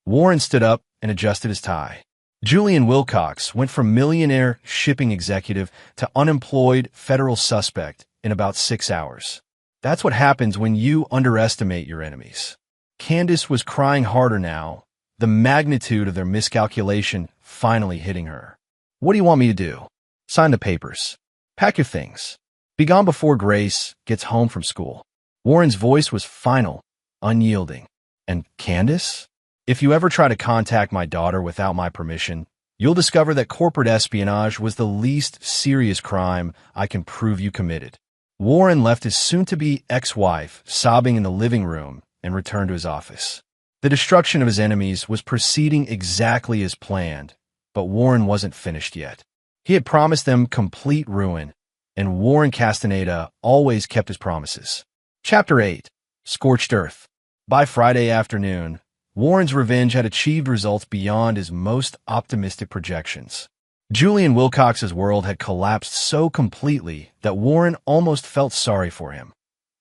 Warren stood up and adjusted his tie. Julian Wilcox went from millionaire shipping executive to unemployed federal suspect in about 6 hours. That's what happens when you underestimate your enemies. Candace was crying harder now, the magnitude of their miscalculation finally hitting her. What do you want me to do? Sign the papers. Pack your things. Be gone before Grace gets home from school. Warren's voice was final, unyielding. And Candace? If you ever try to contact my daughter without my permission, you'll discover that corporate espionage was the least serious crime I can prove you committed. Warren left his soon-to-be ex-wife sobbing in the living room and returned to his office. The destruction of his enemies was proceeding exactly as planned, but Warren wasn't finished yet. He had promised them complete ruin, and Warren Castaneda always kept his promises. Chapter 8. Scorched Earth. By Friday afternoon, Warren's revenge had achieved results beyond his most optimistic projections. Julian Wilcox's world had collapsed so completely that Warren almost felt sorry for him.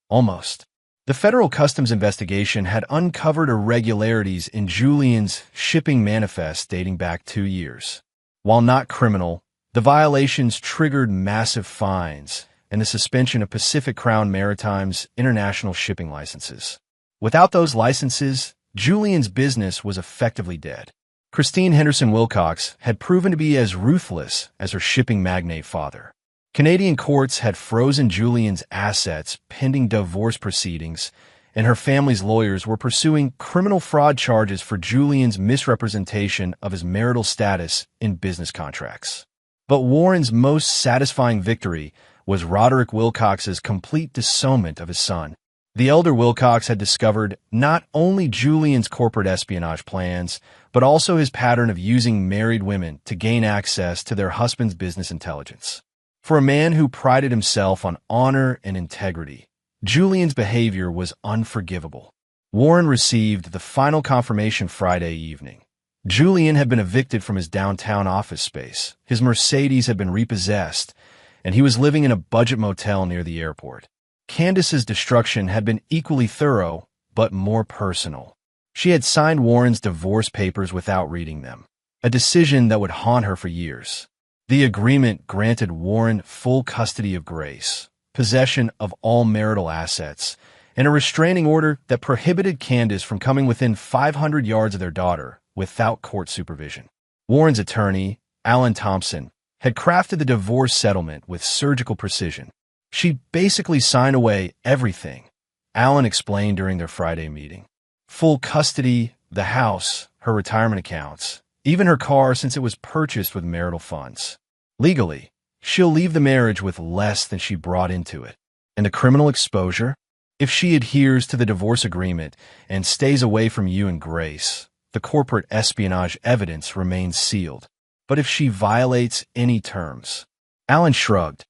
Almost. The Federal Customs investigation had uncovered irregularities in Julian's shipping manifest dating back 2 years. While not criminal, the violations triggered massive fines and the suspension of Pacific Crown Maritime's international shipping licenses. Without those licenses, Julian's business was effectively dead. Christine Henderson Wilcox had proven to be as ruthless as her shipping magnate father. Canadian courts had frozen Julian's assets pending divorce proceedings, and her family's lawyers were pursuing criminal fraud charges for Julian's misrepresentation of his marital status in business contracts. But Warren's most satisfying victory was Roderick Wilcox's complete disownment of his son. The elder Wilcox had discovered not only Julian's corporate espionage plans, but also his pattern of using married women to gain access to their husband's business intelligence. For a man who prided himself on honor and integrity, Julian's behavior was unforgivable. Warren received the final confirmation Friday evening. Julian had been evicted from his downtown office space, his Mercedes had been repossessed, and he was living in a budget motel near the airport. Candace's destruction had been equally thorough, but more personal. She had signed Warren's divorce papers without reading them, a decision that would haunt her for years. The agreement granted Warren full custody of Grace, possession of all marital assets, and a restraining order that prohibited Candace from coming within 500 yards of their daughter without court supervision. Warren's attorney, Alan Thompson, had crafted the divorce settlement with surgical precision. She basically signed away everything, Alan explained during their Friday meeting. Full custody, the house, her retirement accounts, even her car since it was purchased with marital funds. Legally, she'll leave the marriage with less than she brought into it. And the criminal exposure? If she adheres to the divorce agreement and stays away from you and Grace, the corporate espionage evidence remains sealed. But if she violates any terms? Alan shrugged.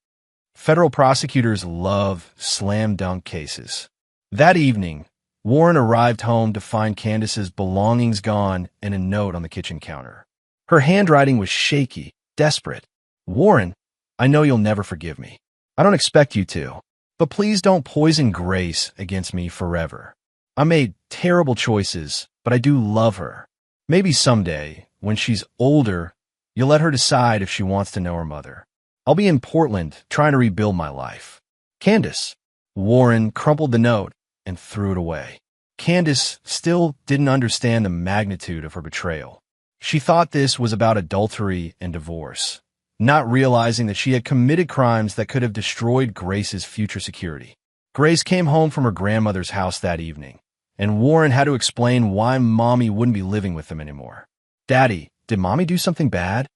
Federal prosecutors love slam-dunk cases. That evening, Warren arrived home to find Candace's belongings gone and a note on the kitchen counter. Her handwriting was shaky, desperate. Warren, I know you'll never forgive me. I don't expect you to. But please don't poison Grace against me forever. I made terrible choices, but I do love her. Maybe someday, when she's older, you'll let her decide if she wants to know her mother. I'll be in Portland trying to rebuild my life. Candace. Warren crumpled the note and threw it away. Candace still didn't understand the magnitude of her betrayal. She thought this was about adultery and divorce, not realizing that she had committed crimes that could have destroyed Grace's future security. Grace came home from her grandmother's house that evening, and Warren had to explain why Mommy wouldn't be living with them anymore. Daddy, did Mommy do something bad?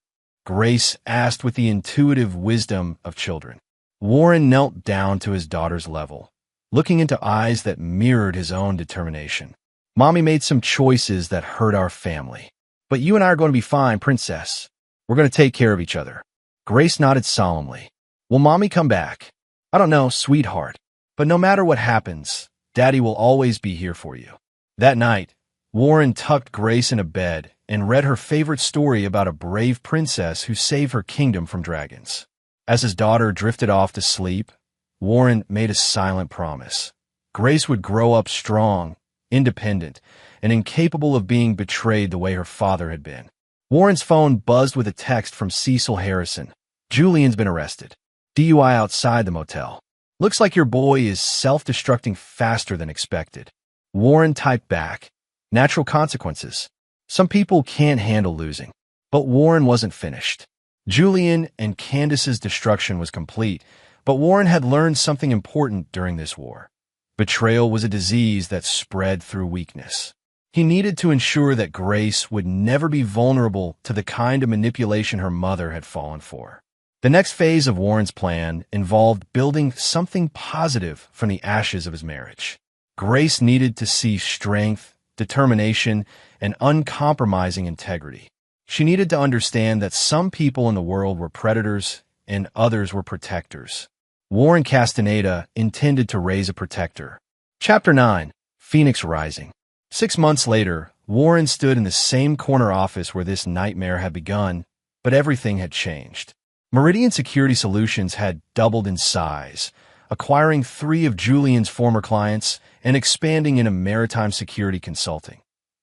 Grace asked with the intuitive wisdom of children. Warren knelt down to his daughter's level, looking into eyes that mirrored his own determination. Mommy made some choices that hurt our family. But you and I are going to be fine, Princess. We're going to take care of each other. Grace nodded solemnly. Will Mommy come back? I don't know, sweetheart. But no matter what happens, Daddy will always be here for you. That night, Warren tucked Grace in a bed and read her favorite story about a brave princess who saved her kingdom from dragons. As his daughter drifted off to sleep, Warren made a silent promise. Grace would grow up strong, independent, and incapable of being betrayed the way her father had been. Warren's phone buzzed with a text from Cecil Harrison. Julian's been arrested. DUI outside the motel. Looks like your boy is self-destructing faster than expected. Warren typed back. Natural consequences. Some people can't handle losing. But Warren wasn't finished. Julian and Candace's destruction was complete, but Warren had learned something important during this war. Betrayal was a disease that spread through weakness. He needed to ensure that Grace would never be vulnerable to the kind of manipulation her mother had fallen for. The next phase of Warren's plan involved building something positive from the ashes of his marriage. Grace needed to see strength, determination, and uncompromising integrity. She needed to understand that some people in the world were predators and others were protectors. Warren Castaneda intended to raise a protector. Chapter 9. Phoenix Rising. 6 months later, Warren stood in the same corner office where this nightmare had begun, but everything had changed. Meridian Security Solutions had doubled in size, acquiring 3 of Julian's former clients and expanding into maritime security consulting.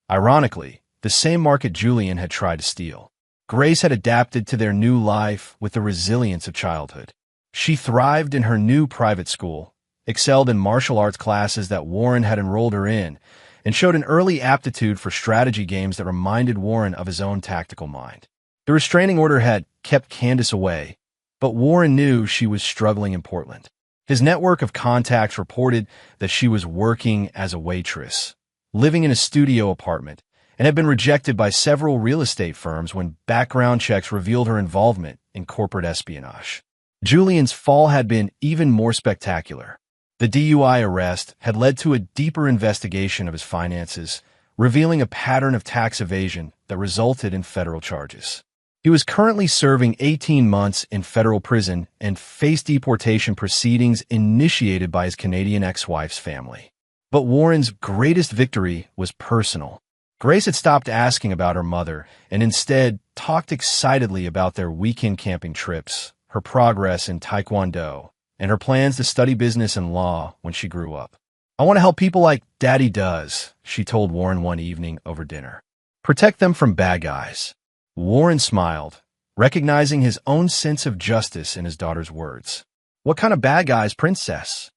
Ironically, the same market Julian had tried to steal. Grace had adapted to their new life with the resilience of childhood. She thrived in her new private school, excelled in martial arts classes that Warren had enrolled her in, and showed an early aptitude for strategy games that reminded Warren of his own tactical mind. The restraining order had kept Candace away, but Warren knew she was struggling in Portland. His network of contacts reported that she was working as a waitress, living in a studio apartment, and had been rejected by several real estate firms when background checks revealed her involvement in corporate espionage. Julian's fall had been even more spectacular. The DUI arrest had led to a deeper investigation of his finances, revealing a pattern of tax evasion that resulted in federal charges. He was currently serving 18 months in federal prison and faced deportation proceedings initiated by his Canadian ex-wife's family. But Warren's greatest victory was personal. Grace had stopped asking about her mother and instead talked excitedly about their weekend camping trips, her progress in Taekwondo, and her plans to study business and law when she grew up. "I want to help people like Daddy does," she told Warren one evening over dinner. "Protect them from bad guys." Warren smiled, recognizing his own sense of justice in his daughter's words. "What kind of bad guys, princess?"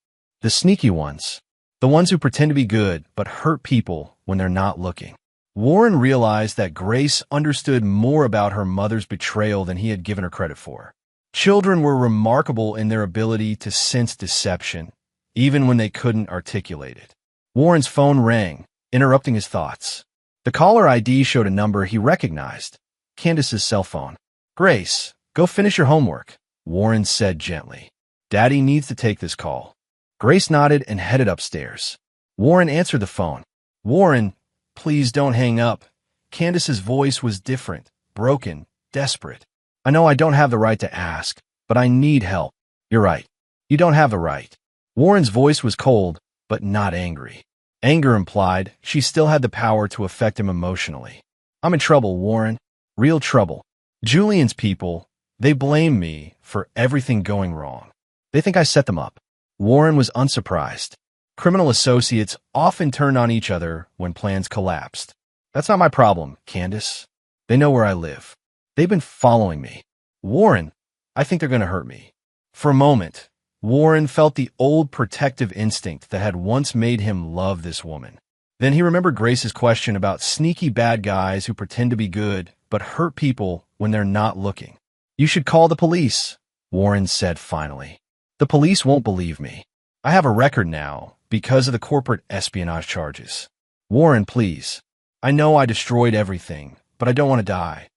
"The sneaky ones. The ones who pretend to be good but hurt people when they're not looking." Warren realized that Grace understood more about her mother's betrayal than he had given her credit for. Children were remarkable in their ability to sense deception, even when they couldn't articulate it. Warren's phone rang, interrupting his thoughts. The caller ID showed a number he recognized, Candace's cell phone. "Grace, go finish your homework," Warren said gently. "Daddy needs to take this call." Grace nodded and headed upstairs. Warren answered the phone. "Warren, please don't hang up." Candace's voice was different, broken, desperate. "I know I don't have the right to ask, but I need help." "You're right. You don't have the right." Warren's voice was cold, but not angry. Anger implied she still had the power to affect him emotionally. "I'm in trouble, Warren. Real trouble. Julian's people, they blame me for everything going wrong. They think I set them up." Warren was unsurprised. Criminal associates often turned on each other when plans collapsed. "That's not my problem, Candace. They know where I live. They've been following me. Warren, I think they're going to hurt me." For a moment, Warren felt the old protective instinct that had once made him love this woman. Then he remembered Grace's question about sneaky bad guys who pretend to be good but hurt people when they're not looking. "You should call the police," Warren said finally. "The police won't believe me. I have a record now because of the corporate espionage charges. Warren, please. I know I destroyed everything, but I don't want to die."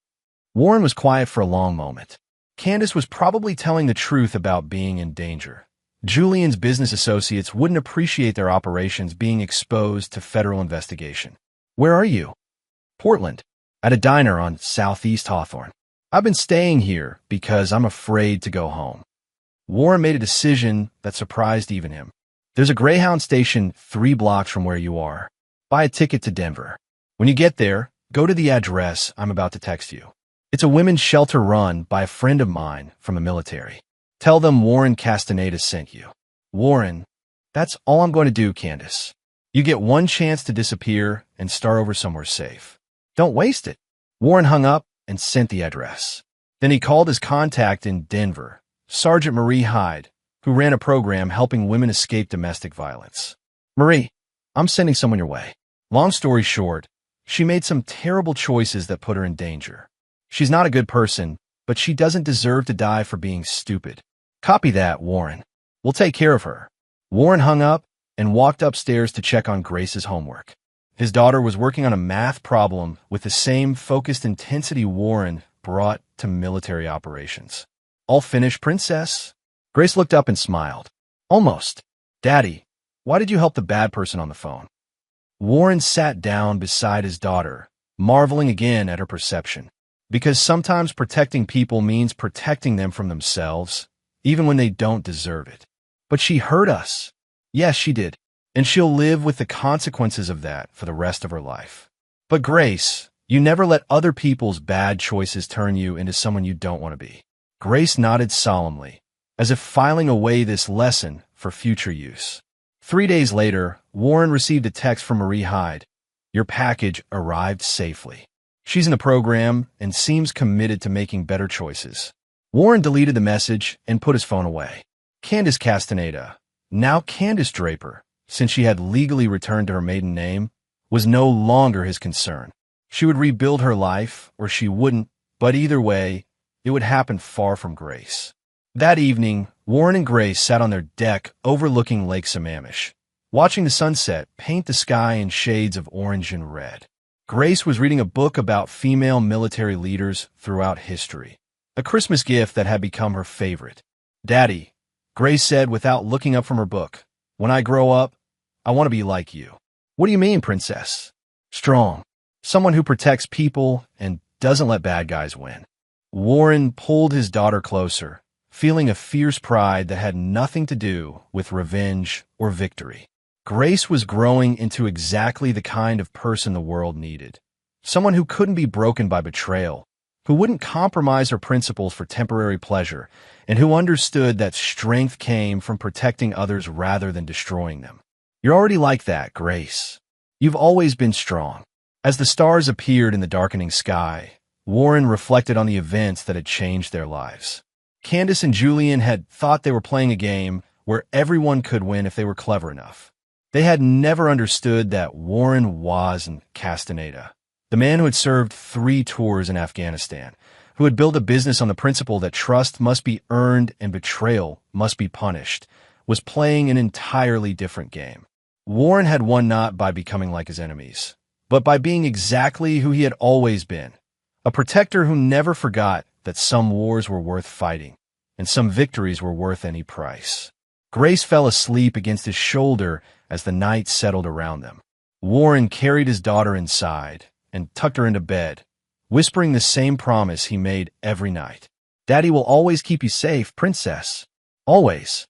Warren was quiet for a long moment. Candace was probably telling the truth about being in danger. Julian's business associates wouldn't appreciate their operations being exposed to federal investigation. "Where are you?" "Portland, at a diner on Southeast Hawthorne. I've been staying here because I'm afraid to go home." Warren made a decision that surprised even him. "There's a Greyhound station 3 blocks from where you are. Buy a ticket to Denver. When you get there, go to the address I'm about to text you. It's a women's shelter run by a friend of mine from the military. Tell them Warren Castaneda sent you." "Warren, that's all I'm going to do, Candace. You get one chance to disappear and start over somewhere safe. Don't waste it." Warren hung up and sent the address. Then he called his contact in Denver, Sergeant Marie Hyde, who ran a program helping women escape domestic violence. "Marie, I'm sending someone your way. Long story short, she made some terrible choices that put her in danger. She's not a good person, but she doesn't deserve to die for being stupid. Copy that, Warren. We'll take care of her." Warren hung up and walked upstairs to check on Grace's homework. His daughter was working on a math problem with the same focused intensity Warren brought to military operations. "All finished, Princess?" Grace looked up and smiled. "Almost. Daddy, why did you help the bad person on the phone?" Warren sat down beside his daughter, marveling again at her perception. Because sometimes protecting people means protecting them from themselves, even when they don't deserve it. "But she hurt us." "Yes, she did. And she'll live with the consequences of that for the rest of her life." "But Grace, you never let other people's bad choices turn you into someone you don't want to be." Grace nodded solemnly, as if filing away this lesson for future use. 3 days later, Warren received a text from Marie Hyde. "Your package arrived safely." She's in the program and seems committed to making better choices. Warren deleted the message and put his phone away. Candace Castaneda, now Candace Draper, since she had legally returned to her maiden name, was no longer his concern. She would rebuild her life, or she wouldn't, but either way, it would happen far from Grace. That evening, Warren and Grace sat on their deck overlooking Lake Sammamish, watching the sunset paint the sky in shades of orange and red. Grace was reading a book about female military leaders throughout history, a Christmas gift that had become her favorite. "Daddy," Grace said without looking up from her book, "when I grow up, I want to be like you." "What do you mean, Princess?" "Strong. Someone who protects people and doesn't let bad guys win." Warren pulled his daughter closer, feeling a fierce pride that had nothing to do with revenge or victory. Grace was growing into exactly the kind of person the world needed. Someone who couldn't be broken by betrayal, who wouldn't compromise her principles for temporary pleasure, and who understood that strength came from protecting others rather than destroying them. "You're already like that, Grace. You've always been strong." As the stars appeared in the darkening sky, Warren reflected on the events that had changed their lives. Candace and Julian had thought they were playing a game where everyone could win if they were clever enough. They had never understood that Warren was Castaneda, the man who had served 3 tours in Afghanistan, who had built a business on the principle that trust must be earned and betrayal must be punished, was playing an entirely different game. Warren had won not by becoming like his enemies, but by being exactly who he had always been, a protector who never forgot that some wars were worth fighting, and some victories were worth any price. Grace fell asleep against his shoulder as the night settled around them. Warren carried his daughter inside and tucked her into bed, whispering the same promise he made every night. "Daddy will always keep you safe, Princess. Always."